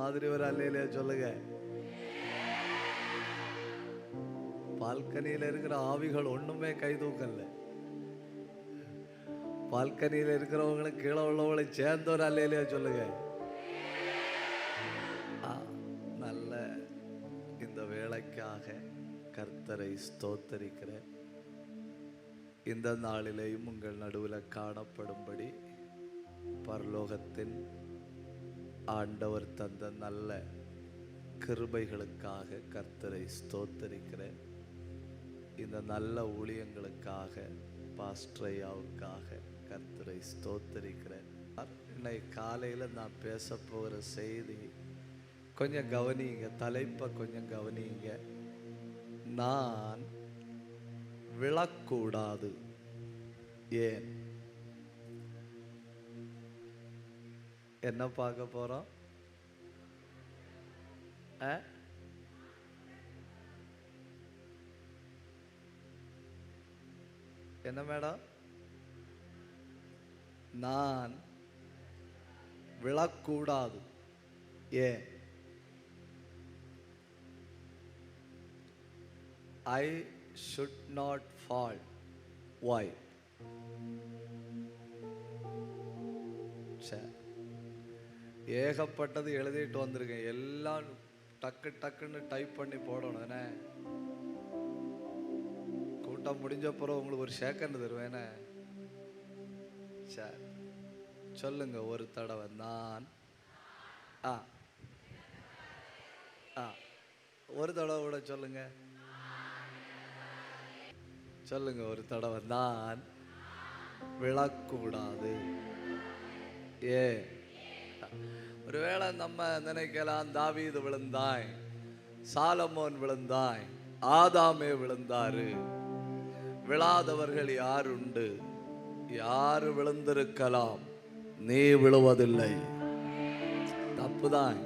மாதிரி ஒரு அல்லையிலே சொல்லுங்க. பால்கனியில இருக்கிற ஆவிகள் ஒண்ணுமே கை தூக்கல. பால்கனியில இருக்கிறவங்களும் கீழே உள்ளவங்களை சேர்ந்த ஒரு அல்லையிலே சொல்லுங்க. நல்ல இந்த வேளைக்காக கர்த்தரை ஸ்தோத்தரிக்கிறேன். இந்த நாளிலேயும் உங்கள் நடுவில் காணப்படும்படி பரலோகத்தின் ஆண்டவர் தந்த நல்ல கிருபைகளுக்காக கர்த்தரை ஸ்தோத்தரிக்கிறேன். இந்த நல்ல ஊழியங்களுக்காக பாஸ்ட்ரையாவுக்காக கர்த்தரை ஸ்தோத்தரிக்கிறேன். இன்னைக்கு காலையில் நான் பேச போகிற செய்தி கொஞ்சம் கவனிங்க, தலைப்பை கொஞ்சம் கவனிங்க. நான் விழக்கூடாது. ஏன்? என்ன பார்க்க போறோம்? என்ன மேடம்? நான் விழக்கூடாது. ஏன்? I should not fall. Why? ஏகப்பட்டது எழுதிட்டு வந்திருக்கேன். எல்லாம் டக்கு டக்குன்னு டைப் பண்ணி போடணும். என்ன கூட்டம் முடிஞ்ச பிறகு உங்களுக்கு ஒரு சேக்கண்ட் தருவேன். சரி சொல்லுங்க ஒரு தடவை. நான் ஒரு தடவை கூட சொல்லுங்க. சொல்லுங்க ஒரு தடவை. நான் விழக்கூடாது. ஏ ஒருவேளை நம்ம நினைக்கலாம், தாவீது விழுந்தாய், சாலமோன் விழுந்தாய், ஆதாமே விழுந்தாரு, விழாதவர்கள் யாருண்டு? யாரு விழுந்திருக்கலாம், நீ விழுவதில்லை. தப்புதான்.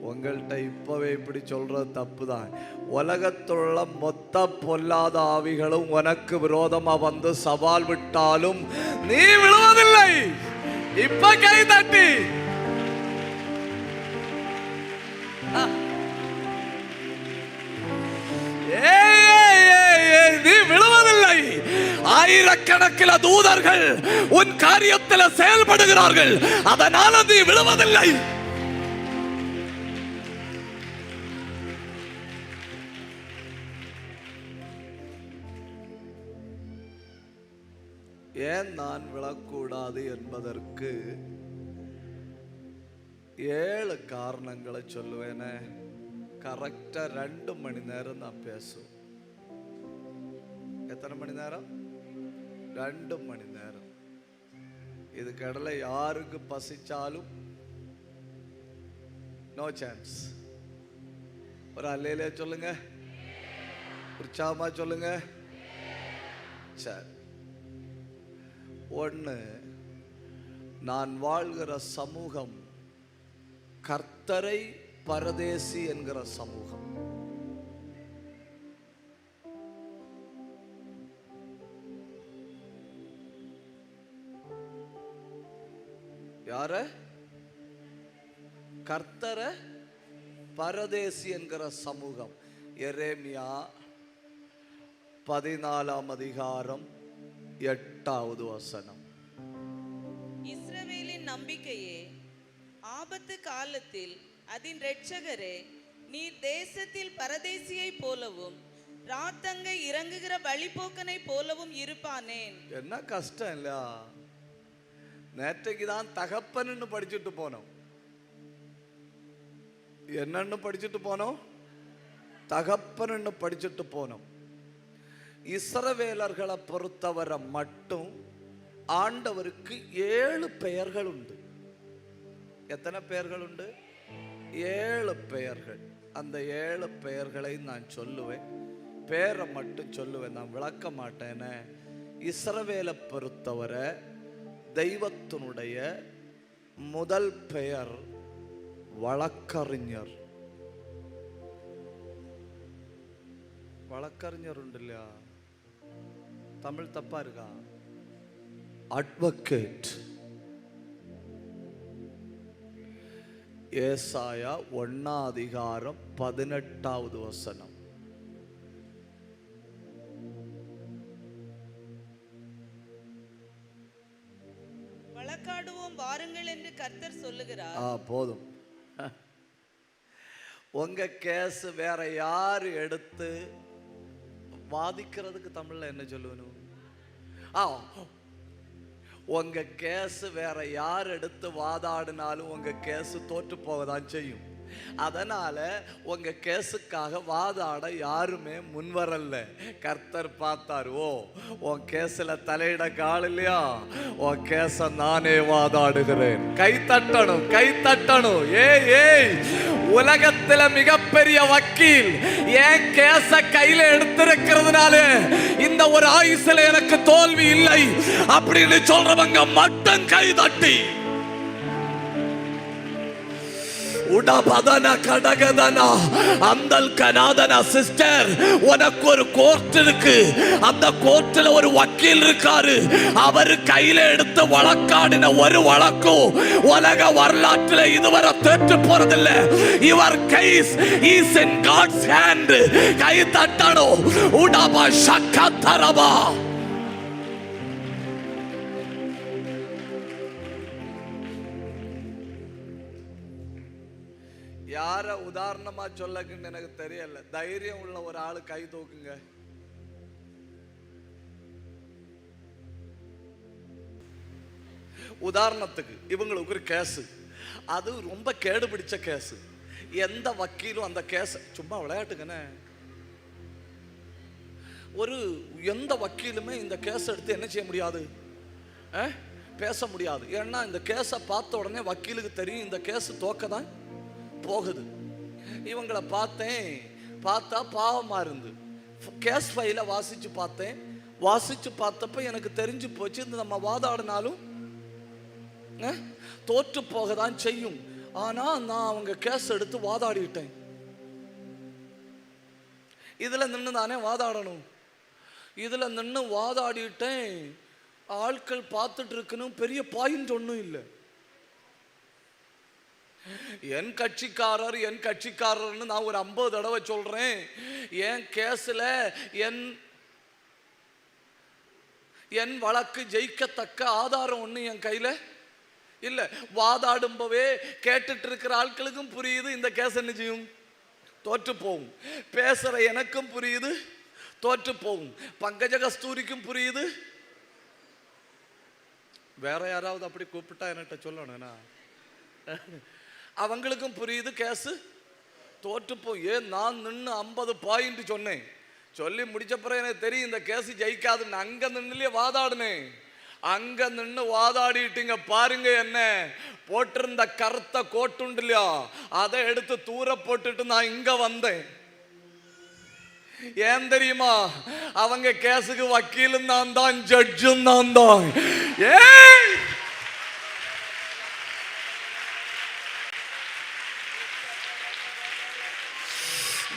உங்கள்கிட்ட இப்பவே இப்படி சொல்றது தப்புதான். உலகத்துள்ள மொத்த பொல்லாத ஆவிகளும் உனக்கு விரோதமா வந்து சவால் விட்டாலும் நீ விழுவதில்லை. இப்ப கை தட்டி நீ விழுவதில்லை. ஆயிரக்கணக்கில் தூதர்கள் உன் காரியத்தில் செயல்படுகிறார்கள், அதனால நீ விழுவதில்லை. ஏன் நான் விழக்கூடாது என்பதற்கு 7 காரணங்களை சொல்லுவேனே. கரெக்டா 2 மணி நேரம் நான் பேசுவேன். எத்தனை மணி நேரம்? 2 மணி நேரம். இதுக்கு இடையில யாருக்கு பசிச்சாலும் நோ சான்ஸ். ஒரு அல்லையிலே சொல்லுங்க, உற்சாகமா சொல்லுங்க. சரி. 1, நான் வாழ்கிற சமூகம் கர்த்தரை பரதேசி என்கிற சமூகம். யார? கர்த்தர பரதேசி என்கிற சமூகம். எரேமியா 14 அதிகாரம் 8வது வசனம். இஸ்ரவேலின் நம்பிக்கையே, ஆபத்து காலத்தில் அதன் இரட்சகரே, நீர் தேசத்தில் பரதேசியை போலவும் ராத்தங்க இறங்குகிற வழிபோக்கனை போலவும் இருப்பானேன். என்ன கஷ்டம் இல்ல? நேற்றைக்கு தான் தகப்பன்னு படிச்சுட்டு போனோம். என்னன்னு படிச்சுட்டு போனோம்? தகப்பன்னு படிச்சுட்டு போனோம். இஸ்ரவேலர்களை பொறுத்தவரை மட்டும் ஆண்டவருக்கு 7 பெயர்கள் உண்டு. எத்தனை பெயர்கள் உண்டு? 7 பெயர்கள். அந்த 7 பெயர்களை நான் சொல்லுவேன். பேரை மட்டும் சொல்லுவேன், நான் விளக்க மாட்டேன்னு. இஸ்ரவேலை பொறுத்தவரை தெய்வத்தினுடைய முதல் பெயர் வழக்கறிஞர். வழக்கறிஞர் உண்டு இல்லையா? தமிழ் தப்பா இருக்கா? அட்வொகேட். ஏசாயா 1:18. வழக்காடுவோம் வாருங்கள் என்று கர்த்தர் சொல்லுகிறார். போதும். உங்க கேஸ் வேற யாரு எடுத்து வாதிக்கிறதுக்கு தமிழ்ல என்ன சொல்லணும்? உங்க கேஸ் வேற யார் எடுத்து வாதாடினாலும் உங்க கேஸ் தோற்று போகதான் செய்யும். அதனால உங்க கேஸுக்காக வாதாட யாருமே முன்வரல. கர்த்தர் பார்த்தார், ஓ உன் கேஸ்ல தலையிட கால் இல்லையா, உன் கேஸ நானே வாதாடுகிறேன். கை தட்டணும், கை தட்டணும். ஏய், உலகத்துல மிகப்பெரிய வக்கீல் என் கேஸ கையில எடுத்திருக்கிறதுனால இந்த ஒரு ஆயுசுல எனக்கு தோல்வி இல்லை அப்படின்னு சொல்றவங்க மட்டும் கை தட்டி. உடபதன கடகதனா அந்தல் கனாதனா. சிஸ்டர், உனக்கு ஒரு கோர்ட் இருக்கு, அந்த கோர்ட்ல ஒரு வக்கீல் இருக்காரு. அவர் கையில எடுத்து வழக்காடின ஒரு வழக்கும் உலக வரலாற்றில் இதுவரை தோற்று போறதில்ல. Your case is in God's hand. கை தட்டணும். உடபா ஷக்கதரபா. யார உதாரணமா சொல்லக்குன்னு எனக்கு தெரியல. தைரியம் உள்ள ஒரு ஆளு கை தூக்குங்க. உதாரணத்துக்கு இவங்களுக்கு ஒரு கேஸ், அது ரொம்ப கேடு பிடிச்ச கேஸ். எந்த வக்கீலும் அந்த கேஸ் சும்மா விளையாட்டுங்கன்னு எந்த வக்கீலுமே இந்த கேஸ் எடுத்து என்ன செய்ய முடியாது, பேச முடியாது. ஏன்னா இந்த கேஸை பார்த்த உடனே வக்கீலுக்கு தெரியும் இந்த கேஸ் தோக்கதான் போகுது. இவங்களை பார்த்தா பாவமா இருந்து கேஸ் ஃபைல வாசிச்சு பார்த்தப்ப எனக்கு தெரிஞ்சு போச்சு, இந்த நம்ம வாதாடினாலும் தோற்று போகதான் செய்யும். ஆனா நான் அவங்க கேஸ் எடுத்து வாதாடிட்டேன். இதுல நின்று தானே வாதாடணும். இதுல நின்று வாதாடிட்டேன். ஆட்கள் பார்த்துட்டு இருக்கணும், பெரிய பாயிண்ட் ஒன்றும் இல்லை. என் கட்சிக்காரர்னு நான் ஒரு 50 தடவை சொல்றேன். என் கேஸ்ல என் வழக்கு ஜெயிக்கத்தக்க ஆதாரம் ஒண்ணு என் கையில இல்ல. வாதாடும்பவே கேட்டுட்டு இருக்கிற ஆட்களுக்கும் புரியுது இந்த கேஸ் என்ன செய்யும், தோற்று போகும். பேசுற எனக்கும் புரியுது, தோற்று போகும். பங்கஜ கஸ்தூரிக்கும் புரியுது. வேற யாராவது அப்படி கூப்பிட்டா என்கிட்ட சொல்லணும்னா அவங்களுக்கும் புரியுது கேஸ் தோற்று போய். நான் நின்று 50 பாயிண்ட் சொன்னேன். சொல்லி முடிச்ச பிறகு எனக்கு தெரியும் இந்த கேஸ் ஜெயிக்காதுன்னு. அங்க நின்னுலயே வாதாடுனேன். அங்க நின்று வாதாடிட்டீங்க பாருங்க. என்ன போட்டிருந்த கருத்த கோட்டுண்டு இல்லையா, அதை எடுத்து தூர போட்டுட்டு நான் இங்க வந்தேன். ஏன் தெரியுமா, அவங்க கேஸுக்கு வக்கீலும் நான் தான், ஜட்ஜும் நான் தான்.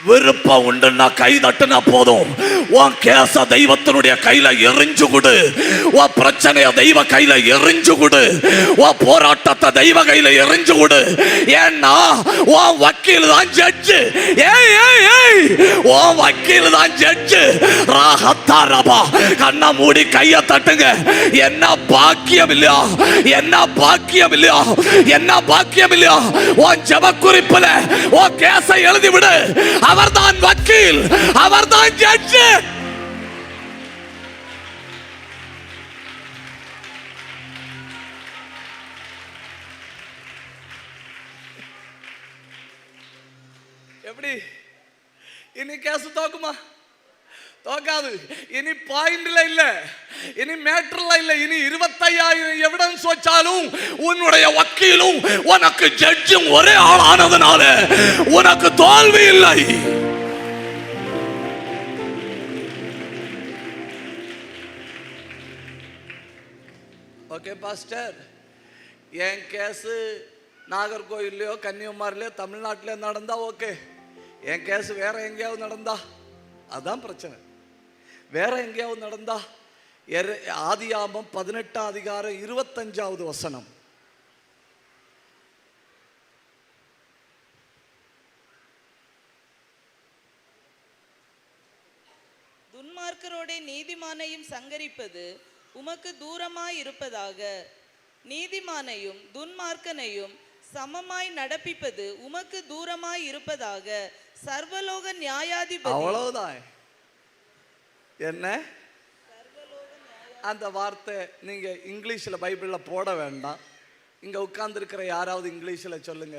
விருப்பம் உண்டுன்னா கை தட்டுனா போதும். உன் கேச தெய்வத்தினுடைய கையில எரிஞ்சு கொடு. உன் பிரச்சனைய தெய்வ கையில எரிஞ்சு கொடு. உன் போராட்டத்தை தெய்வ கையில எரிஞ்சு கொடு. ஏன்னா உன் வக்கீல் தான் ஜட்ஜு. உன் வக்கீல் தான் ஜட்ஜு. ராகத்தாரபா. கண்ணை மூடி கைய தட்டுங்க. என்ன பாக்கியம் இல்லையா, என்ன பாக்கியம் இல்லையா, என்ன பாக்கியம் இல்லையா. உன் ஜெப குறிப்புல உன் கேஸை எழுதி விடு. அவர்தான் வக்கீல், அவர்தான் ஜட்ஜ். எப்படி இனி கேஸ் தோக்குமா? தோக்காது. இனி பாயிண்ட்ல இல்ல, இனி மேட்டர்ல இல்ல. இனி 25,000 எவிடன்ஸ் வச்சாலும் உன்னுடைய வக்கீலும் உனக்கு ஜட்ஜும் ஒரே ஆளானதுனால உனக்கு தோல்வி இல்லை. ஓகே பாஸ்டர், என் கேஸ் நாகர்கோயிலையோ கன்னியாகுமரியிலையோ தமிழ்நாட்டிலே நடந்தா ஓகே. என் கேஸ் வேற எங்கேயாவது நடந்தா அதான் பிரச்சனை. வேற எங்கேயாவது நடந்தா ஆதியாகமம் 18 அதிகாரம் 25வது வசனம். துன்மார்க்கரோடே நீதிமானையும் சங்கரிப்பது உமக்கு தூரமாய் இருப்பதாக. நீதிமானையும் துன்மார்க்கனையும் சமமாய் நடப்பிப்பது உமக்கு தூரமாய் இருப்பதாக. சர்வலோக நியாயாதிபதி. அவ்வளவுதான். என்ன அந்த வார்த்தை நீங்க இங்கிலீஷ்ல பைபிள்ல போட வேண்டாம். இங்க உட்கார்ந்து இருக்கிற யாராவது இங்கிலீஷ்ல சொல்லுங்க.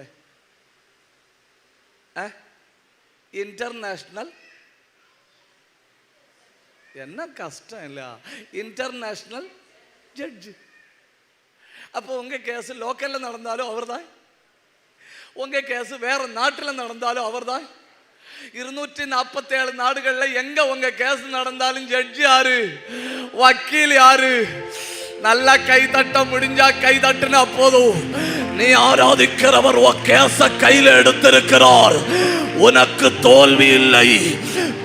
இன்டர்நேஷனல், என்ன கஷ்டம் இல்ல, இன்டர்நேஷனல் ஜட்ஜ். அப்போ உங்க கேஸ் லோக்கல்ல நடந்தாலும் அவர்தான், உங்க கேஸ் வேற நாட்டில் நடந்தாலும் அவர்தான். 247 நாடுகள்ல எங்க உங்க கேஸ் நடந்தாலும் ஜட்ஜி யாரு, வக்கீல் யாரு? நல்லா கை தட்ட முடிஞ்சா கை தட்டுனா போதும். நீ ஆராதிக்கிறவர் உன் கேஸ கையில எடுத்திருக்கிறார், உனக்கு தோல்வி இல்லை.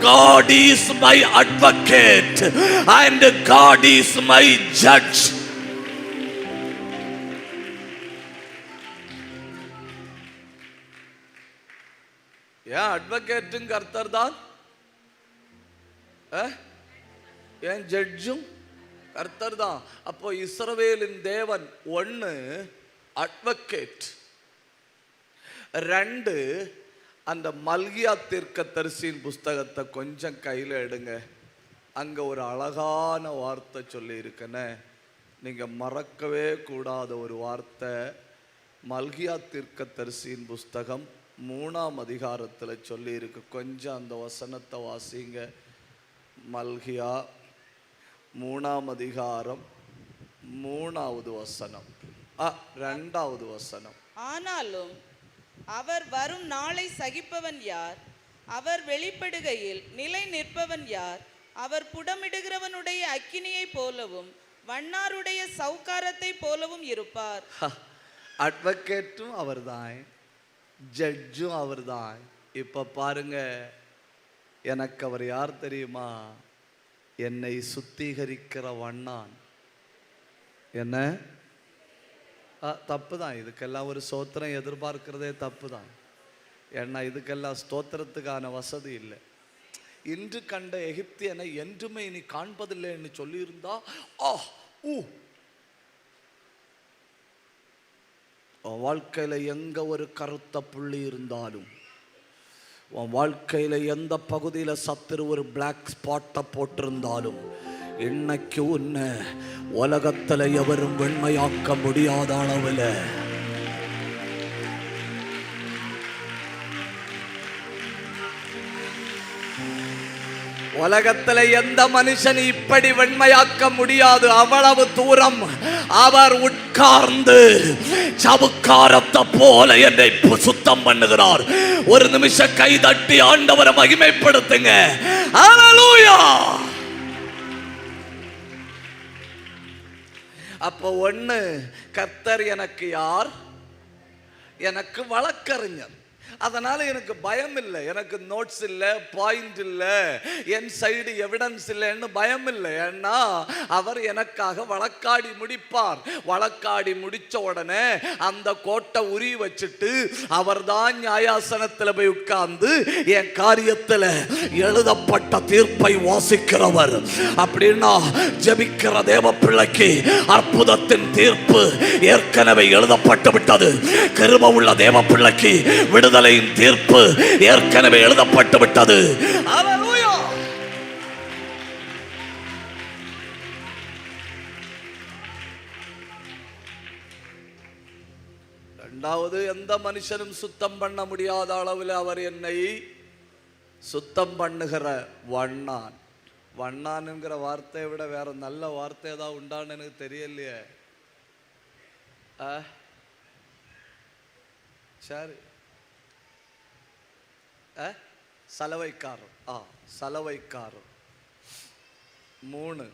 God is my advocate and God is my judge. ஏன் அட்வொகேட்டும் கர்த்தர் தான், ஏன் ஜட்ஜும் கர்த்தர் தான். அப்போ இஸ்ரவேலின் தேவன் 1 அட்வொகேட், 2 அந்த மல்கியா தீர்க்கதரிசியின் புஸ்தகத்தை கொஞ்சம் கையில் எடுங்க. அங்கே ஒரு அழகான வார்த்தை சொல்லி இருக்கேன்னு, நீங்கள் மறக்கவே கூடாத ஒரு வார்த்தை. மல்கியா தீர்க்கதரிசியின் புஸ்தகம் 3ஆம் அதிகாரத்தில் சொல்லி இருக்கு. கொஞ்சம் அந்த வசனத்தை வாசிங்க. மல்கியா 3ஆம் அதிகாரம் 3வது வசனம், 2வது வசனம். ஆனாலும் அவர் வரும் நாளை சகிப்பவன் யார்? அவர் வெளிப்படுகையில் நிலை நிற்பவன் யார்? அவர் புடமிடுகிறவனுடைய அக்கினியை போலவும் வண்ணாருடைய சௌகாரத்தை போலவும் இருப்பார். அட்வொகேட்டும் அவர்தான், ஜட்ஜும் அவர்தான். இப்ப பாருங்க, எனக்கு அவர் யார் தெரியுமா? என்னை சுத்திகரிக்கிற வண்ணான். என்ன தப்பு தான், இதுக்கெல்லாம் ஒரு ஸ்தோத்திரம் எதிர்பார்க்கிறதே தப்பு தான். ஏன்னா இதுக்கெல்லாம் ஸ்தோத்திரத்துக்கான வசதி இல்லை. இன்று கண்ட எகிப்தியனை என்றுமே இனி காண்பதில்லைன்னு சொல்லியிருந்தா உன் வாழ்க்கையில எங்க ஒரு கருத்த புள்ளி இருந்தாலும், உன் வாழ்க்கையில எந்த பகுதியில சத்துரு ஒரு பிளாக் ஸ்பாட்டை போட்டிருந்தாலும், இன்னைக்கு உன்னை உலகத்துல எவரும் வெண்மையாக்க முடியாத அளவுல உலகத்துல எந்த மனுஷன் இப்படி வெண்மையாக்க முடியாது. அவ்வளவு தூரம் அவர் உட்கார்ந்து சவுக்காரத்தை போல என்னை சுத்தம் பண்ணுகிறார். ஒரு நிமிஷம் கை தட்டி ஆண்டவரை மகிமைப்படுத்துங்க. ஹல்லேலூயா. அப்போ 1 கர்த்தர் எனக்கு யார்? எனக்கு வழக்கறிஞர். அதனால எனக்கு பயம் இல்லை, எனக்கு நோட்ஸ் இல்லை, பாயிண்ட் இல்லை, என் சைடு எவிடன்ஸ் இல்லைன்னு பயம் இல்லை. ஏன்னா அவர் எனக்காக வழக்காடி முடிப்பார். வழக்காடி முடிச்ச உடனே அந்த கோட்டை உரி வச்சுட்டு அவர் தான் நியாயாசனத்தில் போய் உட்கார்ந்து என் காரியத்தில் எழுதப்பட்ட தீர்ப்பை வாசிக்கிறவர். அப்படின்னா ஜெபிக்கிற தேவ பிள்ளைக்கு அற்புதத்தின் தீர்ப்பு ஏற்கனவே எழுதப்பட்டு விட்டது. கிருபை உள்ள தேவ பிள்ளைக்கு விடுதலை தீர்ப்பு ஏற்கனவே எழுதப்பட்டு விட்டது. ஹல்லேலூயா. இரண்டாவது, எந்த மனுஷனும் சுத்தம் பண்ண முடியாத அளவில் அவர் என்னை சுத்தம் பண்ணுகிற வண்ணான். வண்ணான்ங்கிற வார்த்தையை விட வேற நல்ல வார்த்தை ஏதாவது உண்டான்னு எனக்கு தெரியலையே. சரி, சலவைக்காரர். சலவைக்காரர் 3.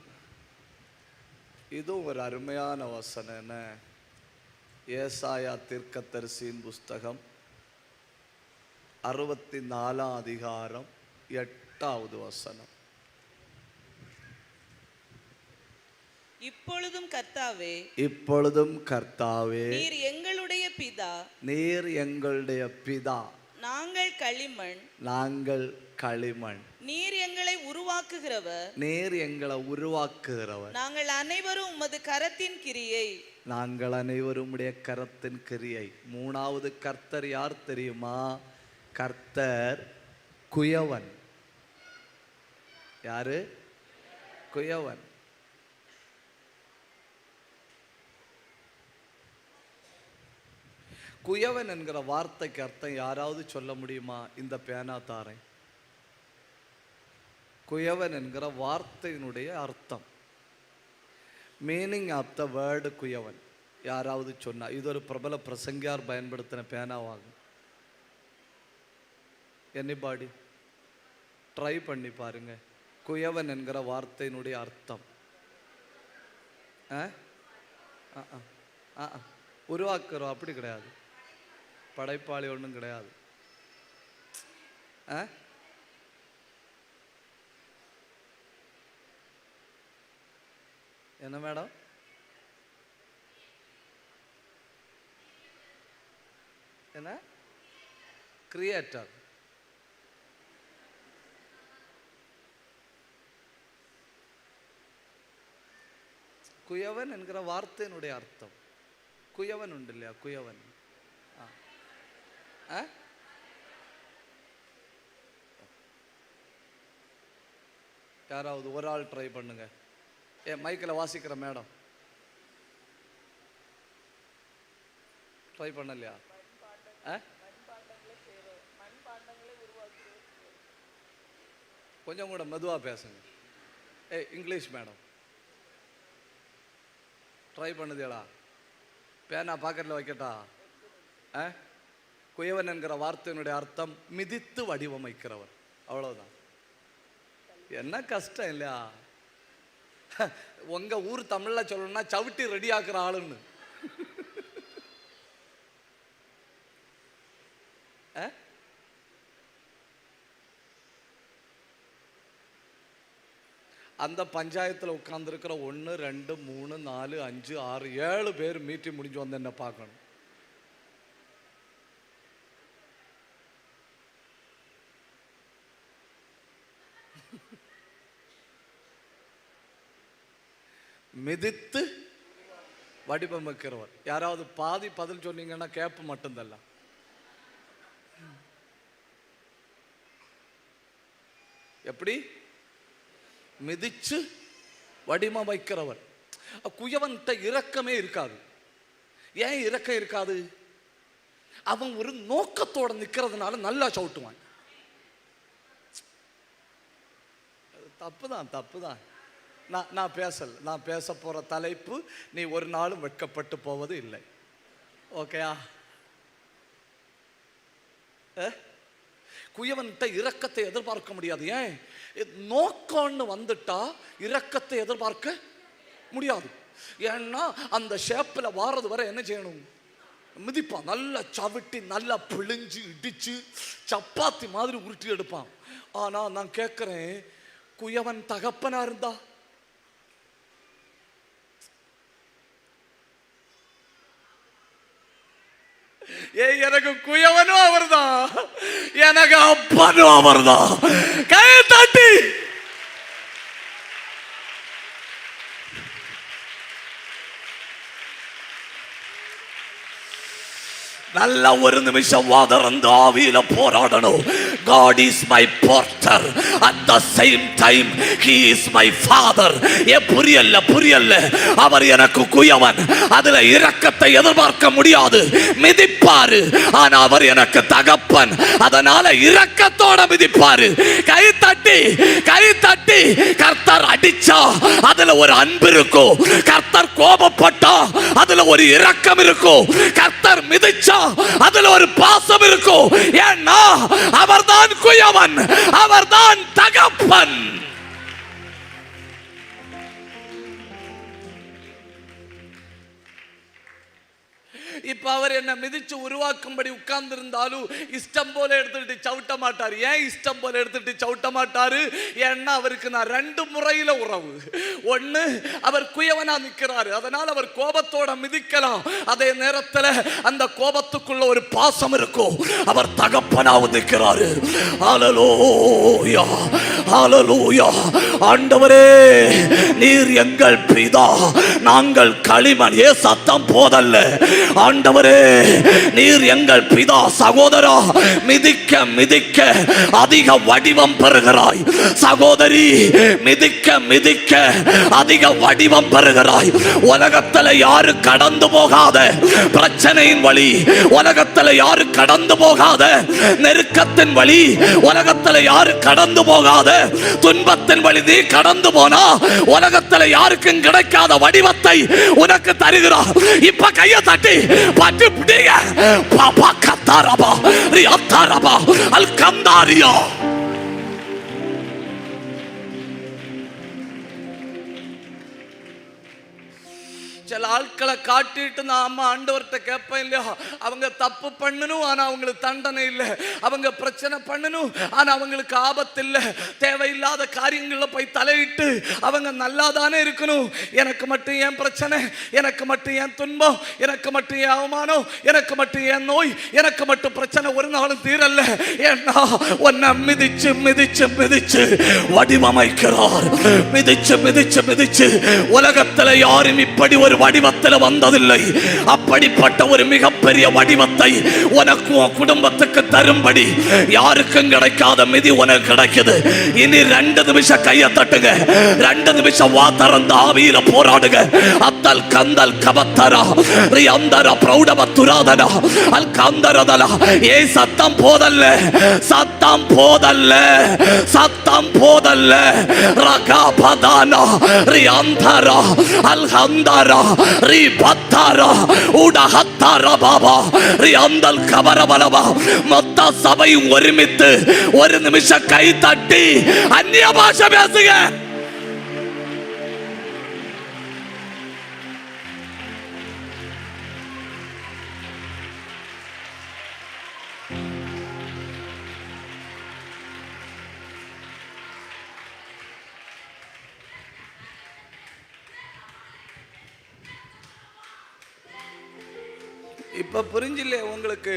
இதுவும் ஒரு அருமையான வசனம். என்ன? ஏசாயா தீர்க்கதரிசியின் புஸ்தகம் 64ஆம் அதிகாரம் 8வது வசனம். இப்பொழுதும் கர்த்தாவே, இப்பொழுதும் கர்த்தாவே, நீர் எங்களுடைய பிதா, நீர் எங்களுடைய பிதா. நாங்கள் களிமண், நாங்கள் களிமண். நீர் எங்களை உருவாக்குகிறவர், நீர் எங்களை உருவாக்குகிறவர். நாங்கள் அனைவரும் உமது கரத்தின் கிரியை, நாங்கள் அனைவரும் உடைய கரத்தின் கிரியை. மூணாவது கர்த்தர் யார் தெரியுமா? கர்த்தர் குயவன். யாரு? குயவன். குயவன் என்கிற வார்த்தைக்கு அர்த்தம் யாராவது சொல்ல முடியுமா? இந்த பேனா தாரேன். குயவன் என்கிற வார்த்தையினுடைய அர்த்தம், மீனிங் ஆஃப் த வேர்டு குயவன் யாராவது சொன்னா? இது ஒரு பிரபல பிரசங்கியார் பயன்படுத்தின பேனாவாகும். எனிபாடி ட்ரை பண்ணி பாருங்க. குயவன் என்கிற வார்த்தையினுடைய அர்த்தம் உருவாக்குறோம், அப்படி கிடையாது. படைப்பாளி ஒன்றும் கிடையாது. என்ன மேடம்? என்ன? கிரியேட்டர். குயவன் என்கிற வார்த்தையினுடைய அர்த்தம், குயவன் உண்டு இல்லையா? குயவன். யாராவது ஒரு ஆள் ட்ரை பண்ணுங்க. மைக்கில் வாசிக்கிற மேடம் ட்ரை பண்ணலையா? கொஞ்சம் கூட மெதுவா பேசுங்க. இங்கிலீஷ் மேடம் ட்ரை பண்ணுதேடா. பேனா பாக்கெட்டில் வைக்கட்டா? குயவன் என்கிற வார்த்தையினுடைய அர்த்தம் மிதித்து வடிவமைக்கிறவர். அவ்வளவுதான். என்ன கஷ்டம் இல்லையா? உங்க ஊர் தமிழ்ல சொல்லணும்னா சவிட்டி ரெடி ஆக்குற ஆளுன்னு. அந்த பஞ்சாயத்தில் உட்கார்ந்துருக்கிற 1 2 3 4 5 6 7 பேர் மீட்டிங் முடிஞ்சு வந்து என்ன பார்க்கணும். மிதித்து வடிவமைக்கிறவர். யாராவது பாதி பதில் சொன்னீங்கன்னா கேப்பு மட்டும்தல்ல. எப்படி? மிதிச்சு வடிவமைக்கிறவர். குயவன்கிட்ட இரக்கமே இருக்காது. ஏன் இரக்கம் இருக்காது? அவன் ஒரு நோக்கத்தோட நிக்கிறதுனால நல்லா சவுட்டுவான். தப்புதான், தப்புதான். நான் பேச போற தலைப்பு, நீ ஒரு நாளும் வெட்கப்பட்டு போவது இல்லை. ஓகேயா? குயவன்கிட்ட இரக்கத்தை எதிர்பார்க்க முடியாது. ஏன்? நோக்கம்னு வந்துட்டா இரக்கத்தை எதிர்பார்க்க முடியாது. ஏன்னா அந்த ஷேப்பில் வாரது வரை என்ன செய்யணும்? மிதிப்பான். நல்லா சவிட்டி நல்லா பிழிஞ்சு இடிச்சு சப்பாத்தி மாதிரி உருட்டி எடுப்பான். ஆனா நான் கேட்கிறேன், குயவன் தகப்பனா இருந்தா எனக்கு குயவனும் அவர்தான், எனக்கு அப்பனும் அவர்தான். கை தட்டி நல்ல ஒரு நிமிஷம் வாதறந்து ஆவியில போராடணும். God is my porter, at the same time he is my father. புரியல. அவர் எனக்கு குயவன். அதுல இரக்கத்தை எதிர்பார்க்க முடியாது. மிதிப்பாரு. ஆனா அவர் எனக்கு தகப்பன். அதனால இரக்கத்தோட மிதிப்பாரு. கை தட்டி கர்த்தர் அடிச்சா அதுல ஒரு அன்பு இருக்கும். கர்த்தர் கோபப்பட்டா அதுல ஒரு இரக்கம் இருக்கும். கர்த்தர் மிதிச்சா அதுல ஒரு பாசம் இருக்கும். ஏன்னா அவர்தான் குயவன், அவர்தான் தகப்பன். இப்ப அவர் என்ன மிதிச்சு உருவாக்கும்படி உட்கார்ந்து இருந்தாலும் இஷ்டம் போல எடுத்துட்டு சவுட்ட மாட்டாரு. ஏன் இஷ்டம் போல எடுத்துட்டு சவுட்ட மாட்டாரு? ஏன்னா அவருக்கு நான் 2 முறையில உறவு. ஒண்ணு, அவர் குயவனா நிக்கிறாரு, அதனால அவர் கோபத்தோட மிதிக்கலாம். அதே நேரத்துல அந்த கோபத்துக்குள்ள ஒரு பாசம் இருக்கும். அவர் தகப்பனாவு நிற்கிறாரு. ஹல்லேலூயா, ஹல்லேலூயா. ஆண்டவரே, நீர் எங்கள் பிதா, நாங்கள் களிமண். ஏ சத்தம் போதல்ல. ஆண்டவரே, நீர் எங்கள் பிதா. சகோதரா, மிதிக்க மிதிக்க அதிக வடிவம் பெறுகிறாய். சகோதரி, மிதிக்க மிதிக்க அதிக வடிவம் பெறுகிறாய். உலகத்துல யாரு கடந்து போகாத பிரச்சனையின் வழி, உலகத்துல யாரு கடந்து போகாத நெருக்கத்தின் வழி, உலகத்துல யாரு கடந்து போகாத துன்பத்தின் வழி நீ கடந்து போனா உலகத்துல யாருக்கும் கிடைக்காத வடிவத்தை உனக்கு தருகிறார். இப்ப கையை தட்டி பட்டு பிடிங்க. பாபா கத்தாரபா ரியாத்தாரபா அல் கந்தாரியா. சில ஆட்களை காட்டிட்டு நான் அம்மா ஆண்டவர்கிட்ட கேட்பேன் இல்லையா, அவங்க தப்பு பண்ணணும் ஆனா அவங்களுக்கு தண்டனை இல்லை, அவங்க பிரச்சனை பண்ணணும் ஆனா அவங்களுக்கு ஆபத்து இல்லை, தேவையில்லாத காரியங்கள்ல போய் தலையிட்டு அவங்க நல்லா தானே இருக்கணும். எனக்கு மட்டும் ஏன் பிரச்சனை, எனக்கு மட்டும் ஏன் துன்பம், எனக்கு மட்டும் ஏன் அவமானம், எனக்கு மட்டும் ஏன் நோய், எனக்கு மட்டும் பிரச்சனை ஒரு நாளும் தீரல்ல. ஏன்னா உன்னை மிதிச்சு மிதிச்சு மிதிச்சு வடிவமைக்கிறார். மிதிச்சு மிதிச்சு மிதிச்சு உலகத்துல யாரும் இப்படி ஒரு வடிவத்தில் வந்ததில்லை. அப்படிப்பட்ட ஒரு மிகப்பெரிய வடிவத்தை உனக்கு உன் குடும்பத்துக்கு தரும்படி யாருக்கும் கிடைக்காத மிதி உனக்கு கிடைக்குது. இனி 2 நிமிஷம் கையை தட்டுங்க, 2 நிமிஷம் வாத்தறந்த ஆவியில போராடுங்க. அத்தல் கந்தல் கபத்தரா ரியந்தர பிரௌடவத்துராதனா அல் கந்தரதலா. ஏ சத்தம் போதல்ல, சத்தம் போதல்ல, சத்தம் போதல்ல. ரகாபதானா ரியந்தரா அல் ஹந்தரா ரி பத்தாரா உடஹத்தாரா பாபா ரியந்தல் கபரபலபா. மொத்த சபை ஒருமித்து 1 நிமிஷம் கை தட்டி அந்நிய பாஷை பேசுங்க. இப்ப புரிஞ்சில்லே உங்களுக்கு?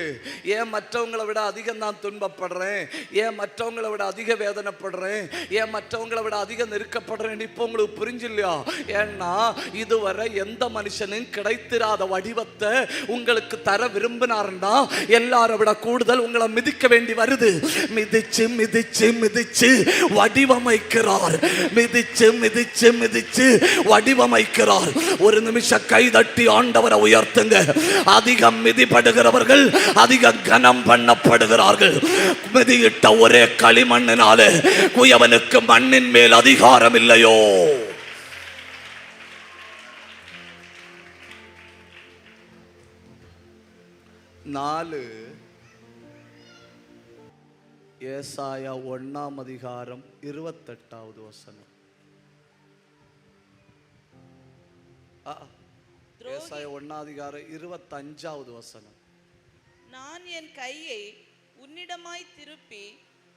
ஏன் மற்றவங்களை விட அதிகம் நான் துன்பப்படுறேன், ஏன் மற்றவங்களை விட அதிக வேதனைப்படுறேன், ஏன் மற்றவங்களை விட அதிக நெருக்கப்படுறேன்? இப்போ உங்களுக்கு புரிஞ்சில்லையா? ஏன்னா இதுவரை எந்த மனுஷனும் கிடைத்திராத வடிவத்தை உங்களுக்கு தர விரும்பினார்னா எல்லாரை விட கூடுதல் உங்களை மிதிக்க வேண்டி வருது. மிதிச்சு மிதிச்சு மிதிச்சு வடிவமைக்கிறார். மிதிச்சு மிதிச்சு மிதிச்சு வடிவமைக்கிறார். 1 நிமிஷம் கை தட்டி ஆண்டவரை உயர்த்துங்க. அதிக மிதிப்படுகிறவர்கள் அதிக கனம் பண்ணப்படுகிறார்கள். மிதியிட்ட ஒரே களிமண்ணினாலே குயவனுக்கு மண்ணின் மேல் அதிகாரம் இல்லையோ? நாலு ஏசாயா 1ஆம் அதிகாரம் 28வது வசனம். ஏசாயா 1ஆம் அதிகாரம் 25வது வசனம். நான் என் கையை உன்னிடமாய் திருப்பி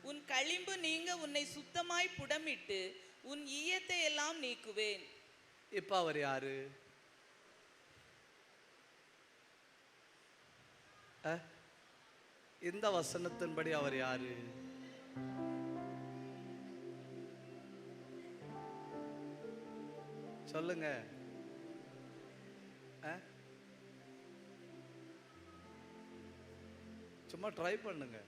உன் களிம்பு நீங்க உன்னை சுத்தமாய் புடமிட்டு உன் ஈயத்தை எல்லாம் நீக்குவேன். இப்ப அவர் யாரு? இந்த வசனத்தின்படி அவர் யாரு? சொல்லுங்க. சும்மா ட்ரை பண்ணுங்க.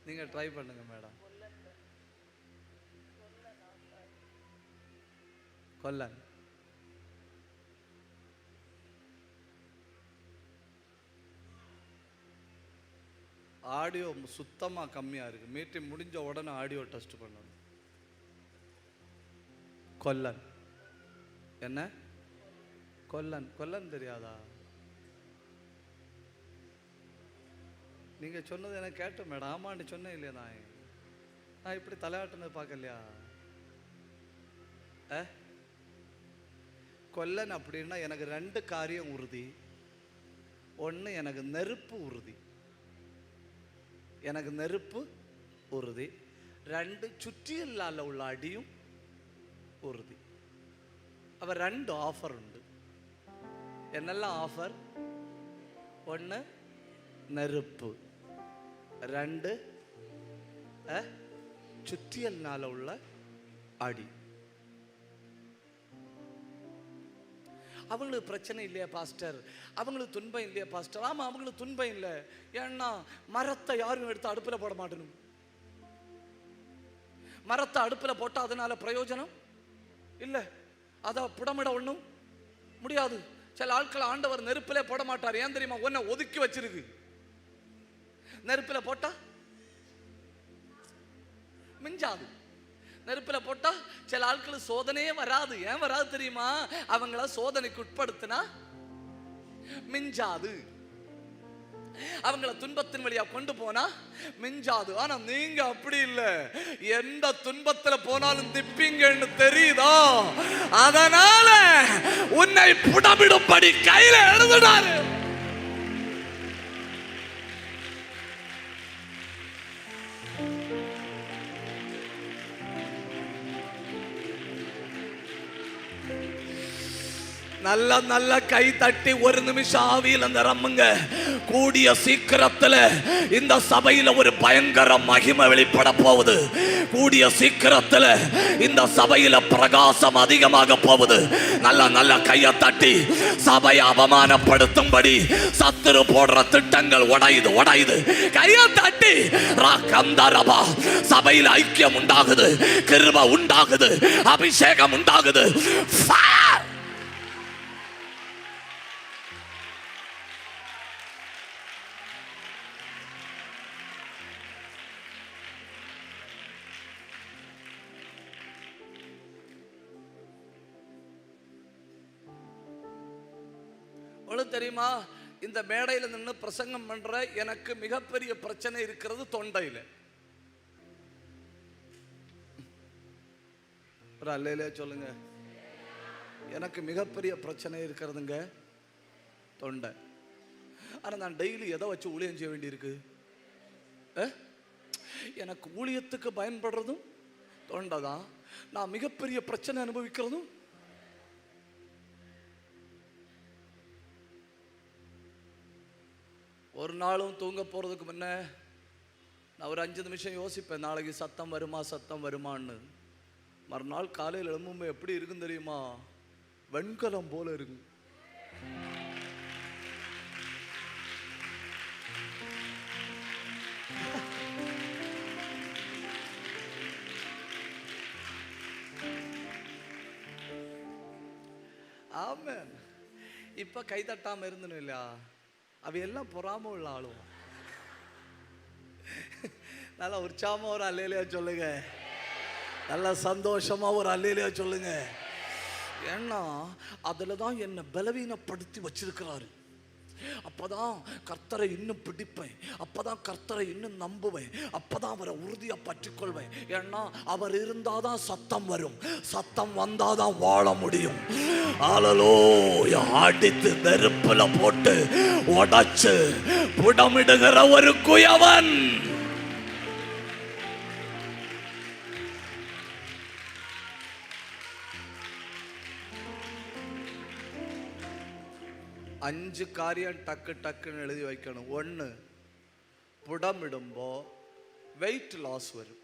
நீங்க ட்ரை பண்ணுங்க மேடம். கொல்லன். ஆடியோ சுத்தமா கம்மியா இருக்கு. மீட்டிங் முடிஞ்ச உடனே ஆடியோ டெஸ்ட் பண்ணணும். கொல்லன். என்ன கொல்லன்? கொல்லன் தெரியாதா? நீங்க சொன்னது எனக்கு கேட்டோம் மேடம். ஆமாண்டு சொன்னேன் இல்லையா? நான் இப்படி தலையாட்டுனது பார்க்கலையா? கொல்லன் அப்படின்னா எனக்கு 2 காரியம் உறுதி. ஒன்று, எனக்கு நெருப்பு உறுதி. எனக்கு நெருப்பு உறுதி. 2, ചുറ്റിയല്ലാല ഉള്ള അടിയും ഉറുതി. അവ 2 ഓഫർ ഉണ്ട്. എന്നെല്ലാം ഓഫർ? 1 നെരുപ്പ്, 2 ചുറ്റിയല്ലാല ഉള്ള അടി. அவங்களுக்கு பிரச்சனை இல்லையா பாஸ்டர், அவங்களுக்கு துன்பம் இல்லையா பாஸ்டர்? ஆமாம், அவங்களுக்கு துன்பம் இல்லை. ஏன்னா மரத்தை யாரும் எடுத்து அடுப்பில் போட மாட்டணும். மரத்தை அடுப்பில் போட்டால் அதனால பிரயோஜனம் இல்லை. அதை புடமிட ஒன்றும் முடியாது. சில ஆட்கள் ஆண்டவர் நெருப்பிலே போட மாட்டார். ஏன் தெரியுமா? ஒன்றை ஒதுக்கி வச்சிருக்கு. நெருப்பில் போட்டா மிஞ்சாது. நெருப்பில் போட்டா சில ஆட்கள் சோதனையே வராது. ஏன் வராது தெரியுமா? அவங்கள சோதனைக்கு உட்படுத்தினா மிஞ்சாது. அவங்கள துன்பத்தின் வழியா கொண்டு போனா மிஞ்சாது. ஆனா நீங்க அப்படி இல்லை. எந்த துன்பத்துல போனாலும் திப்பீங்கன்னு தெரியுதோ, அதனால உன்னை புடமிடும்படி கையில எழுதுனாரு. நல்ல நல்ல கை தட்டி ஒரு நிமிஷம் ஆவியில நிரம்புங்க. கூடிய சீக்கிரத்துல இந்த சபையில ஒரு பயங்கர மகிமை வெளிப்பட போகுது. கூடிய சீக்கிரத்துல இந்த சபையில பிரகாசம் அதிகமாக போகுது. நல்ல நல்ல கையை தட்டி சபையை அவமானப்படுத்தும்படி சத்துரு போடுற திட்டங்கள் உடையுது. கையை தட்டி ராகந்தரபா சபையில் ஐக்கியம் உண்டாகுது, கிருபை உண்டாகுது, அபிஷேகம் உண்டாகுது. தெரியுமா? இந்த மேடையில் நின்று பிரசங்கம் பண்ற எனக்கு மிகப்பெரிய பிரச்சனை இருக்கிறது தொண்டையில. ஒரு அல்லேலூயா சொல்லுங்க. எனக்கு மிகப்பெரிய பிரச்சனை இருக்கிறதுங்க தொண்டை. ஆனா நான் டெய்லி எதை வச்சு ஊழியம் செய்ய வேண்டியிருக்கு? எனக்கு ஊழியத்துக்கு பயன்படுறதும் தொண்டை தான். நான் மிகப்பெரிய பிரச்சனை அனுபவிக்கிறதும். ஒரு நாளும் தூங்க போறதுக்கு முன்ன நான் ஒரு 5 நிமிஷம் யோசிப்பேன், நாளைக்கு சத்தம் வருமான்னு. மறுநாள் காலையில் எழும்பும்போது எப்படி இருக்கும் தெரியுமா? வெண்கலம் போல இருக்கு. ஆமென். இப்ப கை தட்டாம இருந்தனும் இல்லையா? அவையெல்லாம் பொறாம உள்ள ஆளும். நல்லா உற்சாகமா ஒரு அல்லேலூயா சொல்லுங்க. நல்லா சந்தோஷமா ஒரு அல்லேலூயா சொல்லுங்க. ஏன்னா அதுல தான் என்னை பலவீனப்படுத்தி வச்சிருக்கிறாரு. அப்பதான் கர்த்தரை இன்னும் பிடிப்பேன், அப்பதான் கர்த்தரை இன்னும் நம்புவேன், அப்பதான் அவரை உறுதியா பற்றிக்கொள்வேன். ஏன்னா அவர் இருந்தாதான் சத்தம் வரும், சத்தம் வந்தாதான் வாழ முடியும். ஹல்லேலூயா. அடித்து நெருப்புல போட்டு உடைச்சு புடமிடுகிற ஒரு குயவன். அஞ்சு காரியம் டக்குன்னு எழுதி வைக்கணும். 1, புடமிடும்போ வெயிட் லாஸ் வரும்.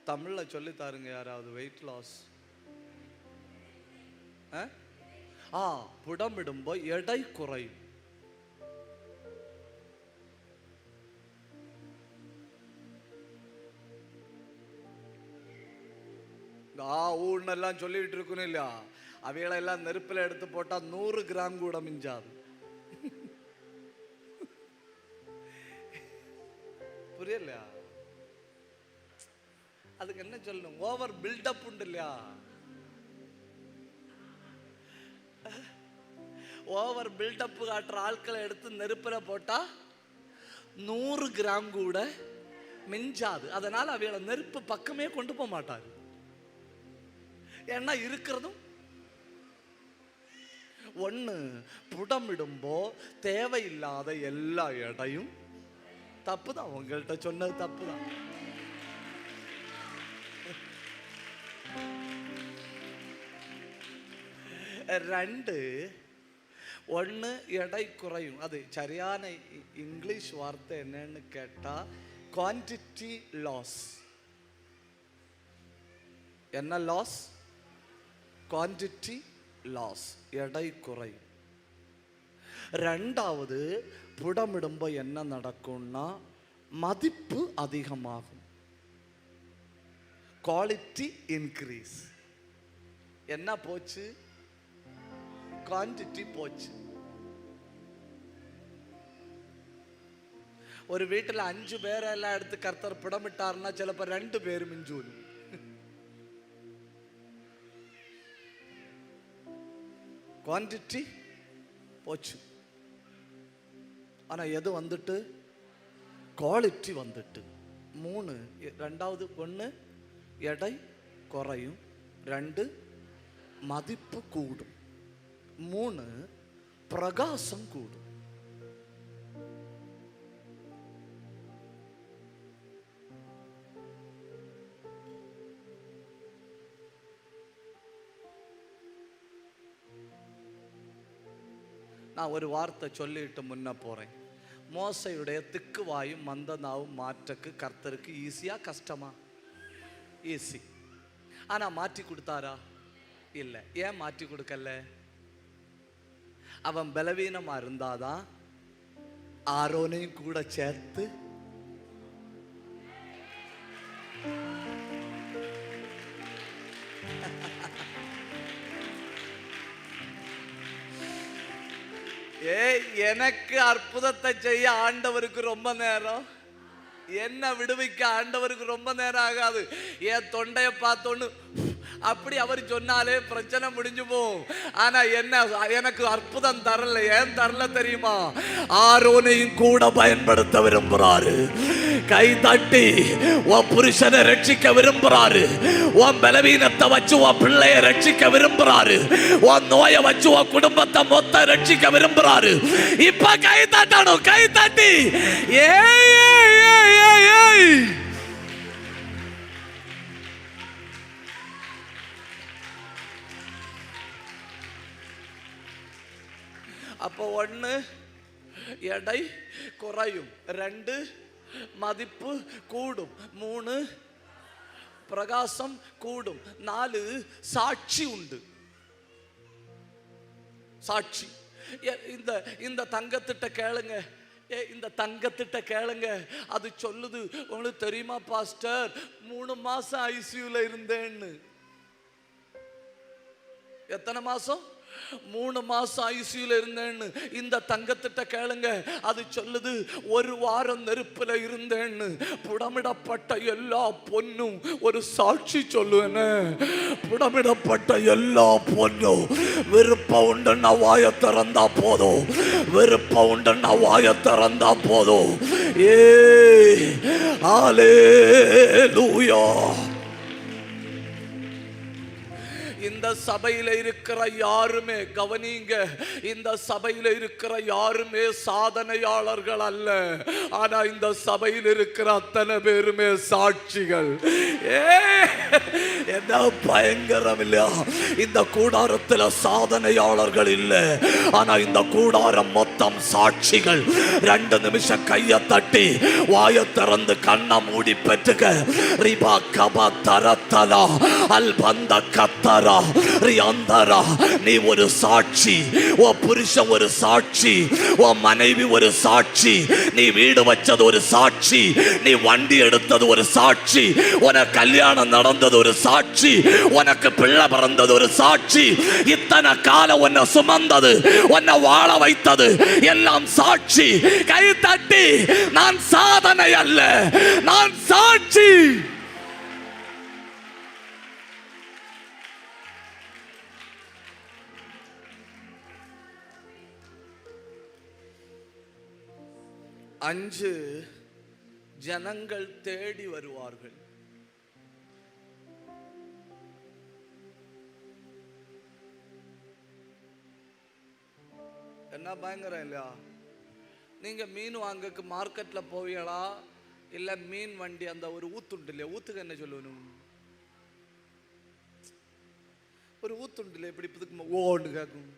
தமிழ்ல சொல்லி தாருங்க யாராவது. Weight loss. புடமிடும்போ எடை குறையும். ஊன்னெல்லாம் சொல்லிட்டு இருக்கணும் இல்லையா? அவைகளெல்லாம் நெருப்பில் எடுத்து போட்டா 100 கிராம் கூட மிஞ்சாது. புரியலையா? அதுக்கு என்ன சொல்லணும்? ஓவர் பில்டப் உண்டு இல்லையா? ஓவர் பில்டப் காட்டுற ஆட்களை எடுத்து நெருப்பில் போட்டா 100 கிராம் கூட மிஞ்சாது. அதனால அவைகளை நெருப்பு பக்கமே கொண்டு போக மாட்டாரு. ஏன்னா இருக்கிறதும் ஒண்ணு. புடமிடும்போ தேவையில்லாத எல்லா எடையும் தப்புதான். உங்கள்கிட்ட சொன்னது தப்புதான். ரெண்டு, ஒன்று எடை குறையும். அது சரியான இங்கிலீஷ் வார்த்தை என்னன்னு கேட்டா குவான்டிட்டி லாஸ். என்ன லாஸ்? குவான்டிட்டி லாஸ், எடை குறையும். ரெண்டாவது, புடமிடும்போ என்ன நடக்கும்னா மதிப்பு அதிகமாகும், குவாலிட்டி இன்க்ரீஸ். என்ன போச்சு? குவான்டிட்டி போச்சு. ஒரு வீட்டில் 5 பேரெல்லாம் எடுத்து கர்த்தர் புடமிட்டாருன்னா சிலப்ப 2 பேர் மிஞ்சூன். குவான்டிட்டி போச்சு. ஆனா எது வந்துட்டு? குவாலிட்டி வந்துட்டு. 3, ரெண்டாவது, 1 எடை குறையும், 2 மதிப்பு கூடும், 3 பிரகாசம் கூடும். நான் ஒரு வார்த்தை சொல்லிட்டு முன்ன போறேன். மோசையுடைய திக்குவாயும் மந்த நாவும் மாற்றக்கு கர்த்தருக்கு ஈஸியா கஷ்டமா? ஈஸி. ஆனா மாற்றி கொடுத்தாரா? இல்லை. ஏன் மாற்றி கொடுக்கல? அவன் பலவீனமா இருந்தாதான் ஆரோனையும் கூட சேர்த்து எனக்கு அற்புதத்தை செய்ய ஆண்டவருக்கு ரொம்ப நேரம், என்ன விடுவிக்க ஆண்டவருக்கு ரொம்ப நேரம் ஆகாது. என் தொண்டையை பார்த்தோன்னு அப்படி அவர் சொன்னாலே பிரச்சனை முடிஞ்சு போகும். ஆனா என்ன, எனக்கு அற்புதம் தரல. ஏன் தரல தெரியுமா? ஆரோனையும் கூட பயன்படுத்த விரும்புறாரு. கை தட்டி உன் புருஷனை ரட்சிக்க விரும்புறாரு. உன் பலவீனத்தை வச்சு உன் பிள்ளைய ரட்சிக்க விரும்புறாரு. உன் நோயை வச்சு உன் குடும்பத்தை மொத்த ரட்சிக்க விரும்புறாரு. இப்ப கை தட்டணும், கை தட்டி அப்போ 1 எடை குறையும், 2 மதிப்பு கூடும், 3 பிரகாசம் கூடும், 4 சாட்சி உண்டு. சாட்சி. இந்த தங்கத்திட்ட கேளுங்க, இந்த தங்கத்திட்ட கேளுங்க. அது சொல்லுது, உங்களுக்கு தெரியுமா பாஸ்டர் 3 மாசம் ஐசியூல இருந்தேன்னு. எத்தனை மாசம்? 3 மாசம் ஐசியூல இருந்தேன்னு. இந்த தங்கத்திட்ட கேளுங்க, அது சொல்லுது 1 வாரம் நெருப்புல இருந்தேன்னு. புடமிடப்பட்ட எல்லா பொன்னும் ஒரு சாட்சி சொல்லுவேன்னு. புடமிடப்பட்ட எல்லா பொன்னும் விருப்பம் உண்டுன்னா வாய திறந்தா போதும், விருப்பம் உண்டுன்னா வாய திறந்தா போதும். ஹல்லேலூயா. இந்த சபையில இருக்கிற யாருமே, கவனிங்க, இந்த சபையில இருக்கிற யாருமே சாதனையாளர்கள் அல்ல. ஆனா இந்த சபையில் இருக்கிற அத்தனை பேருமே சாட்சிகள். என்ன பயங்கரம் இல்லையா? இந்த கூடாரத்தில் சாதனையாளர்கள் இல்லை, ஆனா இந்த கூடாரம் மொத்தம் சாட்சிகள். 2 நிமிஷம் கைய தட்டி வாய திறந்து கண்ணை மூடி பெற்றுக்க. ரிபா கபா தரத்தலா அல்பந்த கத்தரா ரியாந்தரா. நீ ஒரு சாட்சி, உன் புருஷன் ஒரு சாட்சி, உன் மனைவி ஒரு சாட்சி, நீ வீடு வச்சது ஒரு சாட்சி, நீ வண்டி எடுத்தது ஒரு சாட்சி, உனக்கு கல்யாணம் நடந்தது ஒரு சாட்சி, உனக்கு பிள்ளை பிறந்தது ஒரு சாட்சி. இத்தனை காலம் உன்னை சுமந்தது, உன்னை வாழ வைத்தது எல்லாம் சாட்சி. கை தட்டி, நான் சாதனை அல்ல, நான் சாட்சி. அஞ்சு, ஜனங்கள் தேடி வருவார்கள். என்ன பயங்கரம் இல்லையா? நீங்க மீன் வாங்கக்கு மார்க்கெட்ல போவீங்களா, இல்ல மீன் வண்டி அந்த ஒரு ஊத்துண்டு இல்லையா, ஊத்துக்கு என்ன சொல்லணும், ஒரு ஊத்துண்டு இல்லையா, இப்படி புதுக்கு ஓன்னு கேட்கும்.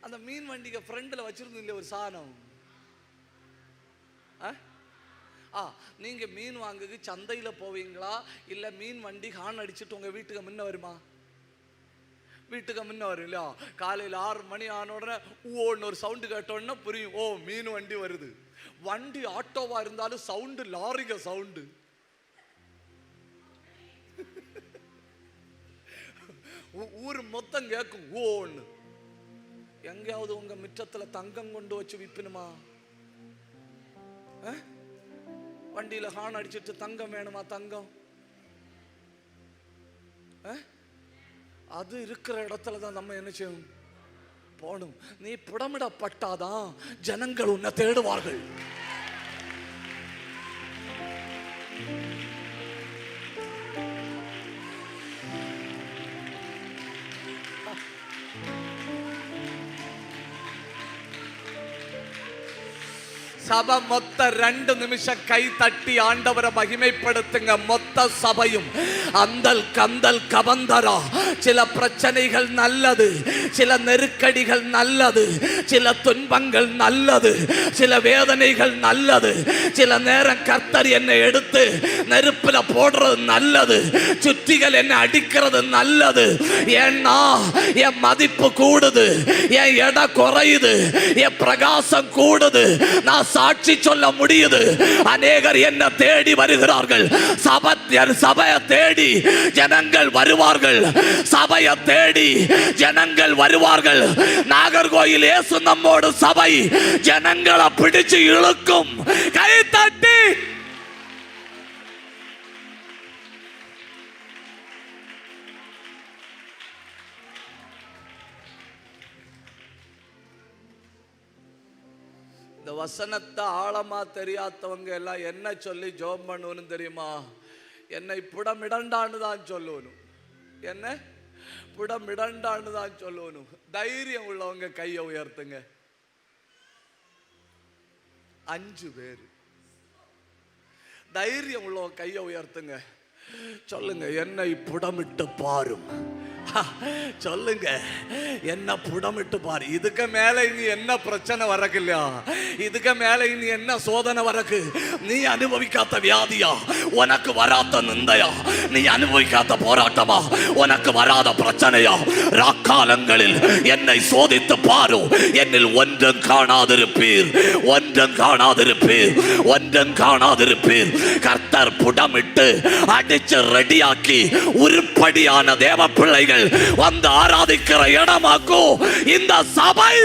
அந்த மீன் வண்டிக்கு ஃப்ரண்ட்ல வச்சிருந்தோம் இல்லையா ஒரு சாணம். நீங்க மீன் வாங்குக்கு சந்தையில போவீங்களா, இல்ல மீன் வண்டி ஹார்ன் அடிச்சுட்டு உங்க வீட்டுக்கு முன்ன வருமா? வீட்டுக்கு முன்ன வரும் இல்லையா? காலையில் 6 மணி ஆன உடனே ஓன்னு ஒரு சவுண்டு கேட்டோன்னா புரியும், ஓ மீன் வண்டி வருது. வண்டி ஆட்டோவா இருந்தாலும் சவுண்டு லாரிக சவுண்டு. ஊர் மொத்தம் கேட்கும் ஓன்னு. எங்கேயாவது உங்க மிச்சத்துல தங்கம் கொண்டு வச்சு விற்பினுமா? வண்டியில ஹார்ன் அடிச்சிட்டு தங்கம் வேணுமா? தங்கம் அது இருக்கிற இடத்துல தான் நம்ம என்ன செய்யணும், போகணும். நீ புடமிடப்பட்டாதான் ஜனங்கள் உன்னை தேடுவார்கள். சபை மொத்த 2 நிமிஷம் கை தட்டி ஆண்டவரை மகிமைப்படுத்துங்க. மொத்த சபையும் அந்தல் கந்தல் கபந்தரா. சில பிரச்சனைகள் நல்லது, சில நெருக்கடிகள் நல்லது, சில துன்பங்கள் நல்லது, சில வேதனைகள் நல்லது. சில நேரம் கர்த்தர் என்னை எடுத்து நெருப்புல போடுறது நல்லது, சுத்திகள் என்னை அடிக்கிறது நல்லது. ஏன்னா என் மதிப்பு கூடுது, என் எடை குறையுது, என் பிரகாசம் கூடுது, நான் சாட்சி சொல்ல முடியுது. அநேகர் என்ன தேடி வருகிறார்கள். சபையை தேடி ஜனங்கள் வருவார்கள். சபையை தேடி ஜனங்கள் வருவார்கள். நாகர்கோயில் இயேசு நம்மோடு சபை ஜனங்களை பிடிச்சு இழுக்கும். கை தட்டி இந்த வசனத்தை ஆழமா தெரியாதவங்க எல்லாம் என்ன சொல்லி ஜெபம் பண்ணணும் தெரியுமா? என்னை புடமிடண்டான்னு தான் சொல்லணும். என்ன புடமிடண்டான்னு தான் சொல்லணும். தைரியம் உள்ளவங்க கையை உயர்த்துங்க. 5 பேர் தைரியம் உள்ளவங்க கையை உயர்த்துங்க. சொல்லுங்க, என்னை புடமிட்டு பாரும். சொல்லுங்க, என்ன புடமிட்டு பாரு. இதுக்கு மேல இனி என்ன பிரச்சனை வரக்கு இல்லையா? இதுக்கு மேல இனி என்ன சோதனை வரக்கு? நீ அனுபவிக்காத வியாதியா? உனக்கு வராத நிந்தையா? நீ அனுபவிக்காத போராட்டமா? உனக்கு வராத பிரச்சனையா? ராக்காலங்களில் என்னை சோதித்து பாரு. என்னில் ஒன்றும் காணாதிருப்பீர், ஒன்றும் காணாதிருப்பீர், ஒன்றும் காணாதிருப்பீர். கர்த்தர் புடமிட்டு அடிச்சு ரெடியாக்கி உருப்படியான தேவ பிள்ளைகள் வந்து ஆராதிக்கிற இடமாக்கும் இந்த சபை.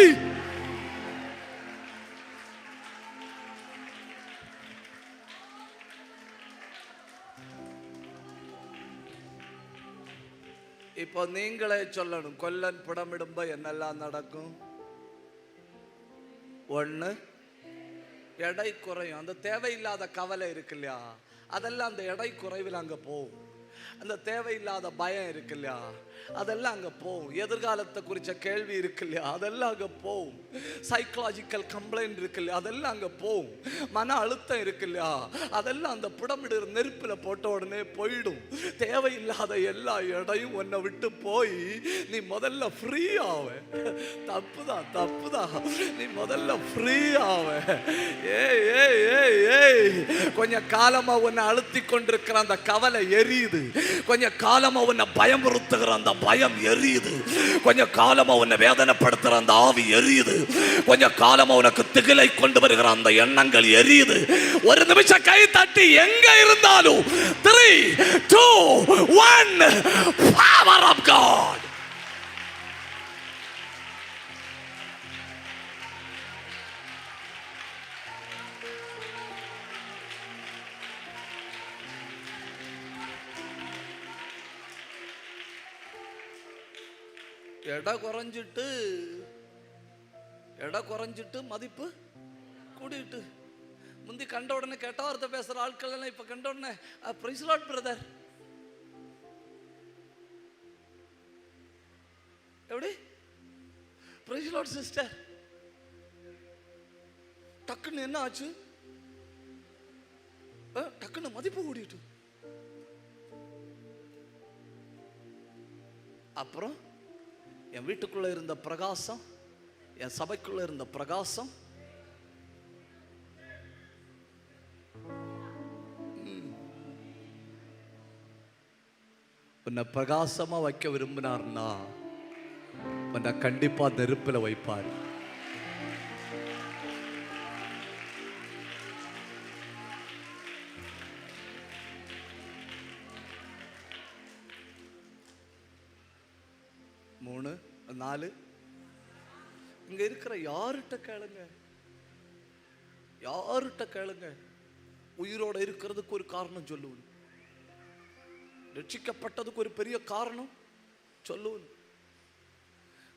இப்போ நீங்களே சொல்லணும், கொல்லன் புடமிடும்போ என்னெல்லாம் நடக்கும்? 1, எடை குறையும். அந்த தேவையில்லாத கவலை இருக்கு இல்லையா, அதெல்லாம் அந்த எடை குறைவில் அங்க போகும். அந்த தேவையில்லாத பயம் இருக்கு இல்லையா, அதெல்லாம் அங்க போகும். எதிர்காலத்தை குறித்த கேள்வி இருக்கு இல்லையா, அதெல்லாம் அங்க போகும். சைக்கலாஜிக்கல் கம்ப்ளைண்ட் இருக்கு இல்லையா, அதெல்லாம் அங்க போகும். மன அழுத்தம் இருக்கு இல்லையா, அதெல்லாம் அந்த புடமிடுற நெருப்புல போட்ட உடனே போயிடும். தேவையில்லாத எல்லா எடையும் உன்னை விட்டு போய் நீ முதல்ல ஃப்ரீ ஆவ. தப்புதான், தப்புதான். நீ முதல்ல ஃப்ரீ ஆவ. ஏய் ஏய் ஏய் ஏய், கொஞ்ச காலமா உன்னை அழுத்தி கொண்டிருக்கிற அந்த கவலை எரியுது. கொஞ்ச காலமா உன்னை பயமுறுத்துகிற அந்த பயம் எரியுது. கொஞ்ச காலமா உன்னை வேதனைப்படுத்துற அந்த ஆவி எரியுது. கொஞ்ச காலமா உனக்கு திகிலை கொண்டு வருகிற அந்த எண்ணங்கள் எரியுது. ஒரு நிமிஷம் கை தட்டி எங்க இருந்தாலும் 3, 2, 1 power of God. எடை குறைஞ்சிட்டு மதிப்பு கூடிட்டு. முந்தி கண்ட உடனே கெட்ட வார்த்தை பேசுற ஆட்கள் எல்லாம் இப்ப கண்ட உடனே பிரைஸ் லார்ட் பிரதர், எப்படி? Praise lord sister. டக்குன்னு என்ன ஆச்சு? டக்குன்னு மதிப்பு கூடிட்டு. அப்புறம் என் வீட்டுக்குள்ள இருந்த பிரகாசம், என் சபைக்குள்ள இருந்த பிரகாசம் உன்னை பிரகாசமா வைக்க விரும்பினார்னா உன்னை கண்டிப்பா நெருப்புல வைப்பார். மூணு 4 இங்க இருக்கிற யார்கிட்ட கேளுங்க, யார்கிட்ட கேளுங்க, உயிரோட இருக்கிறதுக்கு ஒரு காரணம் சொல்லுவது, ரட்சிக்கப்பட்டதுக்கு ஒரு பெரிய காரணம் சொல்லுவது,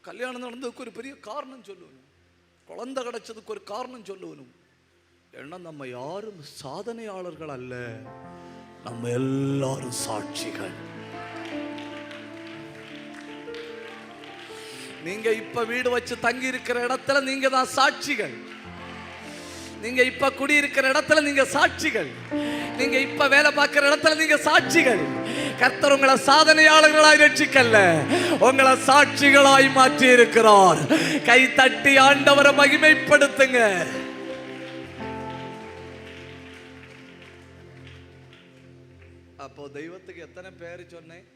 கல்யாணம் நடந்ததுக்கு ஒரு பெரிய காரணம் சொல்லுவது, குழந்தை கிடைச்சதுக்கு ஒரு காரணம் சொல்லுவனும். ஏன்னா நம்ம யாரும் சாதனையாளர்கள் அல்ல, நம்ம எல்லாரும் சாட்சிகள். நீங்க இப்ப வீடு வச்சு தங்கி இருக்கிற இடத்துல நீங்க தான் சாட்சிகள். நீங்க இப்ப குடி இருக்கிற இடத்துல நீங்க சாட்சிகள். நீங்க இப்ப வேலை பார்க்கிற இடத்துல நீங்க சாட்சிகள். கர்த்தர் உங்களை சாதனையாளர்களாய் ரட்சிக்கல்ல, உங்களை சாட்சிகளாய் மாற்றி இருக்கிறார். கை தட்டி ஆண்டவரை மகிமைப்படுத்துங்க. அப்போ தெய்வத்துக்கு எத்தனை பேர் சொன்னேன்?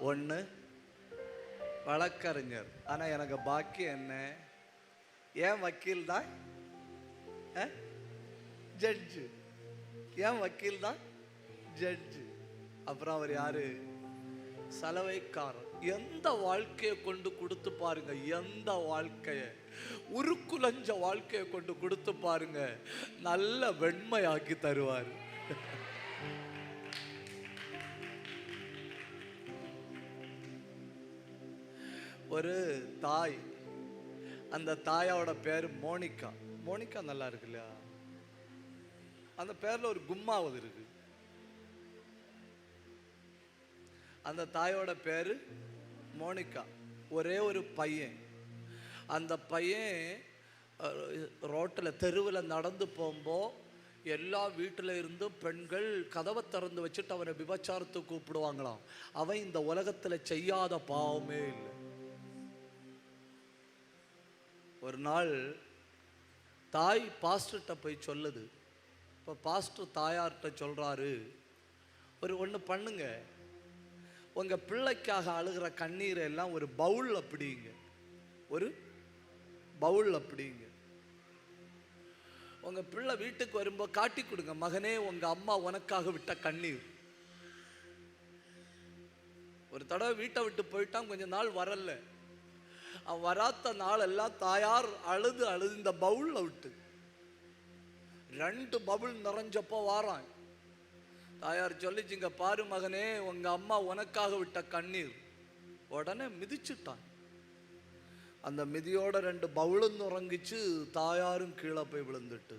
1 வழக்கறிஞர். ஆனா எனக்கு பாக்கி என்ன? ஏன் வக்கீல் தான் ஜட்ஜு, ஏன் வக்கீல் தான் ஜட்ஜு. அப்புறம் அவர் யாரு? சலவைக்காரர். எந்த வாழ்க்கையை கொண்டு கொடுத்து பாருங்க, எந்த வாழ்க்கைய, உருக்குலஞ்ச வாழ்க்கையை கொண்டு கொடுத்து பாருங்க, நல்ல வெண்மையாக்கி தருவார். ஒரு தாய், அந்த தாயோட பேரு மோனிகா. மோனிகா நல்லா இருக்கு இல்லையா? அந்த பேர்ல ஒரு கும்மாவது இருக்கு. அந்த தாயோட பேரு மோனிகா. ஒரே ஒரு பையன். அந்த பையன் ரோட்டில் தெருவில் நடந்து போகும்போ எல்லா வீட்டில் இருந்தும் பெண்கள் கதவை திறந்து வச்சுட்டு அவனை விபச்சாரத்துக்கு கூப்பிடுவாங்களாம். அவன் இந்த உலகத்தில் செய்யாத பாவமே இல்லை. ஒரு நாள் தாய் பாஸ்டர்கிட்ட போய் சொல்லுது. இப்போ பாஸ்டர் தாயார்கிட்ட சொல்றாரு, ஒன்று பண்ணுங்க, உங்க பிள்ளைக்காக அழுகிற கண்ணீரை எல்லாம் ஒரு பவுல் அப்படிங்க, ஒரு பவுல் அப்படிங்க. உங்க பிள்ளை வீட்டுக்கு வரும்போது காட்டி கொடுங்க, மகனே உங்க அம்மா உனக்காக விட்ட கண்ணீர். ஒரு தடவை வீட்டை விட்டு போயிட்டான், கொஞ்ச நாள் வரல. அவன் வராத்த நாள் எல்லாம் தாயார் அழுது அழுது இந்த பவுல்ல விட்டு 2 பவுல் நிறைஞ்சப்போ வாரான். தாயார் சொல்லிச்சுங்க, பாரு மகனே உங்க அம்மா உனக்காக விட்ட கண்ணீர். உடனே மிதிச்சுட்டான். அந்த மிதியோட 2 பவுலும் உறங்கிச்சு. தாயாரும் கீழே போய் விழுந்துட்டு.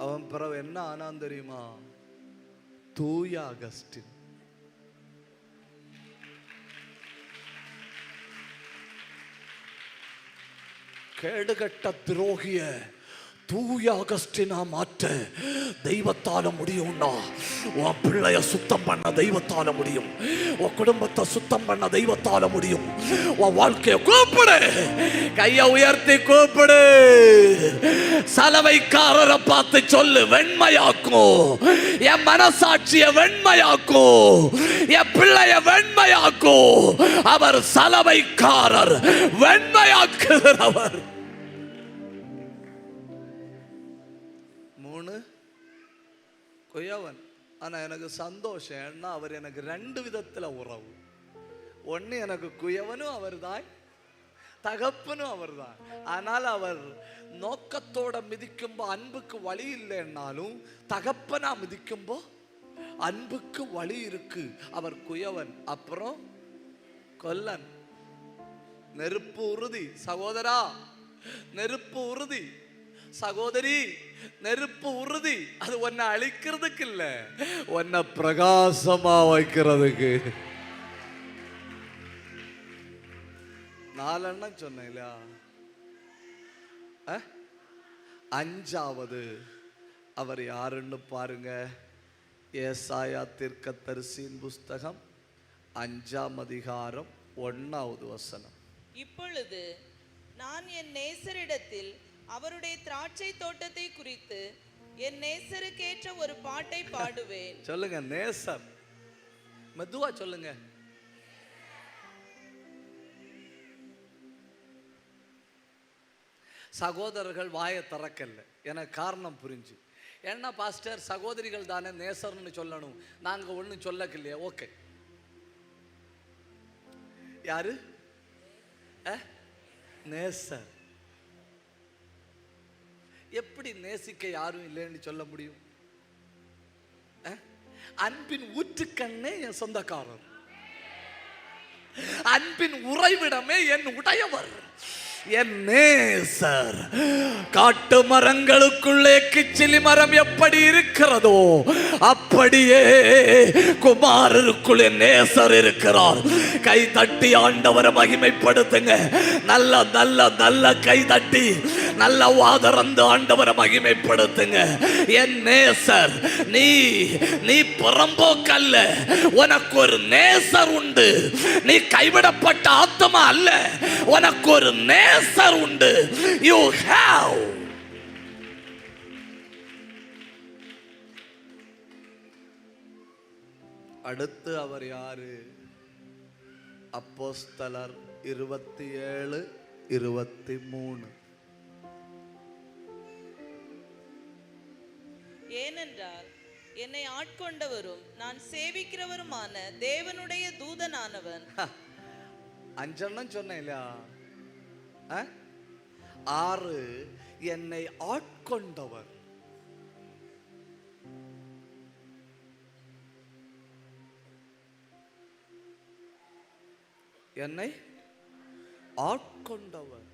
அவன் பிறகு என்ன ஆனான் தெரியுமா? தூய அகஸ்டின். கேடுகட்ட துரோகிய தூய அகஸ்டினா மாற்ற தெய்வத்தால முடியும்னா, உன் பிள்ளைய சுத்தம் பண்ண தெய்வத்தால முடியும், உன் குடும்பத்தை சுத்தம் பண்ண தெய்வத்தால முடியும். உன் வாழ்க்கைய கூப்பிடு, கைய உயர்த்தி கூப்பிடு. சலவைக்காரரை பார்த்து சொல்லு, வெண்மையாக்கும், என் மனசாட்சிய வெண்மையாக்கும், என் பிள்ளைய வெண்மையாக்கும். அவர் சலவைக்காரர், வெண்மையாக்குகிறவர். குயவன். ஆனா எனக்கு சந்தோஷம், ஏன்னா அவர் எனக்கு 2 விதத்துல உறவு. ஒன்னு, எனக்கு குயவனும் அவர் தான், தகப்பனும் அவர் தான். ஆனால் அவர் நோக்கத்தோட மிதிக்கும்போ அன்புக்கு வழி இல்லைன்னாலும், தகப்பனா மிதிக்கும்போ அன்புக்கு வழி இருக்கு. அவர் குயவன். அப்புறம் கொல்லன். நெருப்பு உறுதி. சகோதரா நெருப்பு உறுதி, சகோதரி நெருப்பு உறுதி. அது உன்னை அழிக்கிறதுக்கு இல்ல, உன்னை பிரகாசமா வைக்கிறதுக்கு. 4 எண்ணம் சொன்னேன் இல்லையா? 5வது அவர் யாருன்னு பாருங்க. ஏசாயா தீர்க்கதரிசியின் புஸ்தகம் 5ஆம் அதிகாரம் 1வது வசனம். இப்பொழுது நான் என் நேசரிடத்தில் அவருடைய திராட்சை தோட்டத்தை குறித்து என் நேசருக்கேற்ற ஒரு பாட்டை பாடுவேன். சொல்லுங்க, நேசர். மெதுவா சொல்லுங்க. சகோதரர்கள் வாயை திறக்கல. எனக்கு காரணம் புரிஞ்சு. என்ன பாஸ்டர், சகோதரிகள் தானே நேசர்னு சொல்லணும், நாங்க ஒன்றும் சொல்லக்கில்லையா? ஓகே, யாரு நேசர்? எப்படி நேசிக்க யாரும் இல்லைன்னு சொல்ல முடியும்? அன்பின் ஊற்றுக்கண்ணே என் சொந்தக்காரர், அன்பின் உறைவிடமே என் உடையவர், என் நேசர். காட்டு மரங்களுக்குள்ளே கிச்சிலி மரம் எப்படி இருக்கிறதோ அப்படியே குமாரருக்குள்ளே நேசர் இருக்கிறார். கை தட்டி ஆண்டவரை மகிமைப்படுத்துங்க. நல்ல நல்ல நல்ல கை தட்டி நல்ல வாதரந்து ஆண்டவரை மகிமைப்படுத்துங்க. என் நேசர். நீ புறம்போக்கல்ல, உனக்கு ஒரு நேசர் உண்டு. நீ கைவிடப்பட்ட ஆத்மா அல்ல, உனக்கு ஒரு நேசர் உண்டு. You have. அடுத்து அவர் யாரு? அப்போஸ்தலர் 27:23. ஏனென்றால் என்னை ஆட்கொண்டவரும் நான் சேவிக்கிறவருமான தேவனுடைய தூதனானவன். 5 எண்ணம் சொன்னேன் இல்லையா? 6 என்னை ஆட்கொண்டவர். என்னை ஆட்கொண்டவர்.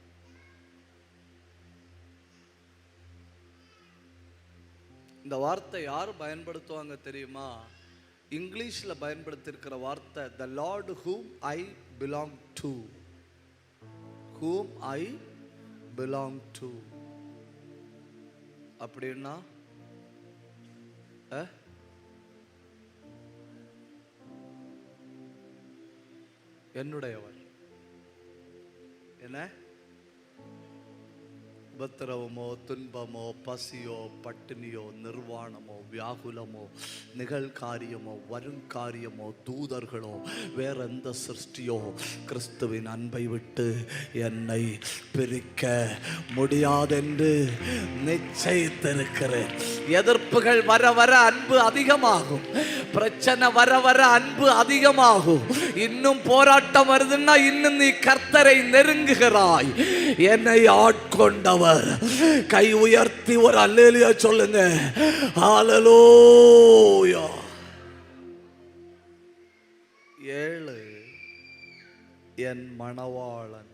இந்த வார்த்தை யார் பயன்படுத்துவாங்க தெரியுமா? இங்கிலீஷ்ல பயன்படுத்தியிருக்கிற வார்த்தை the Lord whom I belong to. whom I belong to அப்படின்னா என்னுடையவர். என்ன? உபத்திரவமோ, துன்பமோ, பசியோ, பட்டினியோ, நிர்வாணமோ, வியாகுலமோ, நிகழ்காரியமோ, வருங்காரியமோ, தூதர்களோ, வேற எந்த சிருஷ்டியோ கிறிஸ்துவின் அன்பை விட்டு என்னை பிரிக்க முடியாதென்று நிச்சயித்திருக்கிறேன். எதிர்ப்புகள் வர வர அன்பு அதிகமாகும். பிரச்சனை வர வர அன்பு அதிகமாகும். இன்னும் போராட்டம் வருதுன்னா இன்னும் நீ கர்த்தரை நெருங்குகிறாய். என்னை ஆட்கொண்டவர். கை உயர்த்தி ஒரு அல்லேலூயா சொல்லுங்க. ஹல்லேலூயா. 7 என் மணவாளன்.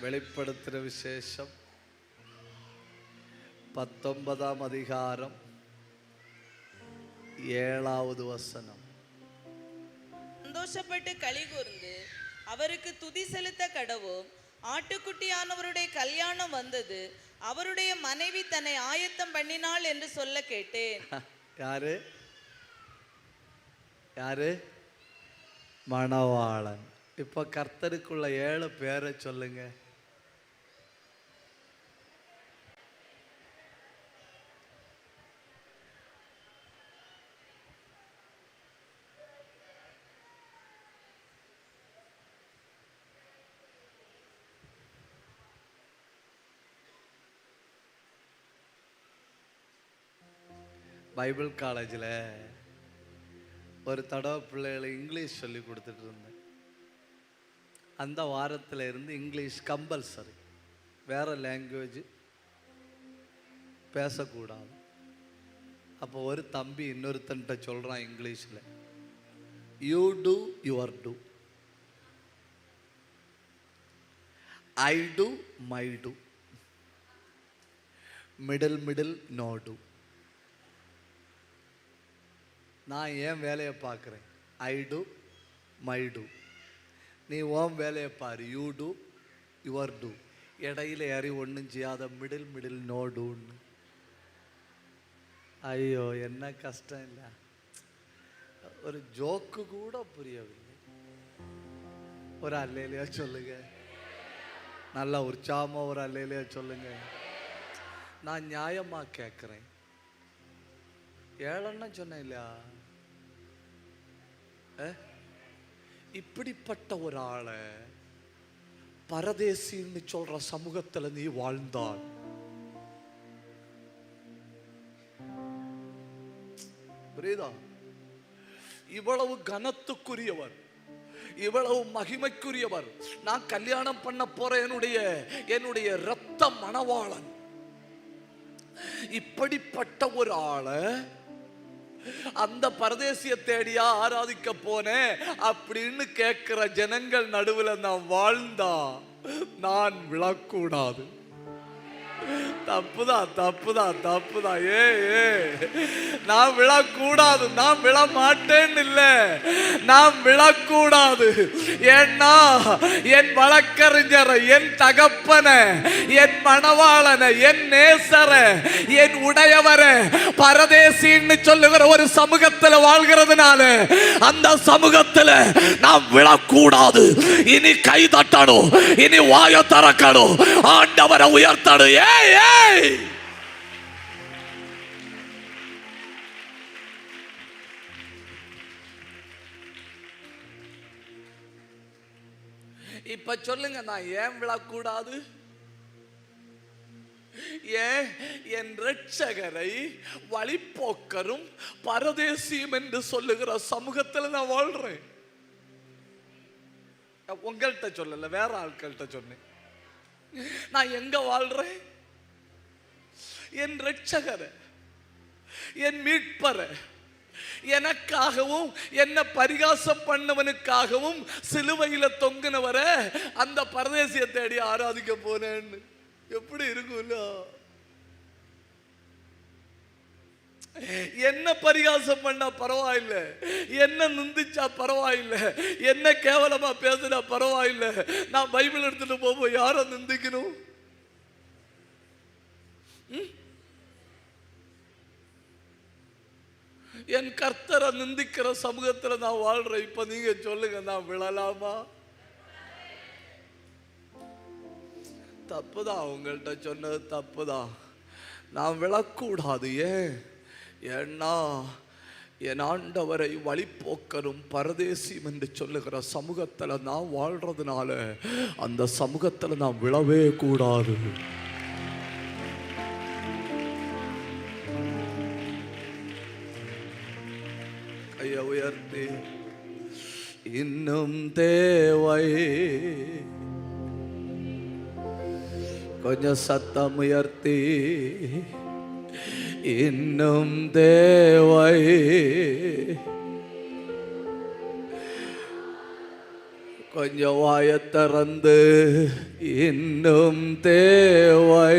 வெளிப்படுத்துற விசேஷம் 19ஆம் அதிகாரம் 7வது வசனம். சந்தோஷப்பட்டு களி கூர்ந்து அவருக்கு துதி செலுத்த கடவோம். ஆட்டுக்குட்டியானவருடைய கல்யாணம் வந்தது, அவருடைய மனைவி தன்னை ஆயத்தம் பண்ணினாள் என்று சொல்ல கேட்டேன். யாரு? யாரு? மணவாளன். இப்ப கர்த்தருக்குள்ள 7 பேரை சொல்லுங்க. பைபிள் காலேஜில் ஒரு தடவை பிள்ளைகளை இங்கிலீஷ் சொல்லி கொடுத்துட்டு இருந்தேன். அந்த வாரத்தில் இருந்து இங்கிலீஷ் கம்பல்சரி, வேறு லாங்குவேஜ் பேசக்கூடாது. அப்போ ஒரு தம்பி இன்னொருத்தன்ட்ட சொல்கிறான் இங்கிலீஷில், you do your do, I do my do. Middle node. நான் ஏன் வேலையை பார்க்குறேன், ஐ டு மை டு. நீ ஓம் வேலையை பாரு, யூ டு யுவர் டு. இடையில ஏறி ஒன்றும் செய்யாத மிடில் நோடுன்னு. ஐயோ என்ன கஷ்டம் இல்லை, ஒரு ஜோக்கு கூட புரியவில்லை. ஒரு அல்லையிலையா சொல்லுங்க, நல்லா உற்சாகமா ஒரு அல்லையிலையா சொல்லுங்க. நான் நியாயமா கேட்கிறேன், ஏழன்னா சொன்னேன் இல்லையா? இப்படிப்பட்ட ஒரு ஆளை பரதேசின்னு சொல்ற சமூகத்துல நீ வாழ்ந்தால் புரியுதா? இவ்வளவு கனத்துக்குரியவர், இவ்வளவு மகிமைக்குரியவர். நான் கல்யாணம் பண்ண போற என்னுடைய இரத்த மணவாளன், இப்படிப்பட்ட ஒரு ஆளை அந்த பரதேசிய தேடியா ஆராதிக்க போனேன் அப்படின்னு கேட்கிற ஜனங்கள் நடுவில் நான் வாழ்ந்தா நான் விழக்கூடாது. தப்புதான். ஏ நான் விழக்கூடாது, நான் விழ மாட்டேன்னு இல்ல, நான் விழக்கூடாது. ஏன்னா என் வழக்கறிஞரை, என் தகப்பனை, என் மணவாளனை, என் நேசரை, என் உடையவரை பரதேசின்னு சொல்லுகிற ஒரு சமூகத்தில் வாழ்கிறதுனால அந்த சமூகத்தில் நாம் விழக்கூடாது. இனி கை தட்டணும், இனி வாயை திறக்கணும், ஆண்டவரை உயர்த்தணும். இப்ப சொல்லுங்க, நான் ஏன் விழக்கூடாது? ஏன் என் இரட்சகரை வழிப்போக்கரும் பரதேசியும் என்று சொல்லுகிற சமூகத்தில் நான் வாழ்றேன். உங்கள்கிட்ட சொல்லல, வேற ஆட்கள்கிட்ட சொன்னேன். நான் எங்க வாழ்றேன்? என் இரட்சகரை, என் மீட்பரை, எனக்காகவும் என்ன பரிகாசம் பண்ணவனுக்காகவும் சிலுவையில தொங்கினவரை அந்த பரதேசிய தேடி ஆராதிக்க போனேன்னு எப்படி இருக்கும்ல? என்ன பரிகாசம் பண்ணா பரவாயில்ல, என்ன நிந்திச்சா பரவாயில்ல, என்ன கேவலமா பேசினா பரவாயில்ல, நான் பைபிள் எடுத்துட்டு போவோம், யாரை நிந்திக்கணும்? என் கர்த்தரை நிந்திக்கிற சமூகத்தில் நான் வாழ்றேன். இப்ப நீங்க சொல்லுங்க, நான் விழலாமா? தப்புதான், உங்கள்கிட்ட சொன்னது தப்புதான். நான் விழக்கூடாது. ஏன்னா என் ஆண்டவரை வழிப்போக்கரும் பரதேசியும் என்று சொல்லுகிற சமூகத்தில் நான் வாழ்றதுனால அந்த சமூகத்தில் நான் விழவே கூடாது. கையை உயர்த்தி, இன்னும் தேவை, கொஞ்சம் சத்தம் உயர்த்தி, இன்னும் தேவை, கொஞ்சம் வாயை திறந்து, இன்னும் தேவை.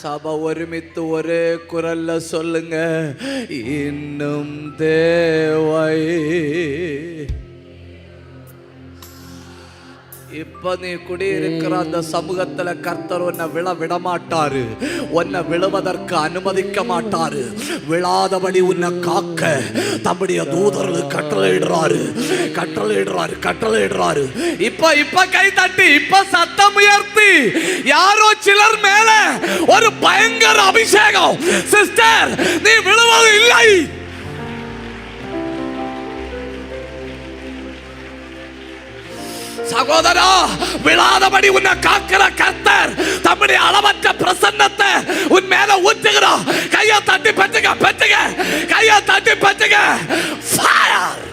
சபை ஒருமித்து ஒரே குரல்ல சொல்லுங்க, இன்னும் தேவை. இப்ப நீ குடியிருக்கிற அந்த சமூகத்துல கர்த்தர் உன்னை விட மாட்டாரு, உன்னை விழுவதற்கு அனுமதிக்க மாட்டாரு. விழாதபடி உன்னை காக்க தம்முடைய தூதர்கள் கட்டளையிடுறாரு. இப்ப கை தட்டி, இப்ப சத்தம் உயர்த்தி, யாரோ சிலர் மேல ஒரு பயங்கர அபிஷேகம். சிஸ்டர், நீ விழுவது இல்லை. சகோதரா, விழாதபடி உன்னை காக்கிற கர்த்தர் தம்முடைய அளவற்ற பிரசன்னத்தை உன் மேல ஊற்றுகிறார். கையை தட்டி பெற்றுங்க, கையை தட்டி பெற்றுங்க. ஃபயர்.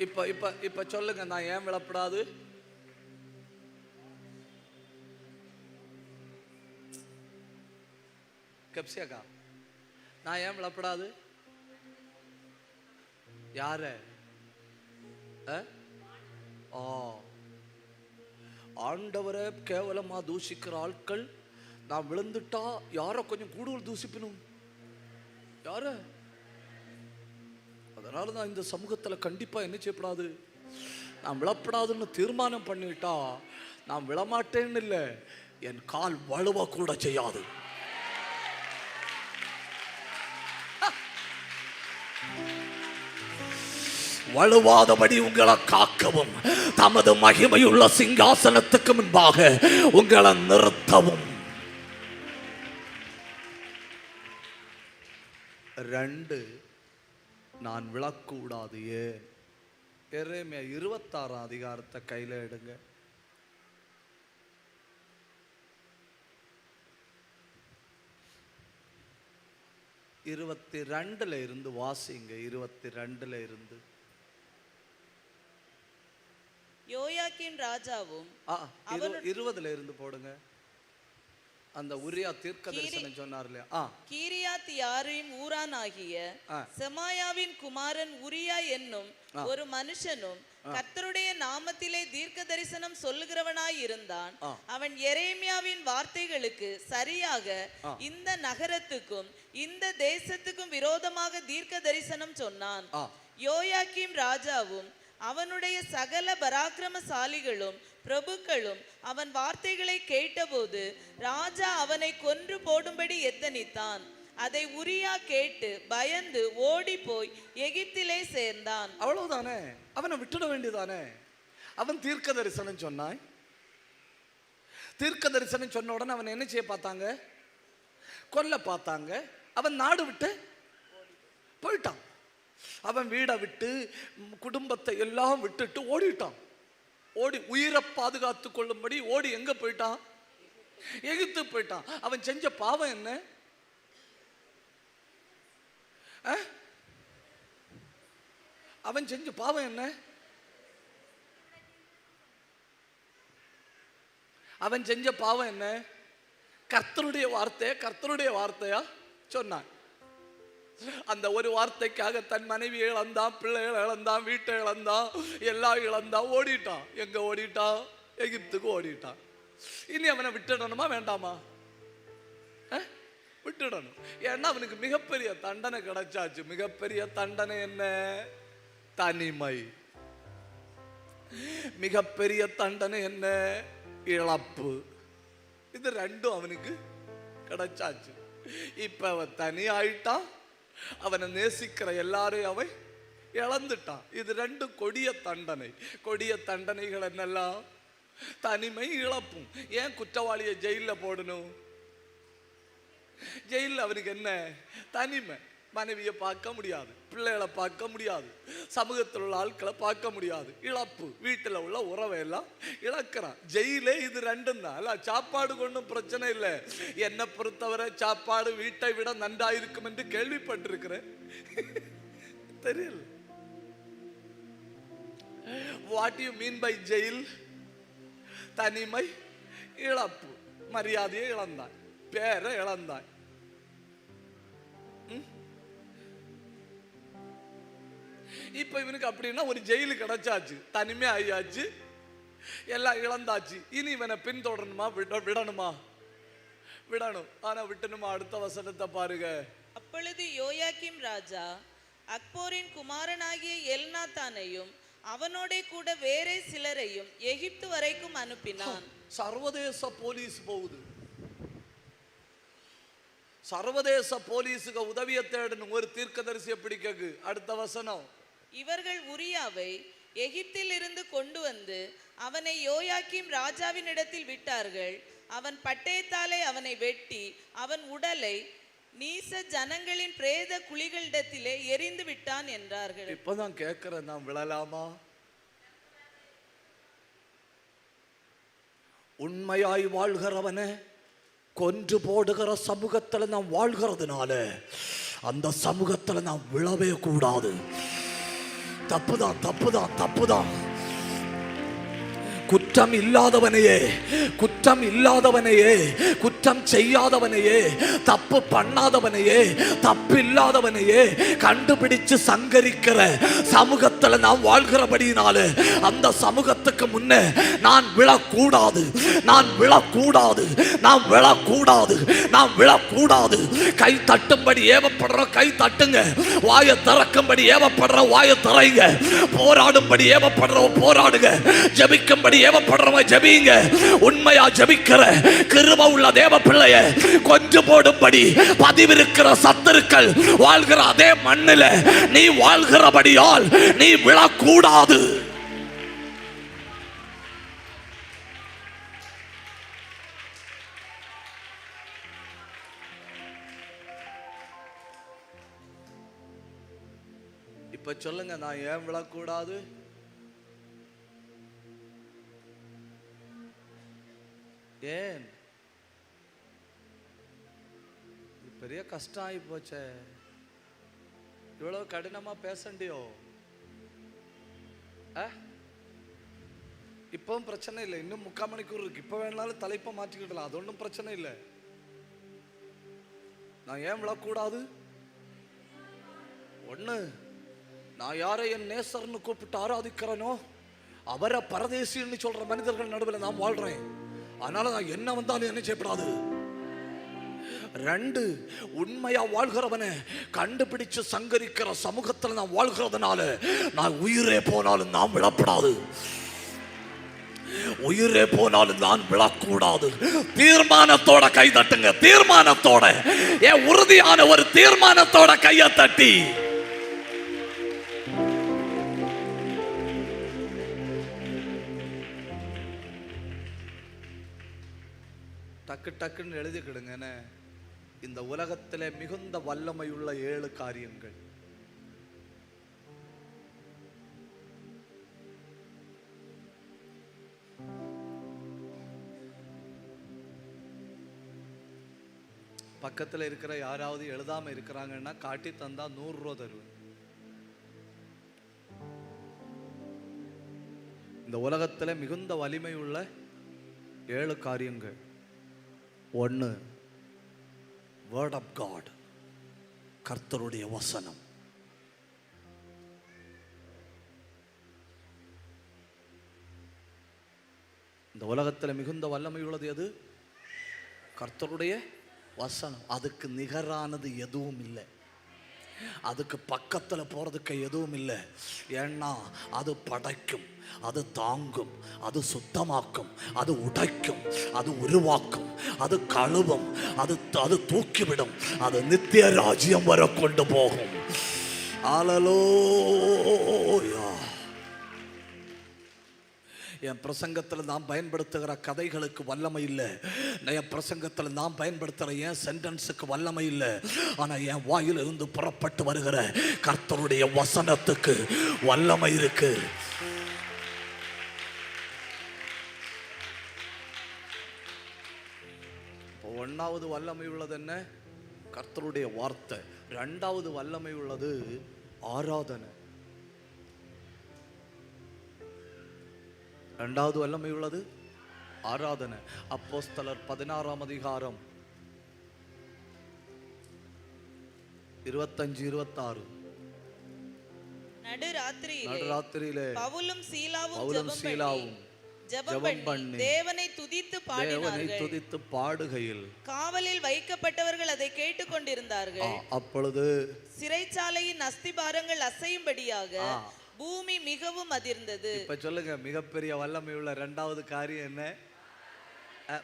இப்ப இப்ப இப்ப சொல்லுங்க, நான் ஏன் விழப்படாது? கப்சியாக்கா, நான் ஏன் விழப்படாது? யார? ஆண்டவரை கேவலமா தூஷிக்கிற ஆட்கள் நான் விழுந்துட்டா யார கொஞ்சம் கூடுதல் தூசிப்பணும்? யார? அதனால நான் இந்த சமூகத்துல கண்டிப்பா என்ன செய்யப்படாது, நான் விழப்படாதுன்னு தீர்மானம் பண்ணிட்டா நான் விழமாட்டேன்னு இல்லை, என் கால் வலுவ கூட செய்யாது. வலுவாதபடி உங்களை காக்கவும் தமது மகிமையுள்ள சிங்காசனத்துக்கு முன்பாக உங்களை நிறுத்தவும். 2, நான் விழக்கூடாது. ஏன்? எரேமியா 26 அதிகாரத்தை கையில எடுங்க. 22 இருந்து வாசிங்க. 22 இருந்து. யோயாக்கீம் ராஜாவும் 20 இருந்து போடுங்க. அந்த உரியா தீர்க்கதரிசனம் சொன்னார் இல்லையா? கீரியாத் யாரீம் ஊரானாகிய செமாயாவின் குமாரன் உரியா என்னும் ஒரு மனுஷனும் கர்த்தருடைய நாமத்திலே தீர்க்க தரிசனம் சொல்லுகிறவனாய் இருந்தான். அவன் எரேமியாவின் வார்த்தைகளுக்கு சரியாக இந்த நகரத்துக்கும் இந்த தேசத்துக்கும் விரோதமாக தீர்க்க தரிசனம் சொன்னான். யோயாக்கீம் ராஜாவும் அவனுடைய சகல பராக்கிரமசாலிகளும் பிரபுக்களும் அவன் வார்த்தைகளை கேட்டபோது ராஜா அவனை கொன்று போடும்படி எத்தனித்தான். அதை உரியா கேட்டு பயந்து ஓடி போய் எகிப்திலே சேர்ந்தான். அவ்வளவுதானே? அவனை விட்டுட வேண்டியதானே? அவன் தீர்க்க தரிசனம் சொன்னான். தீர்க்க தரிசனம் சொன்ன உடனே அவன் என்ன செய்ய பார்த்தாங்க? கொல்ல பார்த்தாங்க. அவன் நாடு விட்டு போயிட்டான். அவன் வீடை விட்டு குடும்பத்தை எல்லாம் விட்டுட்டு ஓடிட்டான். ஓடி உயிரை பாதுகாத்து கொள்ளும்படி ஓடி எங்க போயிட்டான்? எகிப்து போயிட்டான். அவன் செஞ்ச பாவம் என்ன? அவன் செஞ்ச பாவம் என்ன? அவன் செஞ்ச பாவம் என்ன? கர்த்தருடைய வார்த்தையா சொன்னான். அந்த ஒரு வார்த்தைக்காக தன் மனைவி இழந்தான், பிள்ளைகள் இழந்தான், வீட்டை இழந்தான், எல்லாம் இழந்தான், ஓடிட்டான். எங்க ஓடிட்டான்? எகிப்துக்கு ஓடிட்டான். இனி அவனை விட்டுடணுமா வேண்டாமா? விட்டுடணும். ஏன்னா அவனுக்கு மிகப்பெரிய தண்டனை கிடைச்சாச்சு. மிகப்பெரிய தண்டனை என்ன? தனிமை. மிகப்பெரிய தண்டனை என்ன? இழப்பு. இது ரெண்டும் அவனுக்கு கிடைச்சாச்சு. இப்ப அவன் தனி ஆயிட்டான். அவனை நேசிக்கிற எல்லாரையும் அவன் இழந்துட்டான். இது ரெண்டும் கொடிய தண்டனை. கொடிய தண்டனைகள் என்னெல்லாம்? தனிமை, இழப்பும். ஏன் குற்றவாளியை ஜெயில போடணும்? ஜெயில அவனுக்கு என்ன? தனிமை. மனைவியை பார்க்க முடியாது, பிள்ளைகளை பார்க்க முடியாது, சமூகத்தில் உள்ள ஆட்களை பார்க்க முடியாது. இழப்பு. வீட்டில் உள்ள உறவை எல்லாம் இழக்கிறான். ஜெயிலே இது ரெண்டும் தான். அல்ல, சாப்பாடு கொண்டும் பிரச்சனை இல்லை. என்னை பொறுத்தவரை சாப்பாடு வீட்டை விட நன்றாயிருக்கும் என்று கேள்விப்பட்டிருக்கிறேன். தெரியல. What you mean by jail? தனிமை, இழப்பு. மரியாதையை இழந்தான், பேரை இழந்தான். இப்ப இவனுக்கு அப்படின்னா ஒரு ஜெயிலு கிடைச்சாச்சு, தனிமே ஆயாச்சு, எல்லாம் இழந்தாச்சு. இனி இவனை பின்தொடரணுமா விடணுமா? விடணும். ஆனா விட்டணுமா? அடுத்த வசனத்தை பாருங்க. அப்பொழுது யோயாக்கீம் ராஜா அக்போரின் குமாரனாகிய எல்நாத்தானையும் அவனோட கூட வேறே சிலரையும் எகிப்து வரைக்கும் அனுப்பினான். சர்வதேச போலீஸ் போகுது. சர்வதேச போலீஸுக்கு உதவியை தேடணும் ஒரு தீர்க்கதரிசியை பிடிக்க. அடுத்த வசனம். இவர்கள் உரியாவை எகிப்தில் இருந்து கொண்டு வந்து அவனை யோயாக்கீம் ராஜாவின் இடத்தில் விட்டார்கள். அவன் பட்டயத்தாலே அவனை வெட்டி அவன் உடலை நீச ஜனங்களின் பிரேத குழிகளிடத்திலே எரிந்து விட்டான் என்றார்கள். இப்பதான் கேட்கிறேன், நாம் விழலாமா? உண்மையாய் வாழ்கிறவன கொன்று போடுகிற சமூகத்துல நாம் வாழ்கிறதுனால அந்த சமூகத்துல நாம் விழவே கூடாது. தப்புதான், தப்புதான், தப்புதான். குற்றம் இல்லாதவனையே, குற்றம் இல்லாதவனையே, குற்றம் செய்யாதவனையே, தப்பு பண்ணாதவனையே, தப்பு இல்லாதவனையே கண்டுபிடிச்சு சங்கரிக்கிற சமூகத்துல நாம் வாழ்கிறபடினால அந்த சமூகத்துக்கு முன்னே நான் விழக்கூடாது, நான் விழக்கூடாது, நான் விழக்கூடாது, நான் விழக்கூடாது. கை தட்டும்படி ஏவப்படுற கை தட்டுங்க, வாயை திறக்கும்படி ஏவப்படுற வாயை திறங்க, போராடும்படி ஏவப்படுற போராடுங்க, ஜெபிக்கும்படி ஏவப்படுறவங்க ஜெபிங்க. உண்மையா ஜெபிக்கிற கிருபை உள்ள தேவ பிள்ளைய கொஞ்சம் போடும்படி பதிவிருக்கிற சத்துருக்கள் வாழ்கிற அதே மண்ணில நீ வாழ்கிறபடியால் நீ விழக்கூடாது. இப்ப சொல்லுங்க, நான் ஏன் விழக்கூடாது? ஏன்? பெரிய கஷ்டம் ஆகி போச்சே, இவ்வளவு கடினமா பேசண்டியோ? இப்பவும் பிரச்சனை இல்லை, இன்னும் 3/4 மணிக்கூர் இருக்கு, இப்ப வேணாலும் தலைப்பை மாற்றிக்கிடலாம், அது ஒன்றும் பிரச்சனை இல்லை. நான் ஏன் விழக்கூடாது? ஒண்ணு, நான் யாரை என் நேசர்னு கூப்பிட்டு ஆராதிக்கிறேனோ அவரை பரதேசின்னு சொல்ற மனிதர்கள் நடுவில் நான் வாழ்றேன். அதனால நான் என்ன வந்தாலும் என்ன செய்யப்படாது. 2, உண்மையா வாழ்கிறவனை கண்டுபிடிச்சு சங்கரிக்கிற சமூகத்தில் நான் வாழ்கிறதுனால நான் உயிரே போனாலும் நான் விழப்படாது, உயிரே போனாலும் நான் விழக்கூடாது. தீர்மானத்தோட கை தட்டுங்க, தீர்மானத்தோட, ஏன் உறுதியான ஒரு தீர்மானத்தோட கையை தட்டி டக்கு டக்குன்னு எழுதிக்கிடுங்க. இந்த உலகத்திலே மிகுந்த வல்லமையுள்ள 7 காரியங்கள். பக்கத்தில் இருக்கிற யாராவது எழுதாம இருக்கிறாங்கன்னா காட்டி தந்தா 100 ரூபா தருவேன். இந்த உலகத்திலே மிகுந்த வலிமை உள்ள 7 காரியங்கள். 1, வேர்ட் ஆஃப் காட், கர்த்தருடைய வசனம். இந்த உலகத்தில் மிகுந்த வல்லமை உள்ளது எது? கர்த்தருடைய வசனம். அதுக்கு நிகரானது எதுவும் இல்லை, அதுக்கு பக்கத்தில் போறதுக்கு எதுவும் இல்லை. ஏன்னா அது படைக்கும், அது தாங்கும், அது சுத்தமாக்கும், அது உடைக்கும், அது உருவாக்கும், அது கழுவும், அது தூக்கிவிடும், அது நித்திய ராஜ்யம் வரை கொண்டு போகும். ஹல்லேலூயா. என் பிரசங்கத்தில் நான் பயன்படுத்துகிற கதைகளுக்கு வல்லமை இல்லை, என் பிரசங்கத்தில் நான் பயன்படுத்துகிற என் சென்டென்ஸுக்கு வல்லமை இல்லை. ஆனால் என் வாயிலிருந்து புறப்பட்டு வருகிற கர்த்தருடைய வசனத்துக்கு வல்லமை இருக்கு. ஒன்றாவது வல்லமை உள்ளது என்ன? கர்த்தருடைய வார்த்தை. 2வது வல்லமை உள்ளது ஆராதனை. 2வது வல்லமை உள்ளது ஆராதனை. அப்போஸ்தலர் 16ஆம் அதிகாரம் 25-26. நடுராத்திரியிலே பவுலும் சீலாவும் ஜெபம் பண்ணி தேவனை துதித்து பாடுகையில் காவலில் வைக்கப்பட்டவர்கள் அதை கேட்டுக்கொண்டிருந்தார்கள். அப்பொழுது சிறைச்சாலையின் அஸ்திபாரங்கள் அசையும்படியாக பூமி மிகவும் அதிர்ந்தது. இப்ப சொல்லுங்க, மிகப்பெரிய வல்லமை உள்ள 2வது காரியம் என்ன?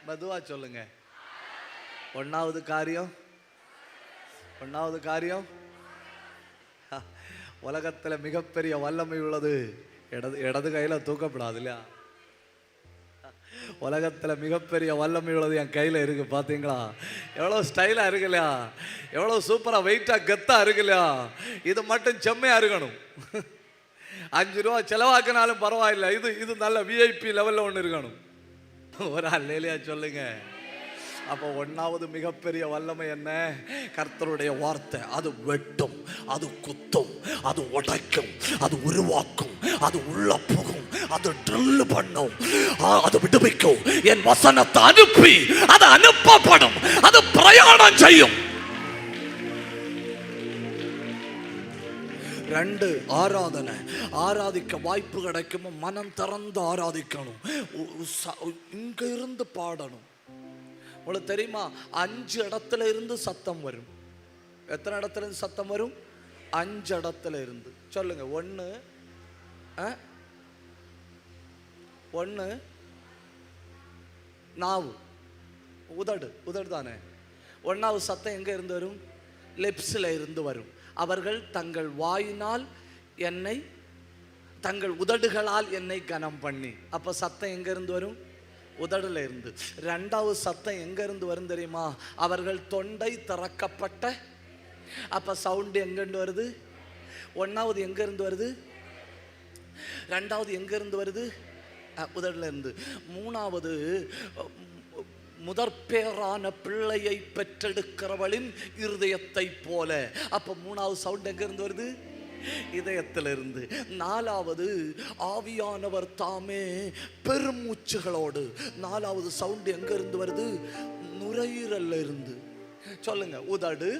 மெதுவா சொல்லுங்க. 1வது காரியம் உலகத்துல மிகப்பெரிய வல்லமை உள்ளது இடது கையில தூக்கப்படாது இல்லையா? உலகத்துல மிகப்பெரிய வல்லமை உள்ளது என் கையில இருக்கு. பாத்தீங்களா எவ்வளவு ஸ்டைலா இருக்கு இல்லையா? எவ்வளவு சூப்பரா வெயிட்டா கெத்தா இருக்கு இல்லையா? இது மட்டும் செம்மையா இருக்கணும். 5 ரூபா செலவாக்கினாலும் பரவாயில்லை, இது நல்ல விஐபி லெவல்ல ஒன்று இருக்கணும். ஒரு அல்லேலூயா சொல்லுங்க. அப்போ ஒன்னாவது மிகப்பெரிய வல்லமை என்ன? கர்த்தருடைய வார்த்தை. அது வெட்டும், அது குத்தும், அது உடைக்கும், அது உருவாக்கும், அது உள்ள புகும், அது ட்ரில் பண்ணும், அது விடுவிக்கும். என் வசனத்தை அனுப்பி அது அனுப்பப்படும், அது பிரயாணம் செய்யும். 2, ஆராதனை. ஆராதிக்க வாய்ப்பு கிடைக்கும், மனம் திறந்து ஆராதிக்கணும். இங்க இருந்து பாடணும். உங்களுக்கு தெரியுமா, 5 இடத்துல இருந்து சத்தம் வரும். எத்தனை இடத்துல இருந்து சத்தம் வரும்? 5 இடத்துல இருந்து. சொல்லுங்க. 1 நாவு, உதடு தானே. 1வது சத்தம் எங்க இருந்து வரும்? லிப்ஸ்ல இருந்து வரும். அவர்கள் தங்கள் வாயினால் என்னை, தங்கள் உதடுகளால் என்னை கனம் பண்ணி. அப்ப சத்தம் எங்க இருந்து வரும்? உதடுல இருந்து. 2வது சத்தம் எங்க இருந்து வரும் தெரியுமா? அவர்கள் தொண்டை திறக்கப்பட்ட. அப்ப சவுண்ட் எங்க இருந்து வருது? 1வது எங்க இருந்து வருது? 2வது எங்க இருந்து வருது? உதடுல இருந்து. 3வது முதற்பேரான பிள்ளையை பெற்றெடுக்கிறவளின் இருதயத்தை போல. அப்ப 3வது சவுண்ட் எங்க இருந்து வருது? இதயத்திலிருந்து. 4வது ஆவியானவர் தாமே பெருமூச்சுகளோடு. 4வது சவுண்ட் எங்க இருந்து வருது? நுரையீரல்ல இருந்து. சொல்லுங்க. உதடு,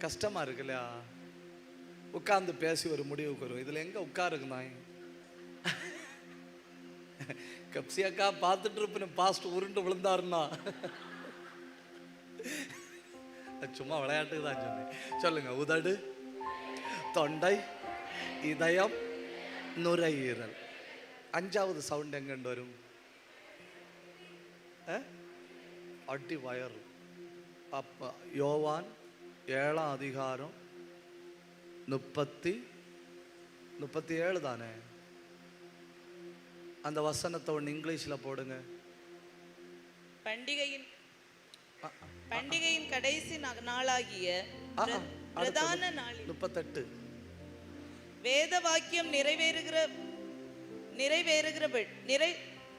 கஷ்டமா இருக்கு இல்லையா? உட்கார்ந்து பேசி ஒரு முடிவுக்கு வரும். இதுல எங்க உட்காருங்க நாய்? கப்சியாக்கா பார்த்துட்டு இருப்பேன், பாஸ்ட் உருண்டு விழுந்தாருன்னா. சும்மா விளையாட்டுக்கு தான் சொன்னேன். சொல்லுங்க. உதடு, தொண்டை, இதயம், நுரையீரல். 5வது சவுண்ட் எங்க வரும்? அடி வயறு. அப்ப யோவான் 7ஆம் அதிகாரம் 37 தானே. அந்த வசனத்தை ஒன்று இங்கிலீஷ்ல போடுங்க. பண்டிகையின் கடைசி நாளாகிய பிரதான நாளில் 38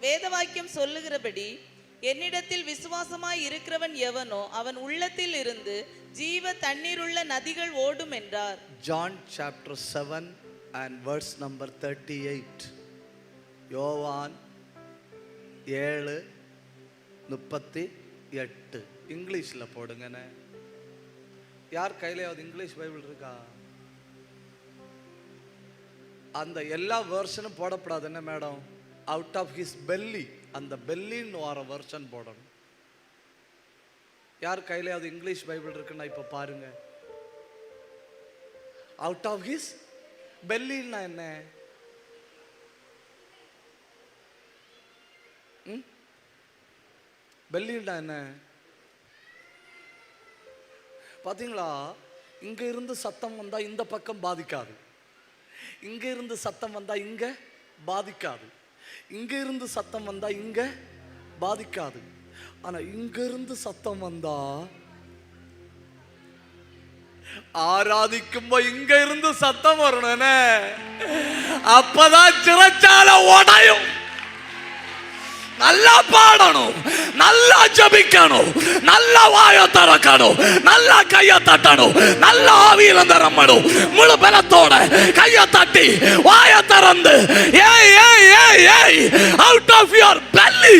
வேத வாக்கியம் சொல்லுகிறபடி என்னிடத்தில் விசுவாசமாய் இருக்கிறவன் எவனோ அவன் உள்ளத்தில் இருந்து ஜீவ தண்ணீருள்ள நதிகள் ஓடும் என்றார். John chapter 7 and verse number 38. யோவான் 7:38 இங்கிலீஷ்ல போடுங்கண்ணே. யார் கையிலாவது இங்கிலீஷ் பைபிள் இருக்கா? அந்த எல்லா வெர்ஷனும் போடப்படாது என்ன madam? Out of his belly, அந்த பெல்லின்னு வர வெர்ஷன் போடணும். யார் கையிலாவது இங்கிலீஷ் பைபிள் இருக்குன்னா இப்ப பாருங்க. அவுட் ஆஃப் ஹிஸ் பெல்லின்னா என்ன? பெல்லின்னா என்ன பாத்தீங்களா? இங்க இருந்து சத்தம் வந்தா இந்த பக்கம் பாதிக்காது, இங்க இருந்து சத்தம் வந்தா இங்க பாதிக்காது, இங்க இருந்து சத்தம் வந்தா இங்க பாதிக்காது. ஆனா இங்க இருந்து சத்தம் வந்தா ஆராதிக்கும்போது இங்க இருந்து சத்தம் வரணும். அப்பதான் சிறைச்சால உடையும். நல்லா பாடணும், நல்லா ஜபிக்கணும், நல்லா வாய திறக்கணும், நல்லா கைய தட்டணும், நல்லா ஆவியில நிரம்பணும். முழு பலத்தோட கைய தட்டி வாய திறந்து ஏய் ஏய் ஏய் ஏய் அவுட் ஆஃப் யுவர் பெல்லி.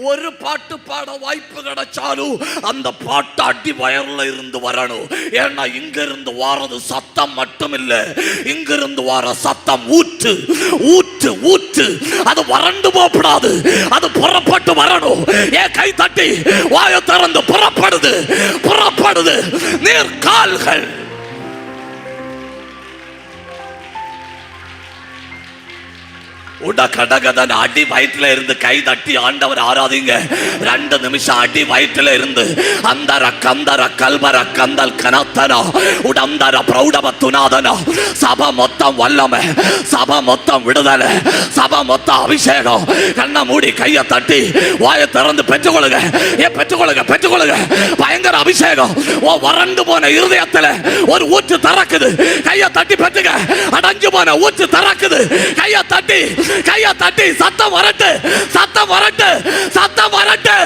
ஒரு பாட்டு பாட வாய்ப்பு கிடைச்சாலும் அந்த பாட்டு அடி வயர்ல இருந்து வரணும். ஏன்னா இங்க இருந்து வாரது சத்தம் மட்டும் இல்ல, இங்க இருந்து வர சத்தம் ஊற்று ஊற்று ஊற்று. அது வறண்டு போகக்கூடாது, அது புறப்பட்டு வரணும். ஏன் கை தட்டி வாய திறந்து புறப்படுது புறப்படுது நீர் கால்கள். உட கடகதன் அடி வயிற்றுல இருந்து கை தட்டி ஆண்டவர் ஆராதிங்க. 2 நிமிஷம் அடி வயிற்றுல இருந்து அந்தர கந்தர கல்வர கந்தல் கனத்தனா உடந்தர பிரௌடபத்துநாதனா. சபை மொத்தம் வல்லமை, சபை மொத்தம் விடுதலை, சபை மொத்தம் அபிஷேகம். கண்ணை மூடி கையை தட்டி வாயை திறந்து பெற்றுக்கொள்ளுங்க. பெற்றுக்கொள்ளுங்க, பெற்றுக்கொள்ளுங்க. பயங்கர அபிஷேகம். வறண்டு போன இருதயத்துல ஒரு ஊற்று திறக்குது. கையை தட்டி பெற்றுங்க. அடைஞ்சு போன ஊற்று திறக்குது. கையை தட்டி, கையை தட்டி. சத்தம் வரட்டு, சத்தம் வரட்டு, சத்தம் வரட்டு.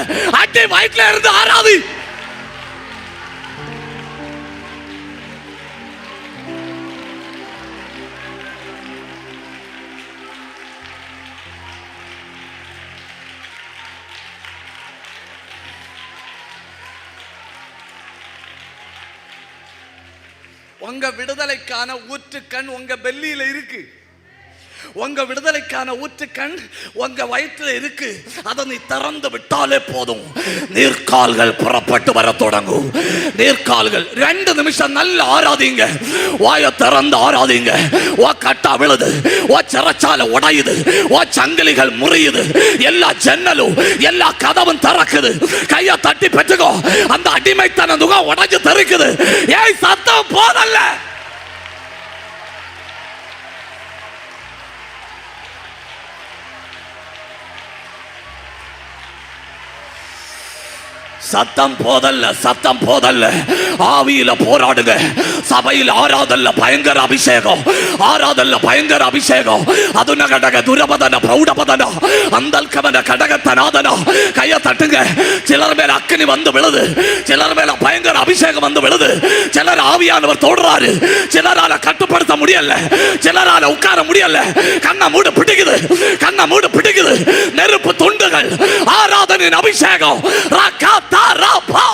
அடி வயிற்றுல இருந்து ஆராதி. உங்க விடுதலைக்கான ஊற்றுக்கண் உங்க பெல்லியில இருக்கு. உங்க விடுதலைக்கான ஊற்றுக்கண் உங்க வயிற்றுல இருக்கு. அதை நீ திறந்து விட்டாலே போதும். நீர்க்கால்கள் புறப்பட்டு வர தொடங்கும். நீர்க்கால்கள். 2 நிமிஷம் நல்ல ஆராதிங்க. வாயை திறந்து ஆராதிங்க. ஓ கட்டா விழுது, ஓ சிறைச்சாலை உடையுது, ஓ சங்கிலிகள் முறியுது, எல்லா ஜன்னலும் எல்லா கதவும் திறக்குது. கையை தட்டி பெற்றுக்கோ. அந்த அடிமைத்தன நுகம் உடைஞ்சு தெரிக்குது. ஏய் சத்தம் போதல்ல. சத்தம் போதல்ல, சத்தம் போதல்ல. ஆவியில போராடுங்க. சபையில் ஆராதல்ல பயங்கர அபிஷேகம், ஆராதல்ல பயங்கர அபிஷேகம். அதுன கடக துரபதன பிரௌடபதன அந்தல் கவன கடகத்தனாதன. கையை தட்டுங்க. சிலர் மேல அக்கினி வந்து விழுது, சிலர் மேல பயங்கர அபிஷேகம் வந்து விழுது. சிலர் ஆவியானவர் தோடுறாரு, சிலரால கட்டுப்படுத்த முடியல, சிலரால உட்கார முடியல. கண்ணை மூடு பிடிக்குது, கண்ணை மூடு பிடிக்குது. நெருப்பு துண்டுகள். ஆராதனின் அபிஷேகம். ராகாத்தா ராபா.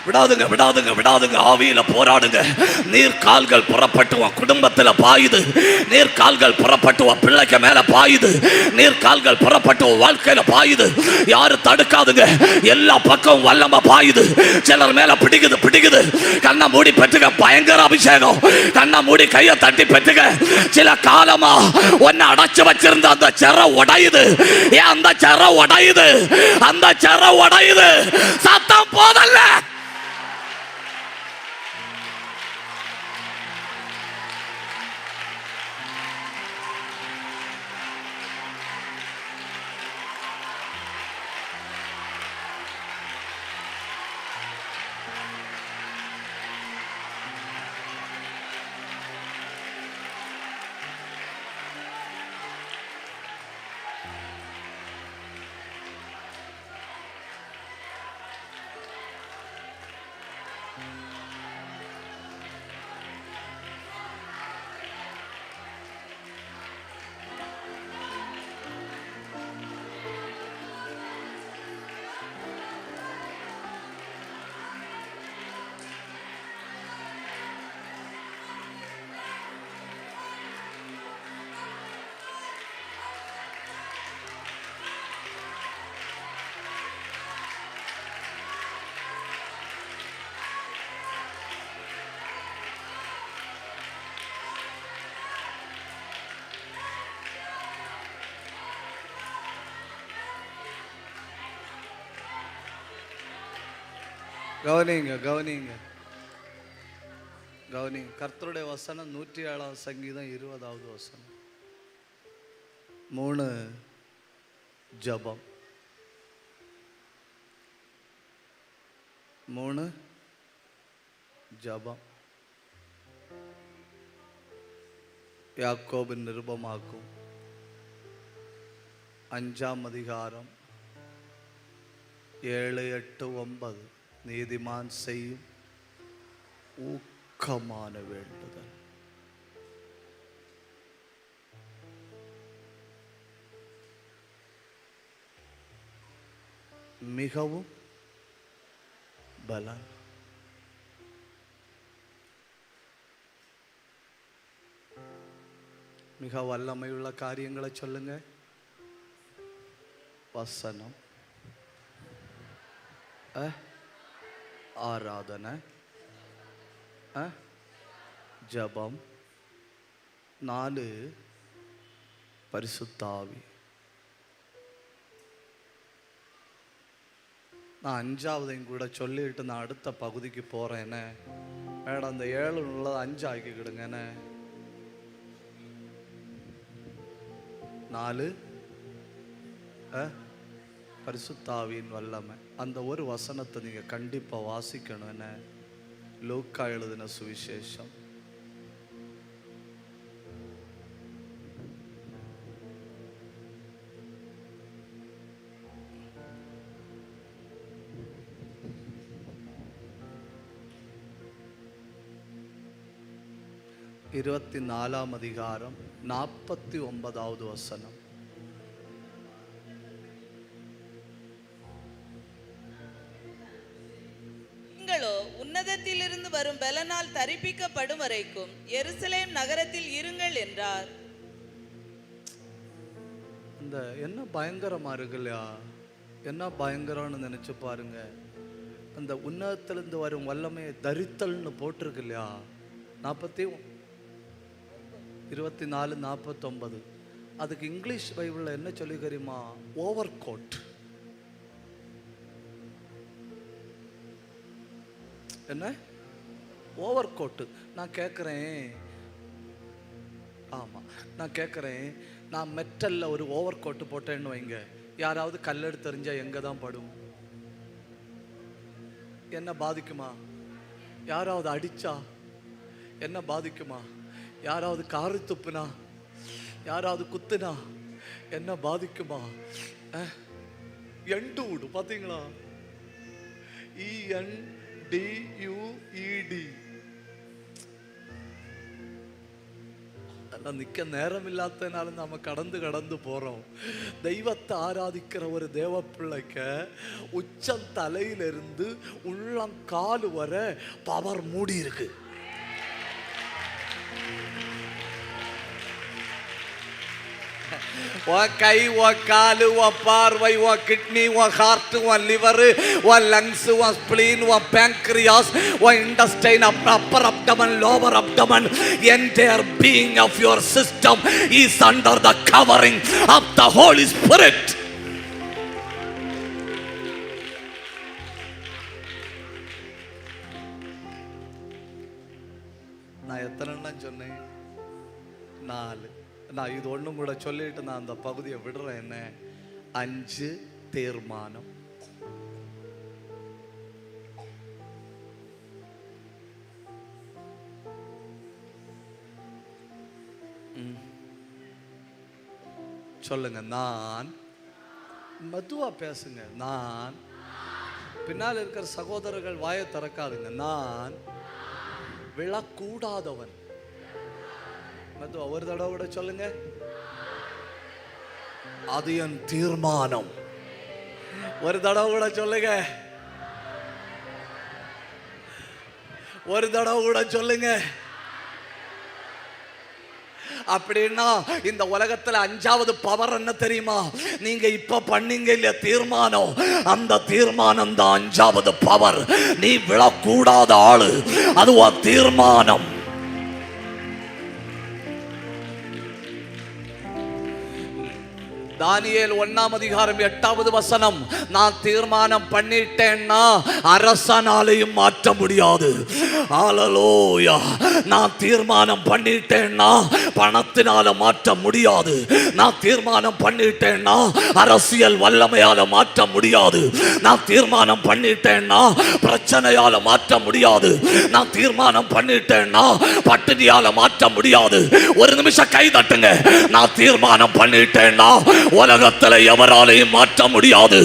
விடாதுங்க, விடாதுங்க, விடாதுங்க. ஆவியில போராடுங்க. நீர்க்கால்கள் புறப்பட்டு உன் குடும்பத்தில் பாயுது. நீர்க்கால்கள் புறப்பட்டு உன் பிள்ளைக்கு மேல பாயுது. நீர்க்கால்கள் புறப்பட்டு உன் வாழ்க்கையில பாயுது. யாரு தடுக்காதுங்க. எல்லா பக்கம் வல்லமா பாயுது. சிலர் மேல பிடிக்குது, பிடிக்குது. கண்ணை மூடி பெற்றுக்க. பயங்கர அபிஷேகம். கண்ணை மூடி கையை தட்டி பெற்றுக்க. சில காலமா உன்னை அடைச்சு வச்சிருந்த அந்த செர உடையுது. ஏன் அந்த செர உடையுது? அந்த செர உடையுது. சத்தம் போதல்ல. கவனிங்க, கவனிங்க, கவனிங்க. கர்த்தருடைய வசனம் 107 சங்கீதம் 20வது வசனம். 3 ஜபம். 3 ஜபம். யாக்கோபின் நிருபமாக்கும் 5ஆம் அதிகாரம் 7, 8, 9. நீதிமான் செய்யும் ஊக்கமான வேண்டுதல். மிகவும் பலன். மிக வல்லமையுள்ள காரியங்களை சொல்லுங்க. வசனம், ஆராதனை, ஜபம், 4 பரிசுத்த ஆவி. நான் 5ஆவதையும் கூட சொல்லிட்டு நான் அடுத்த பகுதிக்கு போகிறேன். மேடம் அந்த 7 உள்ளதை 5 ஆக்கிக்கிடுங்க. 4 பரிசுத்த ஆவியின் வல்லமை. அந்த ஒரு வசனத்தை நீங்கள் கண்டிப்பாக வாசிக்கணும். என்ன? லூக்கா எழுதின சுவிசேஷம் 24ஆம் அதிகாரம் 49வது வசனம். நீங்களோ உன்னதத்திலிருந்து வரும் பலனால் தரிப்பிக்கப்படும் வரைக்கும் எருசலேம் நகரத்தில் இருங்கள் என்றார். இந்த என்ன பயங்கரமா இருக்கு இல்லையா? என்ன பயங்கரம்னு நினைச்சு பாருங்க. அந்த உன்னதத்திலிருந்து வரும் வல்லமையை தரித்தல்னு போட்டிருக்கு இல்லையா? 24:49. அதுக்கு இங்கிலீஷ் பைபிளில் என்ன சொல்லி தெரியுமா? Overcoat. என்ன? Overcoat. நான் கேட்குறேன், ஆமாம் நான் கேட்குறேன், நான் மெட்டலில் ஒரு ஓவர் கோட்டு போட்டேன்னு வைங்க, யாராவது கல்லெடுத்து தெரிஞ்சா எங்கே தான் படும்? என்ன பாதிக்குமா? யாராவது அடிச்சா என்ன பாதிக்குமா? யாராவது காரு துப்புனா, யாராவது குத்துனா என்ன பாதிக்குமா? எண்டு விடு. பார்த்தீங்களா? ENDUED. அதெல்லாம் நிற்க நேரம் இல்லாதனால நம்ம கடந்து போறோம். தெய்வத்தை ஆராதிக்கிற ஒரு தேவ பிள்ளைக்கு உச்சம் தலையிலிருந்து உள்ளங்கால் வர பவர் மூடி இருக்கு. உன் கை, உன் காலு, உன் பார்வை, உன் கிட்னி, உன் ஹார்ட், உன் லிவர், உன் லங்ஸ், உன் ஸ்பிளீன், உன் பேங்க்ரியாஸ், உன் intestine, Appar abdomen, lower abdomen, entire being of your system is under the covering of the Holy Spirit. நான் எத்தனை சொன்னேன்? 4. நான் இது ஒன்றும் கூட சொல்லிட்டு நான் அந்த பகுதியை விடுறேன். என்ன? 5 தீர்மானம். சொல்லுங்க. நான் மெதுவா பேசுங்க. நான் பின்னால் இருக்கிற சகோதரர்கள் வாயை திறக்காதுங்க. நான் விழக்கூடாதவன். மெதுவா ஒரு தடவை கூட சொல்லுங்க. அது என் தீர்மானம். ஒரு தடவை கூட சொல்லுங்க. ஒரு தடவை கூட சொல்லுங்க. அப்படின்னா இந்த உலகத்துல 5வது பவர் என்ன தெரியுமா? நீங்க இப்ப பண்ணீங்க இல்ல தீர்மானம், அந்த தீர்மானம் தான் 5வது பவர். நீ விழக்கூடாத ஆளு, அது ஒரு தீர்மானம். தானியேல் 1ஆம் அதிகாரம் 8வது வசனம். நான் தீர்மானம் பண்ணிட்டேன்னா அரசனாலையும் மாற்ற முடியாது. ஹல்லேலூயா. நான் தீர்மானம் பண்ணிட்டேன்னா பணத்தினால மாற்ற முடியாது. நான் தீர்மானம் பண்ணிட்டேன்னா அரசியல் வல்லமையால மாற்ற முடியாது. நான் தீர்மானம் பண்ணிட்டேன்னா பிரச்சனையால மாற்ற முடியாது. நான் தீர்மானம் பண்ணிட்டேன்னா பட்டினியால மாற்ற முடியாது. ஒரு நிமிஷம் கை தட்டுங்க. நான் தீர்மானம் பண்ணிட்டேன்னா உலகத்தில் எவராலையும் மாற்ற முடியாது.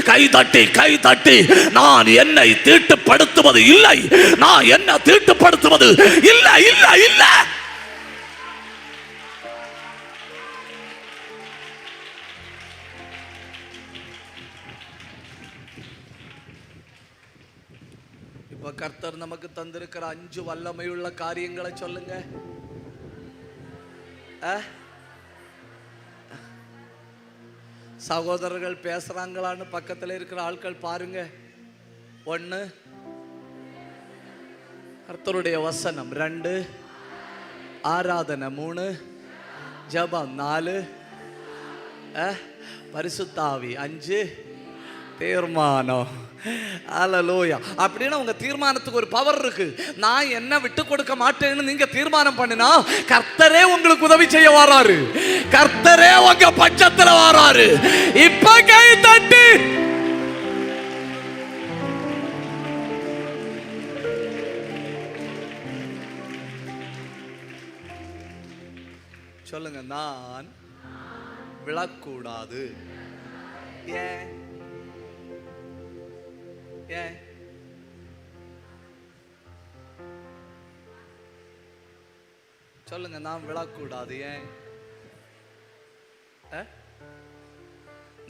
கை தட்டி நான் என்னை தீட்டுப்படுத்துவது இல்லை, நான் என்ன தீட்டுப்படுத்துவது இல்லை, இல்லை, இல்லை. இப்ப கர்த்தர் நமக்கு தந்திருக்கிற 5 வல்லமையுள்ள காரியங்களை சொல்லுங்க. சகோதரர்கள் பேசுறாங்களான்னு பக்கத்தில் இருக்கிற ஆட்கள் பாருங்க. 1 கர்த்தருடைய வசனம், 2 ஆராதனை, 3 ஜெபம், 4 பரிசுத்த ஆவி, 5 தீர்மானம். அல்லேலூயா. அப்படின்னா உங்க தீர்மானத்துக்கு ஒரு பவர் இருக்கு. நான் என்ன விட்டு கொடுக்க மாட்டேன்னு நீங்க தீர்மானம் பண்ணினா கர்த்தரே உங்களுக்கு உதவி செய்ய வராரு. கர்த்தரே உங்க பட்சத்துல வராரு. இப்ப கை தட்டி சொல்லுங்க, நான் விழக்கூடாது. ஏன்? ஏன்? சொல்லுங்க, நான் விழக்கூடாது. ஏன்?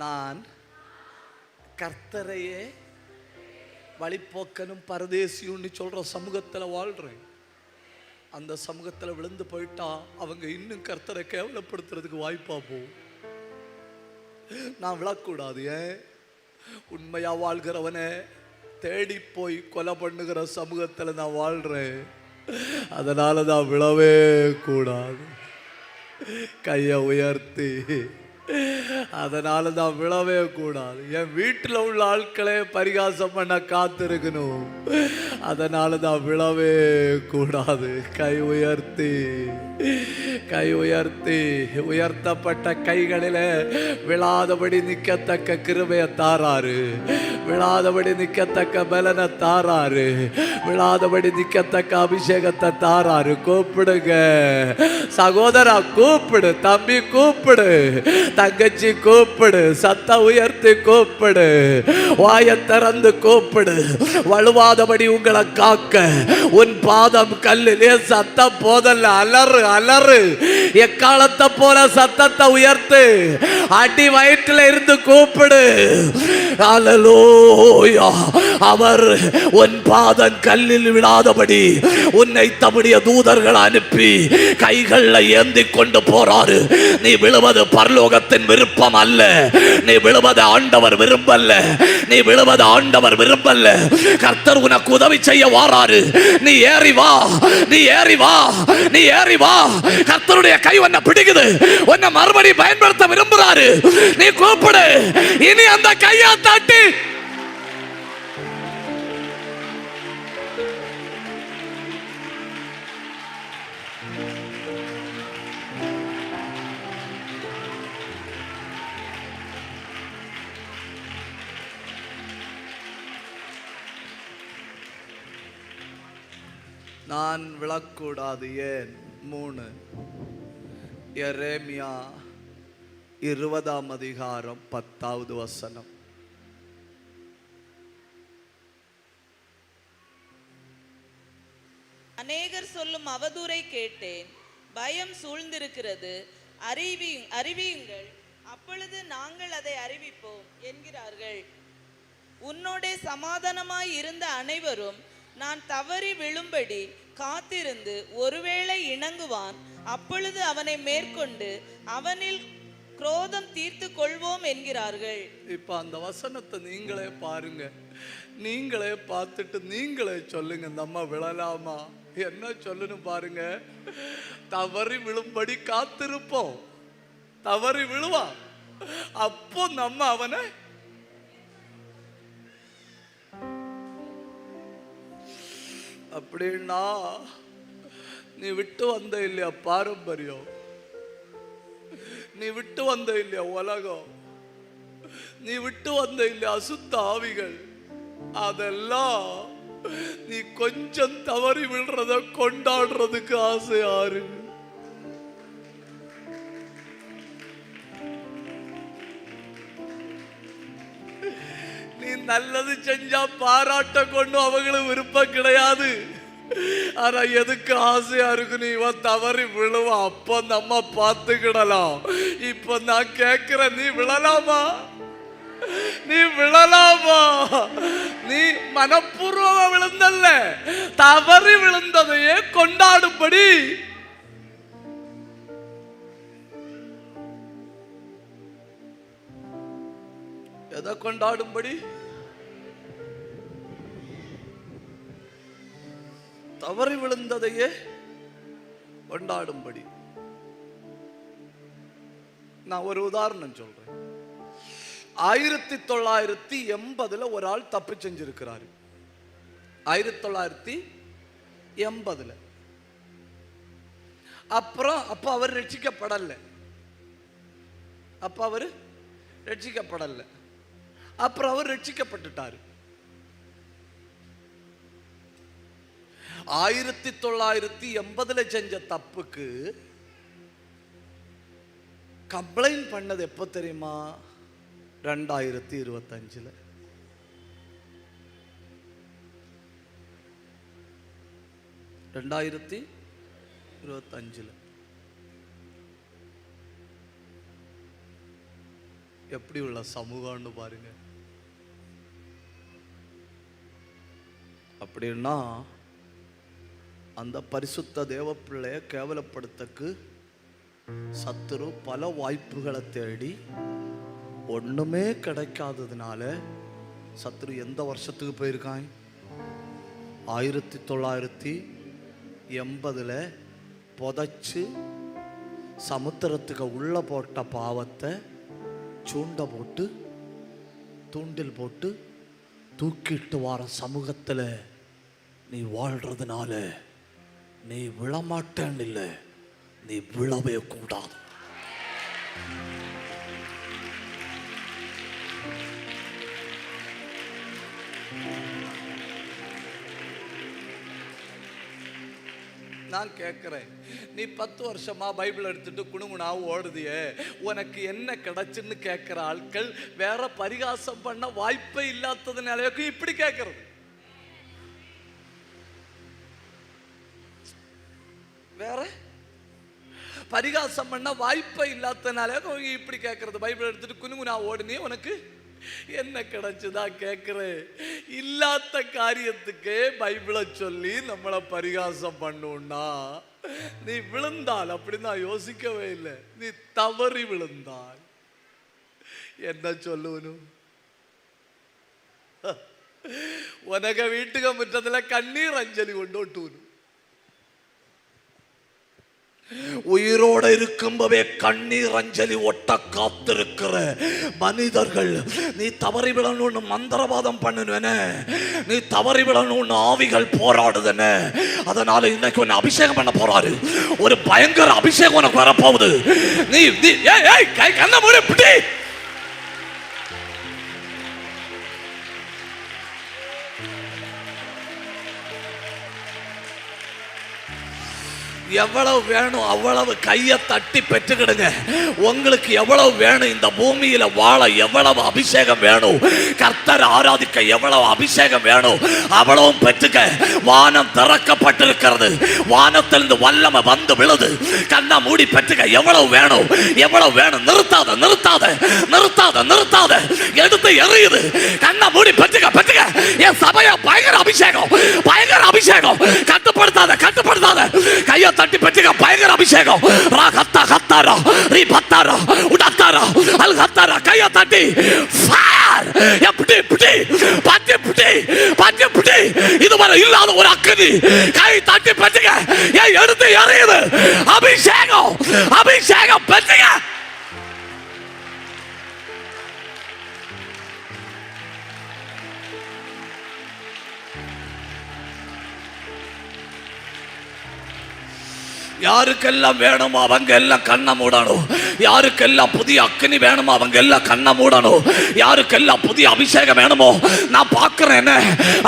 நான் கர்த்தரையே வழிபோக்கனும் பரதேசியும்னு சொல்ற சமூகத்துல வாழ்றேன். அந்த சமூகத்துல விழுந்து போயிட்டா அவங்க இன்னும் கர்த்தரை கேவலப்படுத்துறதுக்கு வாய்ப்பா போகும். நான் விழக்கூடாது. ஏன்? உண்மையா வாழ்கிறவனே தேடி போய் கொலை பண்ணுகிற சமூகத்துல நான் வாழ்றேன். அதனால நான் விழவே கூடாது. கையை உயர்த்தி, அதனால தான் விழவே கூடாது. என் வீட்டில் உள்ள ஆட்களே பரிகாசம் பண்ண காத்திருக்கணும். அதனால தான் விழவே கூடாது. கை உயர்த்தி, கை உயர்த்தி, உயர்த்தப்பட்ட கைகளிலே விழாதபடி நிற்கத்தக்க கிருபையை தாராரு. விழாதபடி நிற்கத்தக்க பலனை தாராரு. விழாதபடி நிற்கத்தக்க அபிஷேகத்தை தாராரு. கூப்பிடுங்க சகோதரா, கூப்பிடு. தம்பி கூப்பிடு. தங்கச்சி கூப்பிடு. சத்த உயர்த்தி கூப்பிடு. வாயை திறந்து கூப்பிடு. வலுவாதபடி உங்களை காக்க உன் பாதம் கல்லிலே சத்தம் போதல்ல. அலறு, அலறு. எக்காலத்தை போல சத்தத்தை உயர்த்து. அடி வயிற்றில் இருந்து கூப்பிடு. அல்லேலூயா. அவர் உன் பாதம் கல்லில் விழாதபடி உன்னை தம்முடைய தூதர்கள் அனுப்பி கைகளில் ஏந்தி கொண்டு போறாரு. நீ விழுவது பரலோகத்தின் விருப்பம் அல்ல. நீ விழுவது ஆண்டவர் விரும்பல்ல. நீ விழுவது ஆண்டவர் விரும்பல்ல. கர்த்தர் உனக்கு உதவி செய்ய வாராரு. நீ ஏறி வா, நீ ஏறி வா, நீ ஏறி வா. கர்த்தருடைய கை உன்னை பிடிக்குது. உன்னை மறுபடியும் பயன்படுத்த விரும்புறாரு. நீ கூப்பிடு. இனி அந்த கையை தட்டி நான் விழக்கூடாது. ஏன்? 3 எரேமியா 20ஆம் அதிகாரம் 10வது வசனம். அநேகர் சொல்லும் அவதூறை கேட்டேன். பயம் சூழ்ந்திருக்கிறது. அறிவியுங்கள், அப்பொழுது நாங்கள் அதை அறிவிப்போம் என்கிறார்கள். உன்னோடே சமாதானமாய் இருந்த அனைவரும் நான் தவறி விழும்படி காத்திருந்து ஒருவேளை இணங்குவான். அப்பொழுது அவனை மேற்கொண்டு அவனில் குரோதம் தீர்த்து கொள்வோம் என்கிறார்கள். இப்ப அந்த வசனத்தை நீங்களே பாருங்க. நீங்களே பார்த்துட்டு நீங்களே சொல்லுங்க, நம்ம விழலாமா? என்ன சொல்லணும் பாருங்க. தவறி விழும்படி காத்திருப்போம். தவறி விழுவான். அப்போ நம்ம அவனை அப்படின்னா நீ விட்டு வந்த இல்லையா பாரம்பரியம்? நீ விட்டு வந்த இல்லையா உலகம்? நீ விட்டு வந்த இல்லையா அசுத்த ஆவிகள்? அதெல்லாம் நீ கொஞ்சம் தவறி விழுறத கொண்டாடுறதுக்கு ஆசையாரு. நீ நல்லது செஞ்சா பாராட்ட கொண்டு அவங்களுக்கு விருப்பம் கிடையாது. ஆனா எதுக்கு ஆசையா இருக்கு? நீ இவன் தவறி விழுவா, அப்ப நம்ம பார்த்துக்கிடலாம். இப்ப நான் கேட்கிறேன், நீ விழலாமா? நீ விழலாமா? நீ மனப்பூர்வமா விழுந்தல்ல, தவறி விழுந்ததையே கொண்டாடும்படி கொண்டாடும்படி, தவறி விழுந்ததையே கொண்டாடும்படி. நான் ஒரு உதாரணம் சொல்றேன். 1980 ஒரு ஆள் தப்பு செஞ்சிருக்கிறாரு. 1980 அப்புறம் அப்ப அவர் ரட்சிக்கப்படல. அப்புறம் அவர் ரட்சிக்கப்பட்டுட்டாரு. 1980 செஞ்ச தப்புக்கு கம்ப்ளைண்ட் பண்ணது எப்போ தெரியுமா? 2025. 2025 எப்படி உள்ள சமூகம்னு பாருங்க. அப்படின்னா அந்த பரிசுத்த தேவ பிள்ளைய கேவலப்படுத்தக்கு சத்துரு பல வாய்ப்புகளை தேடி ஒண்ணுமே கிடைக்காததுனால சத்துரு எந்த வருஷத்துக்கு போயிருக்கான்? 1980 புதைச்சு சமுத்திரத்துக்கு உள்ள போட்ட பாவத்தை தூண்டில் போட்டு தூக்கிட்டு வர சமூகத்தில் நீ வாழ்றதுனால நீ விழமாட்டேன் இல்லை, நீ விழவே கூடாது. நான் கேட்கிறேன், நீ 10 வருஷமா பைபிள் எடுத்துட்டு குணுகுணாவும் ஓடுதியே, உனக்கு என்ன கிடைச்சுன்னு கேட்கிற ஆட்கள் வேற பரிகாசம் பண்ண வாய்ப்பே இல்லாததுனால இப்படி கேட்கறது. வேற பரிகாசம் பண்ண வாய்ப்பே இல்லாததுனால இப்படி கேட்கறது. பைபிள் எடுத்துட்டு குணுகுணா ஓடுனே, உனக்கு என்ன கிடைச்சுதான் கேட்கிறேன். இல்லாத காரியத்துக்கே பைபிளை சொல்லி நம்மளை பரிகாசம் பண்ணுன்னா நீ விழுந்தால், அப்படி நான் யோசிக்கவே இல்லை, நீ தவறி விழுந்தால் என்ன சொல்லுவனும்? உனக்கு வீட்டுக்கு முற்றத்துல கண்ணீர் அஞ்சலி கொண்டோட்டு உயிரோட இருக்கும்போதே கண்ணீர் அஞ்சலி ஒட்ட காத்திருக்கிற மனிதர்கள், நீ தவறி விடணும்னு மந்திரவாதம் பண்ணுவேன, நீ தவறி விடணும்னு ஆவிகள் போராடுதுன. அதனால இன்னைக்கு உன்னை அபிஷேகம் பண்ண போறாரு. ஒரு பயங்கர அபிஷேகம் உனக்கு வரப்போகுது. நீ கண்ண மூடி பிடி. எவ்வளவு வேணும் அவ்வளவு கையை தட்டி பெற்றுக்கிடுங்க. உங்களுக்கு எவ்வளவு வேணும், இந்த பூமியில வாழ எவ்வளவு அபிஷேகம் வேணும், கர்த்தர் ஆராதிக்க எவ்வளவு அபிஷேகம் வேணும், அவ்வளவும் பெற்றுக்க. வானம் திறக்கப்பட்டிருக்கிறது, வானத்திலிருந்து வல்லமை வந்து விழுது. கண்ணை மூடி பெற்றுக்க. எவ்வளவு வேணும், எவ்வளவு வேணும். நிறுத்தாத நிறுத்தாத நிறுத்தாத நிறுத்தாத, எடுத்து எறியுது. கண்ணை மூடி பெற்றுக்க பெற்றுக்க. என் சபைய பயங்கர அபிஷேகம், பயங்கர அபிஷேகம். கட்டுப்படுத்தாத கட்டுப்படுத்தாத, கையை தட்டி பெற்றுக்க. பயங்கர அபிஷேகம். ராகத்தா கத்தாரா ரீ பத்தாரா உடத்தாரா அல் கத்தாரா. கையை தட்டி ஃபயர். எப்படி பிடி பத்தி பிடி பத்தி பிடி. இதுவரை இல்லாத ஒரு அக்கினி. கை தட்டி பெற்றுக்க. ஏன் எடுத்து எறியுது. அபிஷேகம் அபிஷேகம் பெற்றுக்க. யாருக்கெல்லாம் வேணுமோ அவங்க எல்லாம் கண்ணை மூடணும். யாருக்கெல்லாம் புதிய அக்கினி வேணுமோ அவங்க எல்லாம் கண்ணை மூடணும். யாருக்கெல்லாம் புதிய அபிஷேகம் வேணுமோ, நான் பார்க்கிறேன்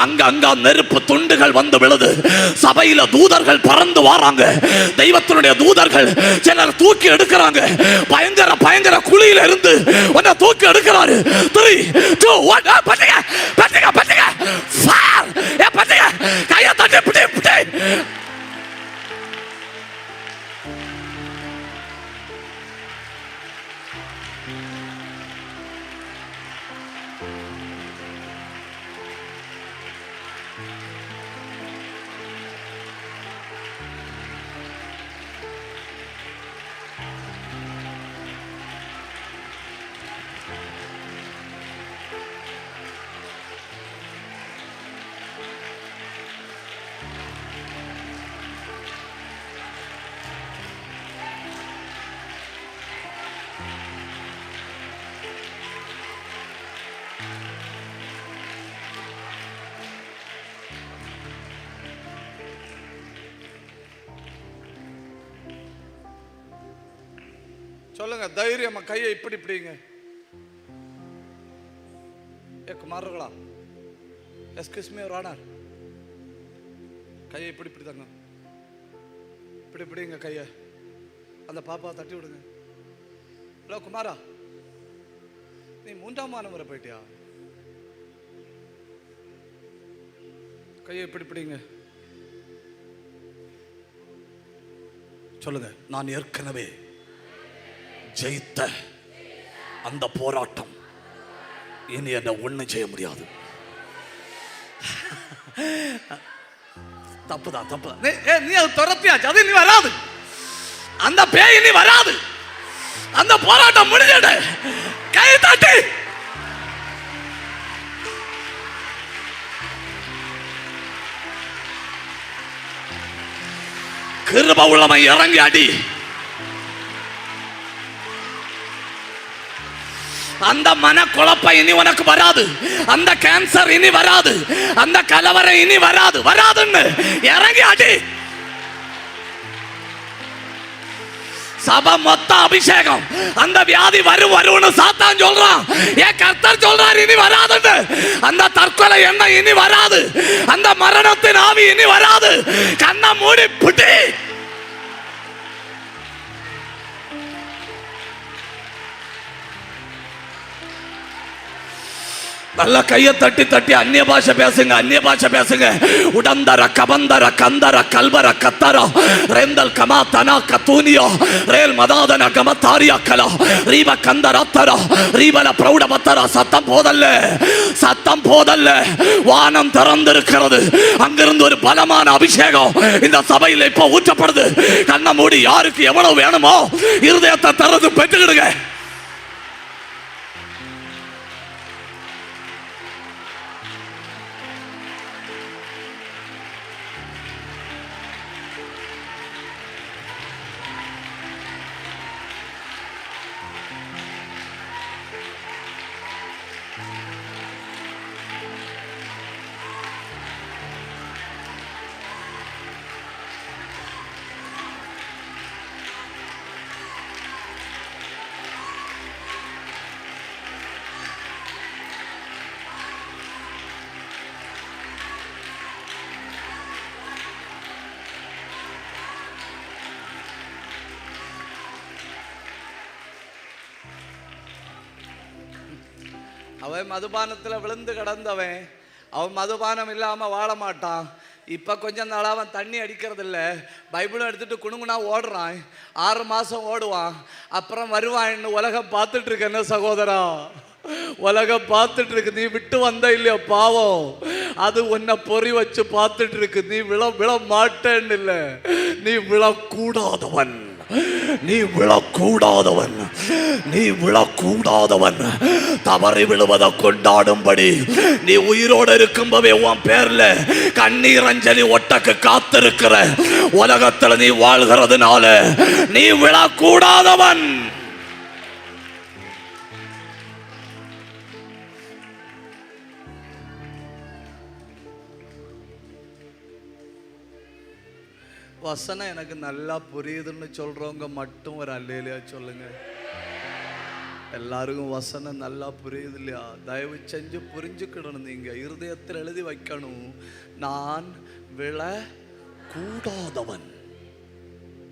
அங்க நெருப்பு துண்டுகள் வந்து விழுது. சபையில தூதர்கள் பறந்து வராங்க. தெய்வத்தினுடைய தூதர்கள் சிலர் தூக்கி எடுக்கிறாங்க. பயங்கர பயங்கர குழியில இருந்து உன்னை தூக்கி எடுக்கிறாரு. 3 2 1 பத்திக பத்திக பத்திக ஃபயர். ஏ பத்திக. கையை தட்டி பிடி பிடி. சொல்லுங்க தைரியமா கையை இப்படி இப்படிங்க. குமார்களா, எஸ்கியூஸ் மீ யுவர் ஆனர், கையை இப்படி இப்படி தாங்க, இப்படி இப்படிங்க கையை. அந்த பாப்பா தட்டி விடுங்க. ஹலோ குமாரா, நீ 3ஆம் மாதம் வரை போயிட்டியா? கையை இப்படி இப்படிங்க. சொல்லுங்க, நான் ஏற்கனவே ஜெயித்த அந்த போராட்டம் இனி என்ன ஒண்ணும் செய்ய முடியாது. தப்புதான் தப்புதான். நீ அது துரத்தியாச்சு, அது இனி வராது. அந்த பேய் இனி வராது. அந்த போராட்டம் முடிஞ்சிடு. கை தட்டி கிருபை உள்ளவன் இறங்கி அடி. அந்த மனக்குழப்பம் இனி உனக்கு வராது. அந்த கேன்சர் இனி வராது. அந்த கலவரை இனி வராது. வராதுன்னு இறங்கி அடி. சபை மொத்த அபிஷேகம். அந்த வியாதி வரும்னு சாத்தான் சொல்றான். ஏன் கர்த்தர் சொல்றார் இனி வராதுன்னு. அந்த தற்கொலை எண்ணம் இனி வராது. அந்த மரணத்தின் ஆவி இனி வராது. கண்ணை மூடி புட்டி. நல்ல கையை தட்டி தட்டி அந்நிய பாஷை பேசுங்க, அந்நிய பாஷை பேசுங்க. உடந்தர கபந்தர கந்தர கல்வர கத்தர ரேந்தல் கமா தனா கத்தூனியோ ரேல் மதாதன கமத்தாரியா கலா ரீப கந்தரத்தர ரீபல பிரௌடபத்தர. சத்தம் போதல்ல, சத்தம் போதல்ல. வானம் திறந்திருக்கிறது. அங்கிருந்து ஒரு பலமான அபிஷேகம் இந்த சபையில் இப்ப ஊற்றப்படுது. கண்ண மூடி யாருக்கு எவ்வளவு வேணுமோ இருதயத்தை திறந்து பெற்றுக்கிடுங்க. அவன் மதுபானத்தில் விழுந்து கிடந்தவன். அவன் மதுபானம் இல்லாமல் வாழ மாட்டான். இப்போ கொஞ்சம் நாளாக அவன் தண்ணி அடிக்கிறது இல்லை. பைபிளும் எடுத்துகிட்டு குணுங்குனா ஓடுறான். 6 மாதம் ஓடுவான். அப்புறம் வருவான்னு உலகம் பார்த்துட்டு இருக்கு. என்ன சகோதரா, உலகம் பார்த்துட்டு இருக்கு. நீ விட்டு வந்த இல்லையா பாவம், அது உன்னை பொறி வச்சு பார்த்துட்டு இருக்கு. நீ விழ மாட்டேன்னு இல்லை, நீ விழக்கூடாதவன். நீ விழக்கூடாதவன். நீ விழக்கூடாதவன். தவறி விழுவதை கொண்டாடும்படி நீ உயிரோடு இருக்கும்போதே உன் பேர்ல கண்ணீர் அஞ்சலி ஒட்டக்கு காத்திருக்கிற உலகத்துல நீ வாழ்கிறதுனால நீ விழக்கூடாதவன். வசனம் எனக்கு நல்லா புரியுதுன்னு சொல்றவங்க மட்டும் ஒரு அல்லேலூயா சொல்லுங்க. எல்லாருக்கும் வசனம் நல்லா புரியுது இல்லையா? தயவு செஞ்சு புரிஞ்சுக்கிடணும். நீங்க இருதயத்தில் எழுதி வைக்கணும், நான் விழ கூடாதவன்.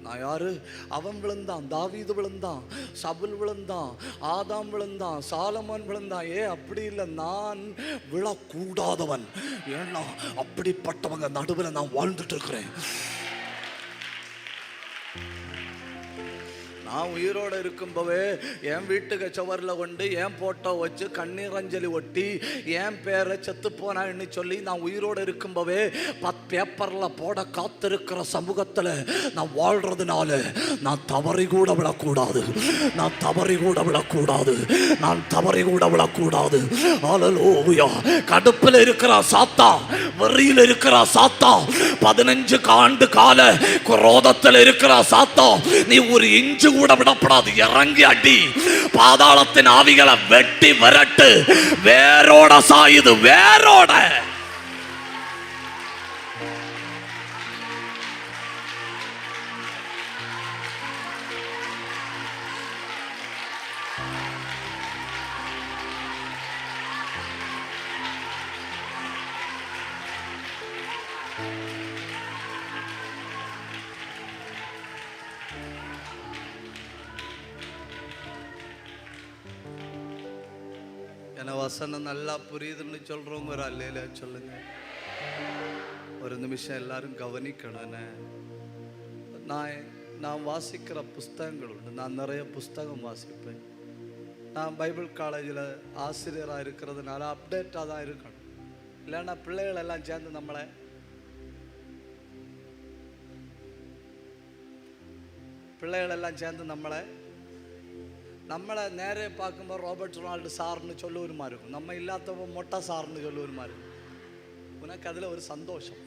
நான் யாரு? அவன் விழுந்தான், தாவீது விழுந்தான், சவுல் விழுந்தான், ஆதாம் விழுந்தான், சாலமோன் விழுந்தான். அப்படி இல்லை, நான் விழக்கூடாதவன். ஏன்னா அப்படிப்பட்டவங்க நடுவில் நான் வாழ்ந்துட்டு இருக்கிறேன். நான் உயிரோடு இருக்கும்போவே என் வீட்டுக்கு சுவரில் கொண்டு என் போட்டோ வச்சு கண்ணீர் அஞ்சலி ஒட்டி என் பேரை செத்து போனான்னு சொல்லி நான் உயிரோடு இருக்கும்போவே பேப்பரில் போட காத்திருக்கிற சமூகத்தில் நான் வாழ்றதுனால நான் தவறி கூட விடக்கூடாது. நான் தவறி கூட விடக்கூடாது. நான் தவறி கூட விடக்கூடாது. அல்லேலூயா. கடுப்பில் இருக்கிற சாத்தான், வெறியில் இருக்கிற சாத்தான், 15 ஆண்டு கால குரோதத்தில் இருக்கிற சாத்தான், நீ ஒரு இன்ச்சு கூட விடப்படாது. இறங்கி அடி. பாதாளத்தின் ஆவிகளை வெட்டி விரட்டு. வேரோட சாயுது, வேரோட. என வசனம் நல்லா புரியுதுன்னு சொல்றவங்க ஒரு அல்லையில சொல்லுங்க. ஒரு நிமிஷம் எல்லாரும் கவனிக்கணும். நான் வாசிக்கிற புஸ்தகங்கள் உண்டு. நான் நிறைய புஸ்தகம் வாசிப்பேன். நான் பைபிள் காலேஜில் ஆசிரியராக இருக்கிறதுனால அப்டேட்டாக தான் இருக்கணும். இல்லைன்னா பிள்ளைகள் எல்லாம் சேர்ந்து நம்மளை நேரே பார்க்கும்போது ராபர்ட் ரொனால்டு சார்னு சொல்லுவது மாதிரி இருக்கும். நம்ம இல்லாதவங்க மொட்டை சார்னு சொல்லுவது மாதிரி இருக்கும். உனக்கு அதில் ஒரு சந்தோஷம்.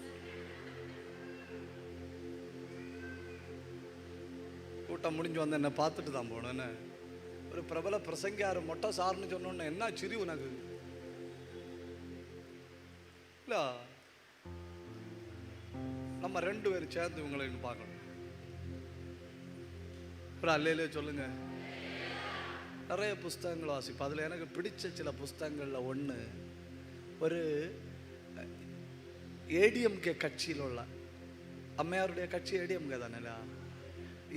கூட்டம் முடிஞ்சு வந்து என்னை பார்த்துட்டு தான் போனேன்னு. ஒரு பிரபல பிரசங்கியார் மொட்டை சார்னு சொன்னோன்னு என்ன சிரி உனக்கு இல்லை? நம்ம 2 பேரும் சேர்ந்து இவங்களை பார்க்கணும். ஒரு அல்லையிலே சொல்லுங்க. நிறைய புஸ்தகங்கள் வாசிப்பேன். அதில் எனக்கு பிடிச்ச சில புஸ்தகங்களில் ஒன்று, ஒரு ஏடிஎம்கே கட்சியில் உள்ள அம்மையாருடைய கட்சி ஏடிஎம்கே தானே,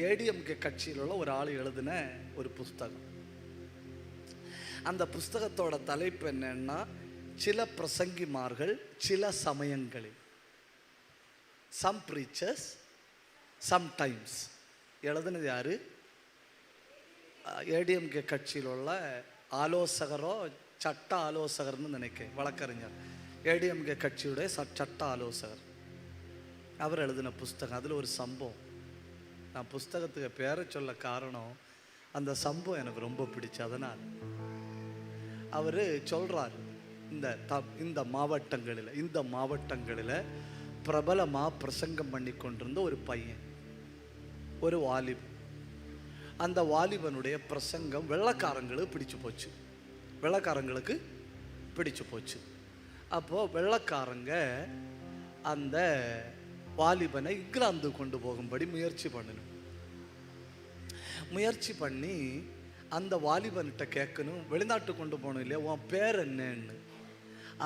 ஏடிஎம்கே கட்சியில் உள்ள ஒரு ஆள் எழுதின ஒரு புஸ்தகம். அந்த புஸ்தகத்தோட தலைப்பு என்னன்னா, சில பிரசங்கிமார்கள் சில சமயங்களில், சம் ப்ரீச்சர்ஸ் சம்டைம்ஸ். எழுதுனது யாரு? ஏடிஎம்கே கட்சியில் உள்ள ஆலோசகரோ சட்ட ஆலோசகர்னு நினைக்கிறேன், வழக்கறிஞர். ஏடிஎம்கே கட்சியுடைய சட்ட ஆலோசகர். அவர் எழுதின புஸ்தகம். அதில் ஒரு சம்பவம், நான் புஸ்தகத்துக்கு பேரை சொல்ல காரணம், அந்த சம்பவம் எனக்கு ரொம்ப பிடிச்சு. அதனால் அவர் சொல்கிறார், இந்த மாவட்டங்களில் பிரபலமாக பிரசங்கம் பண்ணி கொண்டிருந்த ஒரு பையன், ஒரு வாலிபன். அந்த வாலிபனுடைய பிரசங்கம் வெள்ளைக்காரங்களுக்கு பிடிச்சு போச்சு. அப்போது வெள்ளைக்காரங்க அந்த வாலிபனை இங்கிலாந்து கொண்டு போகும்படி முயற்சி பண்ணி அந்த வாலிபன்கிட்ட கேட்கணும், வெளிநாட்டு கொண்டு போகணும் இல்லையா, உன் பேர் என்னன்னு.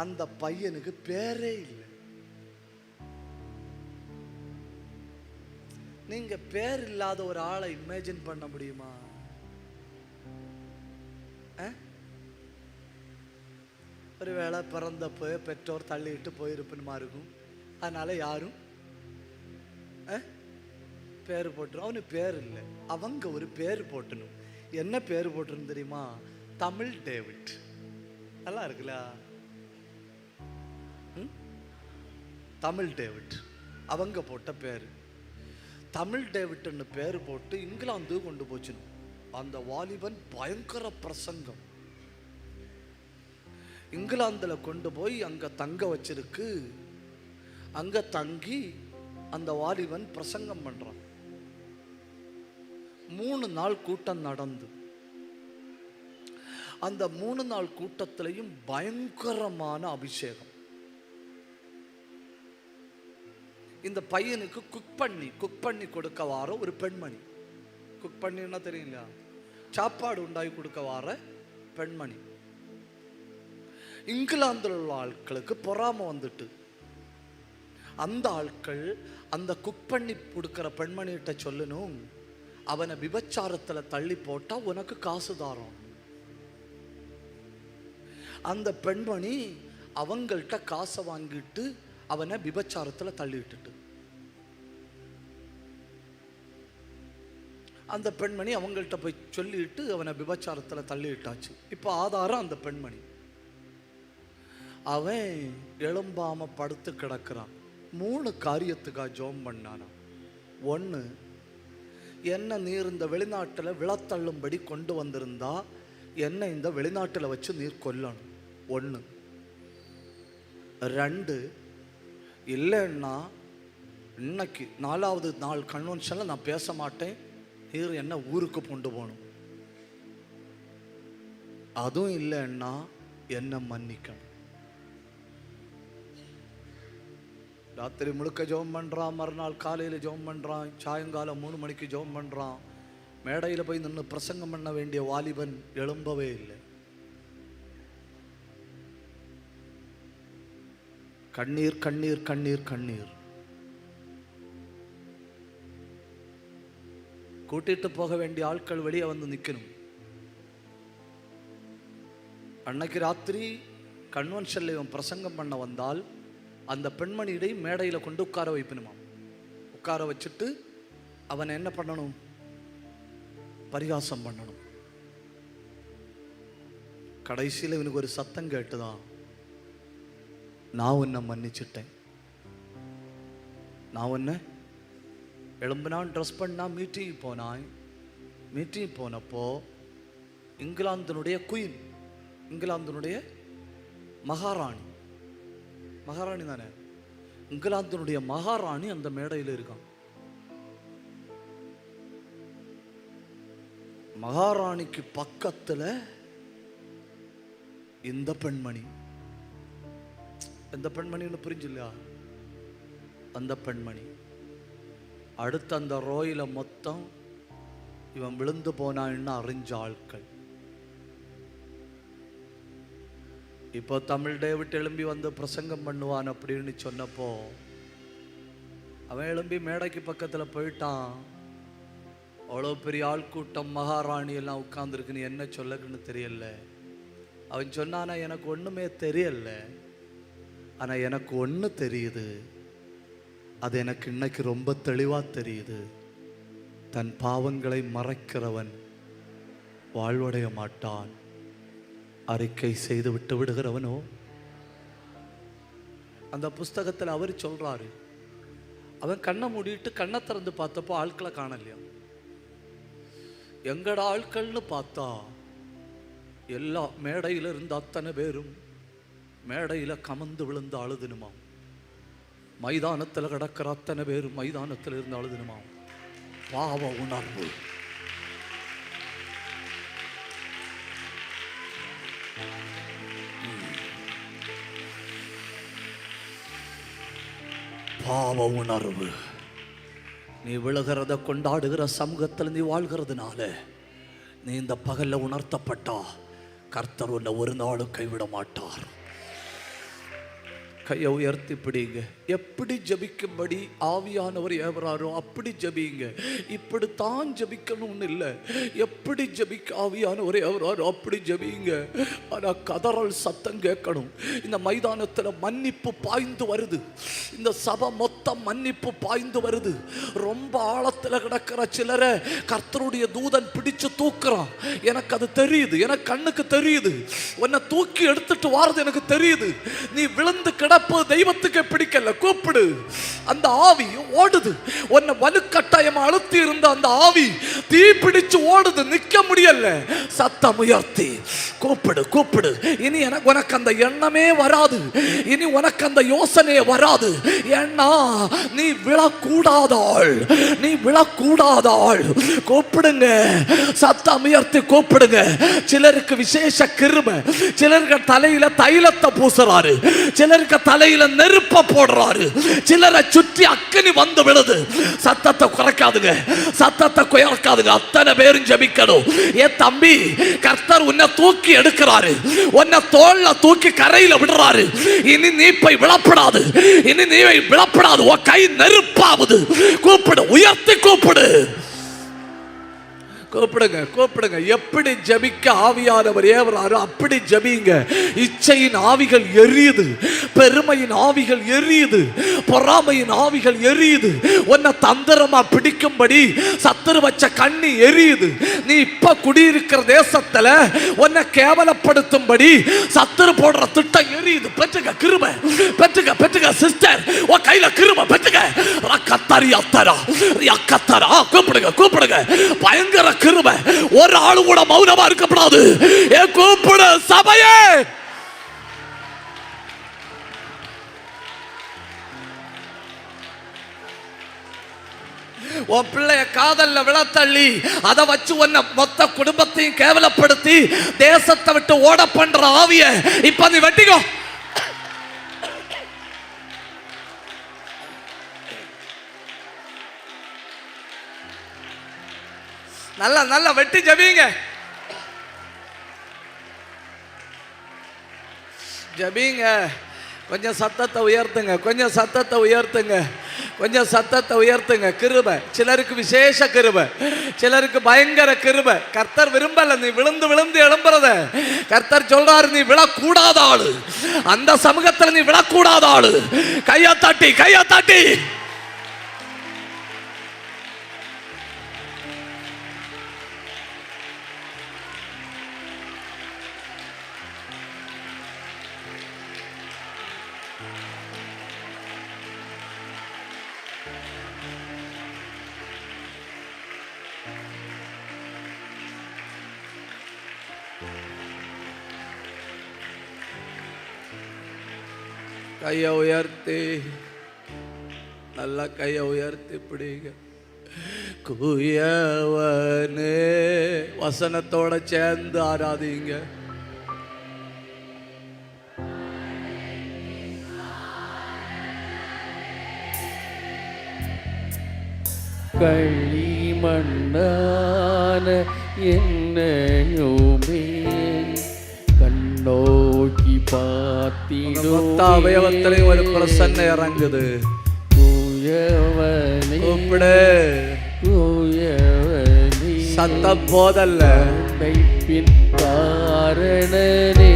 அந்த பையனுக்கு பேரே இல்லை. நீங்க பேர் இல்லாத ஒரு ஆளை இமேஜின் பண்ண முடியுமா? ஒருவேளை பிறந்தப்போ பெற்றோர் தள்ளிட்டு போயிருப்புமா இருக்கும். அதனால யாரும் பேர் போட்டுரும். அவனுக்கு பேர் இல்லை. அவங்க ஒரு பேர் போட்டணும். என்ன பேர் போட்டுரும் தெரியுமா? தமிழ் டேவிட். நல்லா இருக்குல்ல? தமிழ் டேவிட் அவங்க போட்ட பேர். தமிழ் டேவிட்னு பேர் போட்டு இங்கிலாந்து கொண்டு போச்சுன்னு. அந்த வாலிபன் பயங்கர பிரசங்கம். இங்கிலாந்துல கொண்டு போய் அங்க தங்க வச்சிருக்கு. அங்க தங்கி அந்த வாலிபன் பிரசங்கம் பண்றான். 3 நாள் கூட்டம் நடந்து, அந்த 3 நாள் கூட்டத்திலையும் பயங்கரமான அபிஷேகம். இந்த பையனுக்கு குக் பண்ணி கொடுக்க வார ஒரு பெண்மணி. குக் பண்ணின்னா தெரியல, சாப்பாடு உண்டாகி கொடுக்க வார பெண்மணி. இங்கிலாந்தில் உள்ள ஆட்களுக்கு பொறாம வந்துட்டு, அந்த ஆட்கள் அந்த குக் பண்ணி கொடுக்கிற பெண்மணிகிட்ட சொல்லணும், அவனை விபச்சாரத்தில் தள்ளி போட்டா உனக்கு காசு தாரோம். அந்த பெண்மணி அவங்கள்ட்ட காசை வாங்கிட்டு அவனை விபச்சாரத்தில் தள்ளிவிட்டுட்டு, அந்த பெண்மணி அவங்கள்ட்ட போய் சொல்லிட்டு அவனை விபச்சாரத்தில் தள்ளிவிட்டாச்சு. இப்போ ஆதாரம் அந்த பெண்மணி. அவன் எழும்பாம படுத்து கிடக்கிறான். 3 காரியத்துக்காக ஜோம் பண்ணானா. 1, என்ன நீர் இந்த வெளிநாட்டில் விழத்தள்ளும்படி கொண்டு வந்திருந்தா என்ன இந்த வெளிநாட்டில் வச்சு நீர் கொல்லணும். 1. 2, இல்லைன்னா இன்னைக்கு 4வது நாள் கன்வென்ஷனில் நான் பேச மாட்டேன், நீர் என்ன ஊருக்கு கொண்டு போகணும். அதுவும் இல்லைன்னா என்ன மன்னிக்கணும். ராத்திரி முழுக்க ஜெபம் பண்ணுறான், மறுநாள் காலையில் ஜெபம் பண்ணுறான், சாயங்காலம் 3 மணிக்கு ஜெபம் பண்ணுறான். மேடையில் போய் நின்று பிரசங்கம் பண்ண வேண்டிய வாலிபன் எழும்பவே இல்லை. கண்ணீர் கண்ணீர் கண்ணீர் கண்ணீர். கூட்டிட்டு போக வேண்டிய ஆட்கள் வெளியே வந்து நிற்கணும். அன்னைக்கு ராத்திரி கன்வென்ஷன்ல இவன் பிரசங்கம் பண்ண வந்தால் அந்த பெண்மணியை மேடையில் கொண்டு உட்கார வைப்பணுமா. உட்கார வச்சுட்டு அவனை என்ன பண்ணணும்? பரிகாசம் பண்ணணும். கடைசியில் இவனுக்கு ஒரு சத்தம் கேட்டுதான், நான் உன்னை மன்னிச்சிட்டேன், நான் உன்னை எழும்பினான், ட்ரெஸ் பண்ணா, மீட்டிங் போனான். மீட்டிங் போனப்போ இங்கிலாந்தினுடைய குயின், இங்கிலாந்தினுடைய மகாராணி, மகாராணி தானே, இங்கிலாந்தினுடைய மகாராணி அந்த மேடையில் இருக்கான். மகாராணிக்கு பக்கத்துல இந்த பெண்மணி. எந்த பெண்மணின்னு புரிஞ்சில்லையா? அந்த பெண்மணி. அடுத்த அந்த ரோயில மொத்தம் இவன் விழுந்து போனான்னு அறிஞ்ச ஆட்கள். இப்போ தமிழ் டேவிட் எழும்பி வந்து பிரசங்கம் பண்ணுவான் அப்படின்னு சொன்னப்போ அவன் எழும்பி மேடைக்கு பக்கத்தில் போயிட்டான். அவ்வளோ பெரிய ஆள் கூட்டம், மகாராணி எல்லாம் உட்கார்ந்துருக்குன்னு என்ன சொல்லக்குன்னு தெரியல. அவன் சொன்னானா, எனக்கு ஒன்றுமே தெரியல, ஆனால் எனக்கு ஒன்று தெரியுது, அது எனக்கு இன்னைக்கு ரொம்ப தெளிவாக தெரியுது. தன் பாவங்களை மறைக்கிறவன் வாழ்வடைய மாட்டான், அறிக்கை செய்து விட்டு விடுகிறவனோ. அந்த புஸ்தகத்தில் அவர் சொல்றாரு, அவன் கண்ணை மூடிட்டு கண்ணை திறந்து பார்த்தப்போ ஆட்களை காணலையா. எங்கட ஆட்கள்னு பார்த்தா எல்லா மேடையில் இருந்த அத்தனை பேரும் மேடையில் கமந்து விழுந்து அழுதுனுமா. மைதானத்தில் கிடக்கிற அத்தனை பேரும் மைதானத்தில் இருந்து அழுதுனுமா. பாவ உணர்வு. பாவ உணர்வு. நீ விழுகிறத கொண்டாடுகிற சமூகத்தில் நீ வாழ்கிறதுனால நீ இந்த பகல்ல உணர்த்தப்பட்டா கர்த்தர் உன்னை ஒரு நாளும் கைவிட மாட்டார். கையை உயர்த்தி பிடிங்க. எப்படி ஜபிக்கும்படி ஆவியானவர் ஏவராரோ அப்படி ஜபிங்க. இப்படித்தான் ஜபிக்கணும்னு இல்லை, எப்படி ஜபிக்க ஆவியானவர் ஏவராரோ அப்படி ஜபிங்க. ஆனால் கதறல் சத்தம் கேட்கணும். இந்த மைதானத்தில் மன்னிப்பு பாய்ந்து வருது, இந்த சபை மொத்தம் மன்னிப்பு பாய்ந்து வருது. ரொம்ப ஆழத்தில் கிடக்கிற சிலரை கர்த்தருடைய தூதன் பிடிச்சு தூக்குறான். எனக்கு அது தெரியுது, எனக்கு கண்ணுக்கு தெரியுது. உன்னை தூக்கி எடுத்துட்டு வாரது எனக்கு தெரியுது. நீ விழுந்து கிடப்பது தெய்வத்துக்கு பிடிக்கல, கூப்பிடு. அந்த ஆவி ஓடுது. உன்னை வலுக்கட்டாயம் அழுத்தி இருந்த அந்த ஆவி தீ பிடிச்சு ஓடுது, நிக்க முடியல. சத்தம் உயர்த்தி கூப்பிடு, கூப்பிடு. இனி உனக்கு அந்த எண்ணமே வராது, இனி உனக்கு அந்த யோசனையே வராது. ஏன்னா நீ விழக்கூடாதாள், நீ விழக்கூடாதாள். கூப்பிடுங்க, சத்தம் உயர்த்தி கூப்பிடுங்க. சிலருக்கு விசேஷ கிருபை, சிலருக்கு தலையில தைலத்தை பூசுறாரு, சிலருக்கு தலையில நெருப்ப போடுறாரு, சிலரை சுற்றி அக்கினி வந்து விழுது. சத்தத்தை குறைக்காதுங்க, சத்தத்தை குறைக்காதுங்க. அத்தனை பேரும் ஜெபிக்கணும். ஏ தம்பி, கர்த்தர் உன்னை தூக்கி எடுக்கிறாரு, உன்னை தோள்ல தூக்கி கரையில விடுறாரு. இனி நீ போய் விழப்படாது, இனி நீ விழப்படாது. உன் கை நெருப்பாவது. கூப்பிடு, உயர்த்தி கூப்பிடு, கூப்பிடுங்க, கூப்பிடுங்க. எப்படி ஜபிக்க ஆவியானவர் ஏவராரோ அப்படி ஜபிங்க. இச்சையின் ஆவிகள் எரியுது, பெருமையின் ஆவிகள் எரியுது, பொறாமையின் ஆவிகள் எரியுது. உன்னை தந்திரமா பிடிக்கும்படி சத்துரு வச்ச கண்ணி எரியுது. நீ இப்ப குடியிருக்கிற தேசத்துல உன்னை கேவலப்படுத்தும்படி சத்துரு போடுற திட்டம் எரியுது. பெற்றுக கிருபை, பெற்றுக, பெற்றுக சிஸ்டர், உன் கையில கிருபை பெற்றுக. கத்தரி அத்தரா அக்கத்தரா. கூப்பிடுங்க, கூப்பிடுங்க. பயங்கர கிருபை. ஒரு ஆளு கூட மௌனமா இருக்கப்படாது. கூப்பிடு சபையே. உன் பிள்ளைய காதல்ல விழத்தள்ளி அதை வச்சு உன்னை மொத்த குடும்பத்தையும் கேவலப்படுத்தி தேசத்தை விட்டு ஓட பண்ற ஆவிய இப்ப நீ வெட்டிக்கோ. நல்ல நல்ல வெட்டி ஜபிங்க, ஜபிங்க. கொஞ்சம் சத்தத்தை உயர்த்துங்க, கொஞ்சம் சத்தத்தை உயர்த்துங்க. கொஞ்சம் சத்தத்தை உயர்த்துங்க. கிருபை சிலருக்கு விசேஷ கிருபை, சிலருக்கு பயங்கர கிருபை. கர்த்தர் விரும்பல நீ விழுந்து விழுந்து எழும்புறத. கர்த்தர் சொல்றாரு நீ விழக்கூடாத ஆளு, அந்த சமூகத்தில் நீ விழக்கூடாத ஆளு. கையை தட்டி கையை தட்டி கையை உயர்த்தி, நல்லா கையை உயர்த்தி பிடிங்க. குயவனே வசனத்தோட சேர்ந்து ஆராதிங்க. களிமண்ணான என்னையுமே கண்ணோக்கி பார்த்திடும் அவயவத்திலையும் ஒரு பிரசன்னம் இறங்குது. குயவனே கூப்பிடு, குயவனே சத்தம் போதல்ல, பின் காரணனே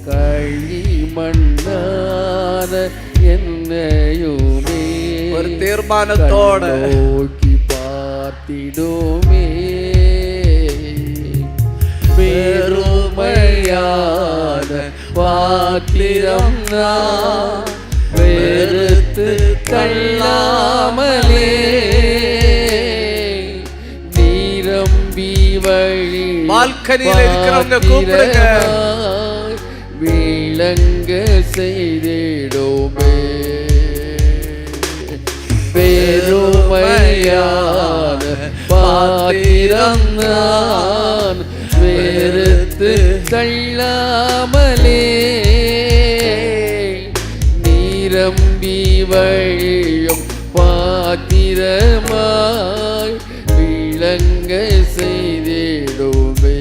களிமண்ணான என்னையுமே ஒரு தீர்மானத்தோட நோக்கி பார்த்திடுமே. பெருமையான பாத்திரம் நான் வெறுத்து தள்ளாமலே நீரம்பி வழி பால்கனியில் இருக்கிறவங்க கூப்பிடுங்க. விளங்க செய்திடுமே. பெருமையான பாத்திரம் நான் வெறுத்து தள்ளாமலே நீரம்பி வழியும் பாத்திரமாய் விளங்க செய்திடுமே.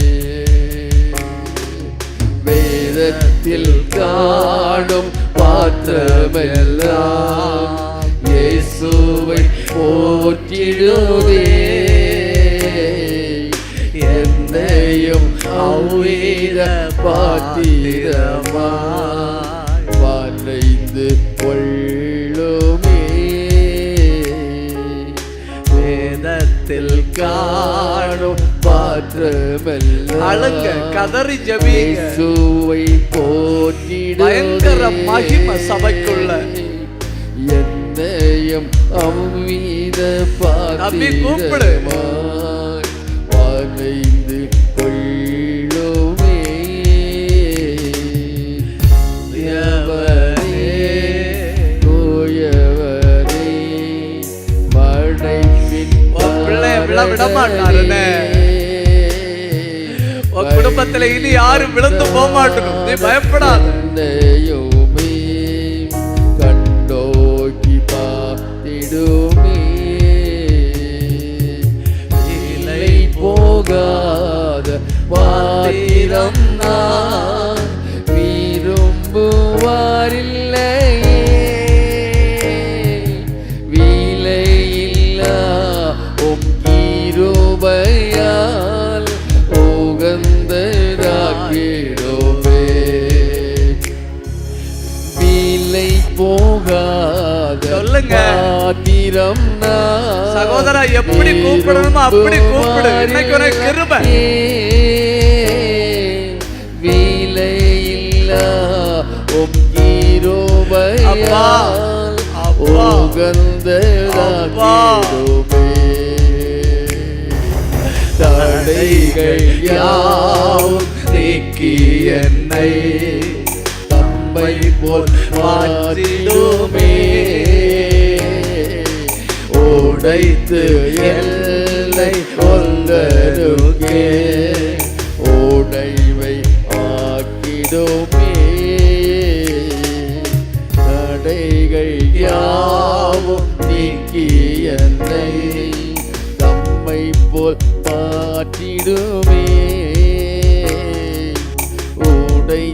வேதத்தில் காணும் பாத்திரமெல்லாம் இயேசுவை போற்றிடுவே. என்னையும் அவ்வித பாத்திரமாய் வளைந்து கொள்ளுமே. வேதத்தில் காணும் பாத்திரமெல்லாம் அழுங்க, கதறி ஜெபிங்க. இயேசுவை போற்றிடுவே. பயங்கர மகிமை சபைக்குள்ள. என்னையும் அவ்வித கூப்பிடு. பாத்திரமாய் வளைந்து கொள்ளுமே. தூயவரே மழைப்பின் விட மாட்டாருன்னு உன் குடும்பத்துல இனி யாரும் விழுந்து போக மாட்டணும். நீ பயப்படாத. கண்டோக்கி பார்த்திடுமே. இலை போகாத பாத்திரம் நான் விரும்புவாரில்லையே. விலையில்லா உம் கிருபையால் உகந்ததாக்கிடுமே. விலை போகாத சொல்லுங்க. பாத்திரம் நான் சகோதரா, எப்படி கூப்பிடணுமோ அப்படி கூப்பிடு. இன்னைக்கு உனக்கு கிருபை. விலையில்லா உம் கிருபையால் உகந்ததாக்கிடுமே. தடைகள் யாவும் நீக்கி என்னை தம்மை போல் மாற்றிடுமே. உடைத்து எல்லை ஒன்றருகே உடைவை ஆக்கிடுமே. தடைகள் யாவும் நீக்கி என்னை தம்மை போல் மாற்றிடுமே. உடை